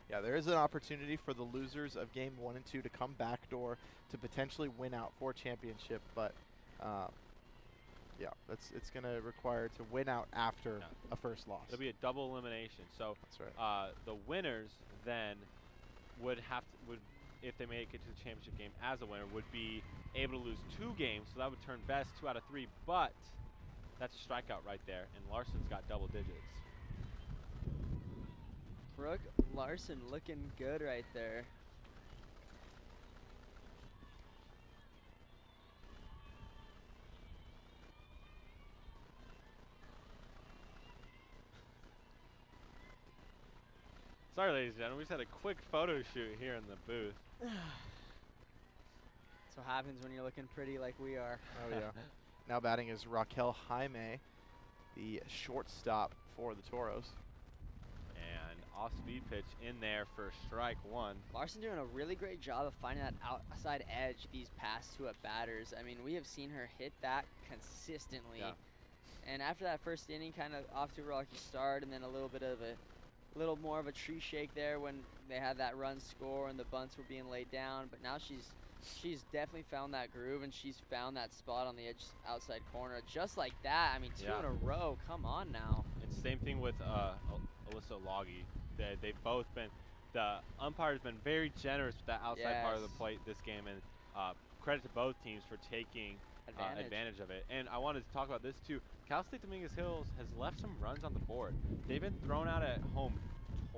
Yeah, there is an opportunity for the losers of game 1 and 2 to come backdoor to potentially win out for championship, but yeah, it's going to require to win out after a first loss. It'll be a double elimination. So that's right. The winners then would if they make it to the championship game as a winner, would be able to lose 2 games, so that would turn best 2 out of 3, but that's a strikeout right there, and Larson's got double digits. Brooke Larson looking good right there. Sorry, ladies and gentlemen, we just had a quick photo shoot here in the booth. That's what happens when you're looking pretty like we are. Oh, yeah. Now batting is Raquel Jaime, the shortstop for the Toros. And off-speed pitch in there for strike 1. Larson doing a really great job of finding that outside edge these past 2 at batters. I mean, we have seen her hit that consistently. Yeah. And after that first inning, kind of off to a rocky start, and then a little more of a tree shake there when they had that run score and the bunts were being laid down. But now she's definitely found that groove, and she's found that spot on the edge outside corner just like that. I mean, 2 in a row. Come on now. And same thing with Alyssa Loggy. They've both been, the umpire's been very generous with that outside part of the plate this game, and credit to both teams for taking advantage of it. And I wanted to talk about this too. Cal State Dominguez Hills has left some runs on the board. They've been thrown out at home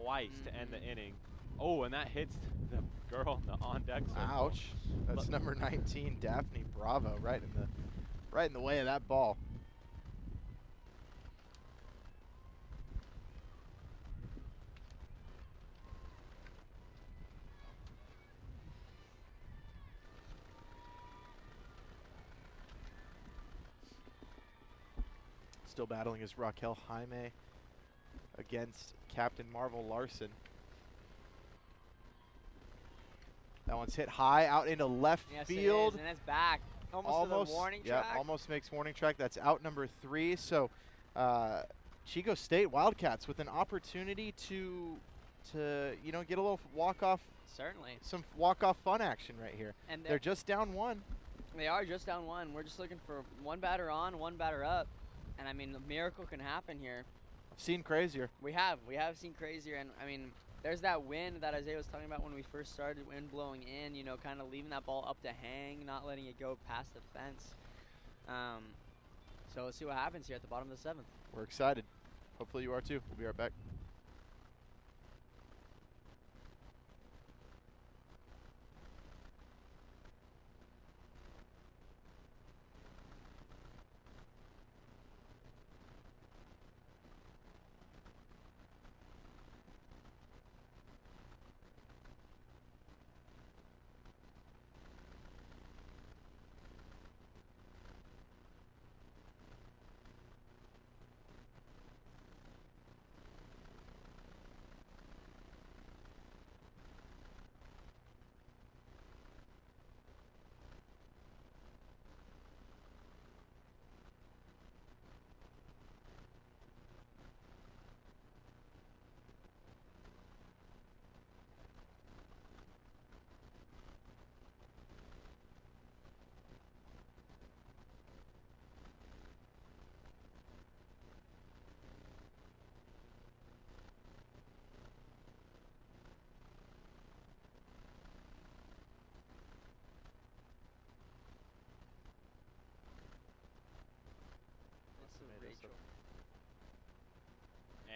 twice to end the inning. Oh, and that hits the girl in the on-deck circle. Ouch. That's number 19, Daphne Bravo, right in the way of that ball. Still battling is Raquel Jaime against Captain Marvel Larson. That one's hit high out into left Yes, field. it is, and it's back. Almost to the warning track. Yeah, almost makes warning track. That's out number 3. So Chico State Wildcats with an opportunity to get a little walk-off. Certainly. Some walk-off fun action right here. And they're just down 1. They are just down 1. We're just looking for one batter on, one batter up. And, I mean, a miracle can happen here. I've seen crazier. We have seen crazier. And, I mean, there's that wind that Isaiah was talking about when we first started, wind blowing in, kind of leaving that ball up to hang, not letting it go past the fence. So let's see what happens here at the bottom of the 7th. We're excited. Hopefully you are too. We'll be right back.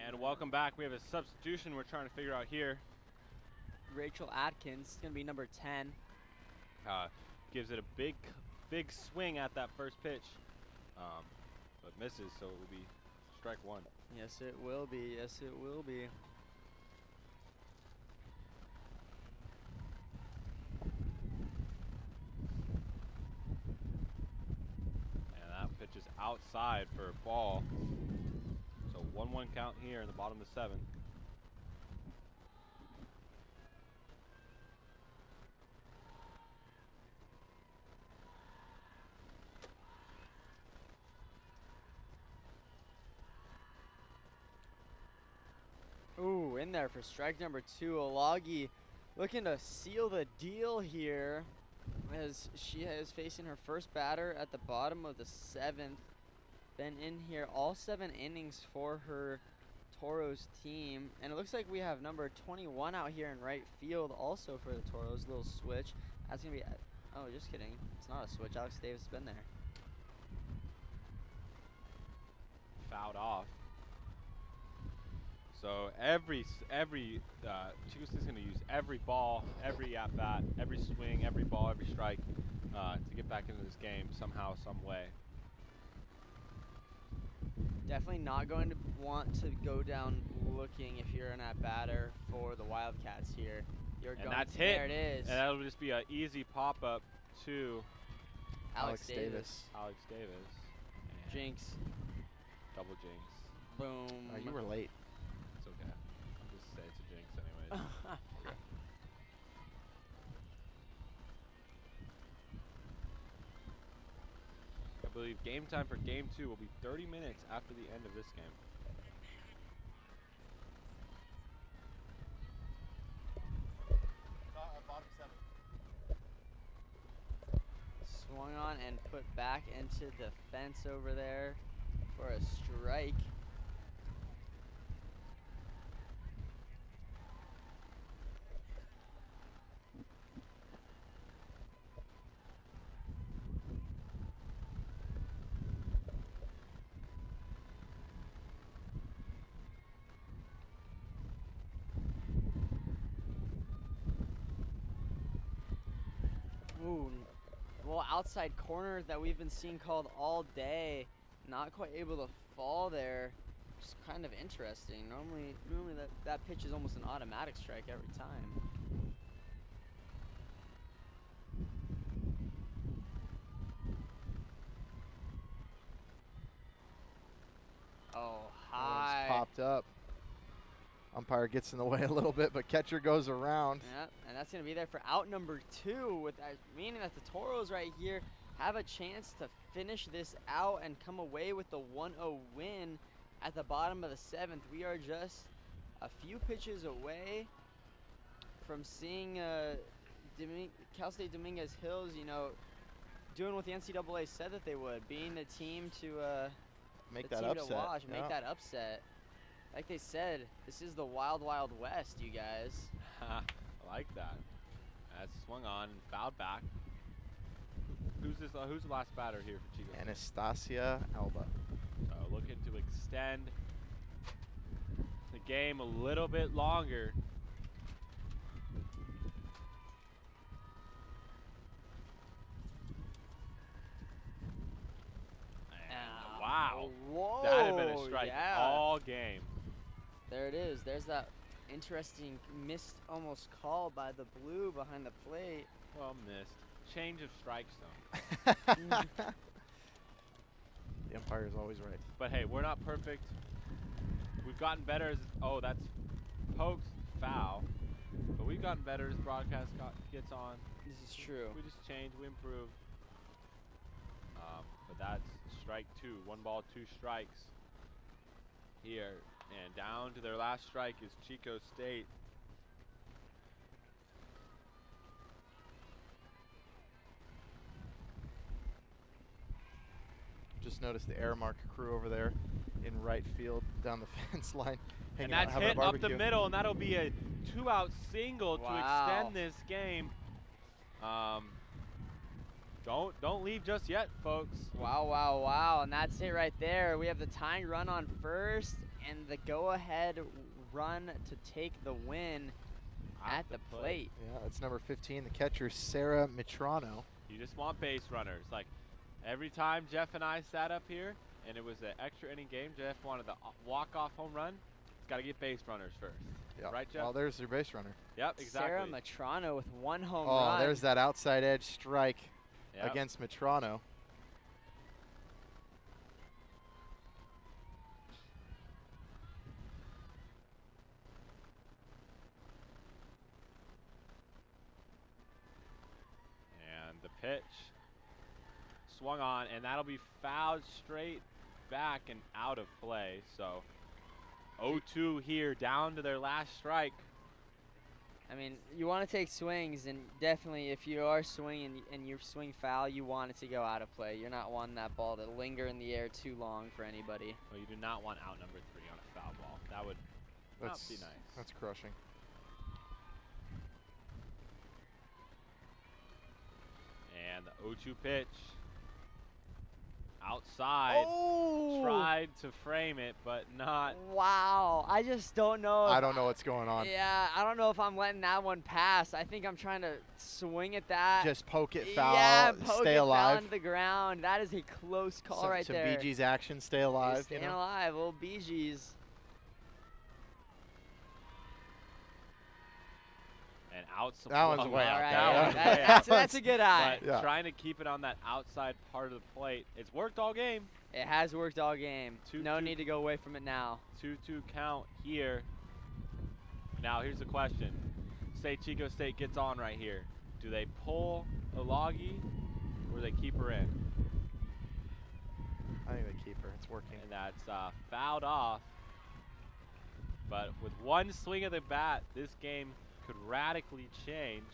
And welcome back. We have a substitution we're trying to figure out here. Rachel Atkins is going to be number 10. Gives it a big swing at that first pitch, but misses, so it will be strike 1. Yes, it will be. Yes, it will be. And that pitch is outside for a ball. So 1-1 count here in the bottom of the 7th. Ooh, in there for strike number 2. Olagi looking to seal the deal here as she is facing her first batter at the bottom of the 7th. Been in here all 7 innings for her Toros team. And it looks like we have number 21 out here in right field also for the Toros. Little switch. That's going to be, oh, just kidding. It's not a switch. Alex Davis has been there. Fouled off. So Chico State's going to use every ball, every at bat, every swing, every ball, every strike to get back into this game somehow, some way. Definitely not going to want to go down looking if you're an at-batter for the Wildcats here. And that's hit. There it is. And that'll just be an easy pop-up to Alex Davis. Alex Davis. And Jinx. Double jinx. Boom. You were late. It's okay. I'll just say it's a jinx anyways. I believe game time for game 2 will be 30 minutes after the end of this game. Bottom 7. Swung on and put back into the fence over there for a strike. Ooh, well, outside corner that we've been seeing called all day. Not quite able to fall there. Just kind of interesting. Normally that pitch is almost an automatic strike every time. Oh, That high. one's popped up. Umpire gets in the way a little bit, but catcher goes around. Yep, and that's going to be there for out number 2, with that, meaning that the Toros right here have a chance to finish this out and come away with the 1-0 win at the bottom of the 7th. We are just a few pitches away from seeing Cal State Dominguez Hills, you know, doing what the NCAA said that they would, being the team to Make the that team upset. to watch, Yeah. make that upset. Like they said, this is the wild, wild west, you guys. I like that. That's swung on and fouled back. Who's the last batter here for Chico? Anastasia Alba. So looking to extend the game a little bit longer. And wow. Whoa, That had been a strike yeah. all game. There it is. There's that interesting missed almost call by the blue behind the plate. Well missed. Change of strike zone. The umpire is always right. But hey, we're not perfect. We've gotten better as, oh, that's poked, foul. But we've gotten better as broadcast gets on. This is true. We just change, we improve. But that's strike 2. 1 ball, 2 strikes here. And down to their last strike is Chico State. Just noticed the air mark crew over there in right field down the fence line. And hanging out, that's having a hit up the barbecue. middle, and that'll be a 2-out single to Wow. extend this game. Don't leave just yet, folks. Wow, wow, wow. And that's it right there. We have the tying run on first and the go-ahead run to take the win at the plate. Yeah, that's number 15, the catcher, Sarah Mitrano. You just want base runners. Like every time Jeff and I sat up here and it was an extra inning game, Jeff wanted the walk-off home run. It's got to get base runners first. Yep. Right, Jeff? Well, there's your base runner. Yep, exactly. Sarah Matrano with 1 home Oh, run. there's that outside edge strike Yep. against Mitrano. And the pitch swung on, and that'll be fouled straight back and out of play. So 0-2 here, down to their last strike. I mean, you want to take swings, and definitely if you are swinging and you swing foul, you want it to go out of play. You're not wanting that ball to linger in the air too long for anybody. Well, you do not want out number 3 on a foul ball. That would not be nice. That's crushing. And the 0-2 pitch. Outside. Oh! Tried to frame it, but not. Wow. I just don't know. I don't know what's going on. Yeah, I don't know if I'm letting that one pass. I think I'm trying to swing at that. Just poke it foul, yeah, poke stay it alive. foul into the ground. That is a close call right some there. Bee Gees action, stay alive. Staying You know? alive, little Bee Gees. And outside. That one's way out All right, there. yeah, That one's way out. that's a good eye. But Yeah. trying to keep it on that outside part of the plate. It's worked all game. It has worked all game. 2-2. No need to go away from it now. 2-2 count here. Now here's the question. Say Chico State gets on right here. Do they pull Ilagi or do they keep her in? I think they keep her. It's working. And that's fouled off. But with one swing of the bat, this game could radically change.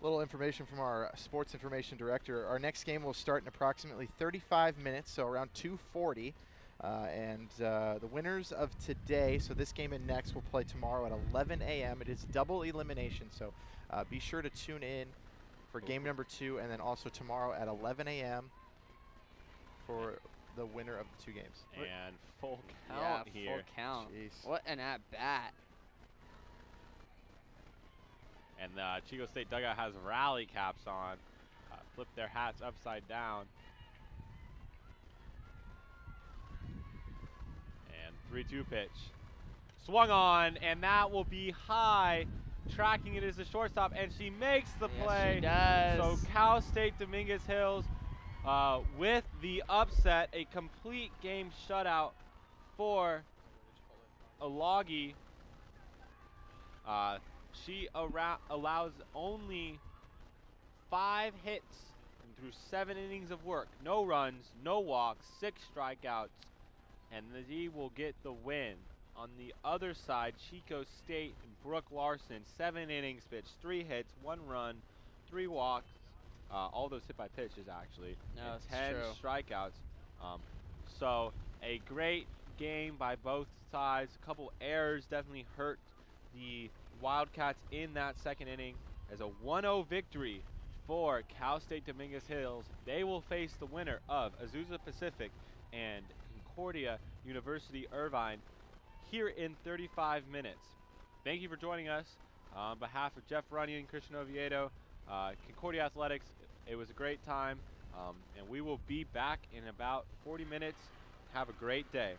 Little information from our sports information director. Our next game will start in approximately 35 minutes, so around 2:40. And the winners of today, so this game and next, will play tomorrow at 11 a.m. It is double elimination, so be sure to tune in for game number 2, and then also tomorrow at 11 a.m. for the winner of the 2 games. And full Yeah, count here. full count. Jeez. What an at-bat. And the Chico State dugout has rally caps on. Flip their hats upside down. And 3-2 pitch. Swung on, and that will be high tracking it as a shortstop, and she makes the Yes, play. she does. So Cal State Dominguez Hills with the upset, a complete game shutout for Alagi. She allows only 5 hits through 7 innings of work. No runs, no walks, 6 strikeouts, and she will get the win. On the other side, Chico State and Brooke Larson, 7 innings pitched, 3 hits, 1 run, 3 walks, all those hit by pitches actually, No, and it's 10 true. strikeouts. So a great game by both sides. A couple errors definitely hurt the Wildcats in that second inning. As a 1-0 victory for Cal State Dominguez Hills, they will face the winner of Azusa Pacific and Concordia University Irvine here in 35 minutes. Thank you for joining us. On behalf of Jeff Runyon, Christian Oviedo, Concordia Athletics, it was a great time, and we will be back in about 40 minutes. Have a great day.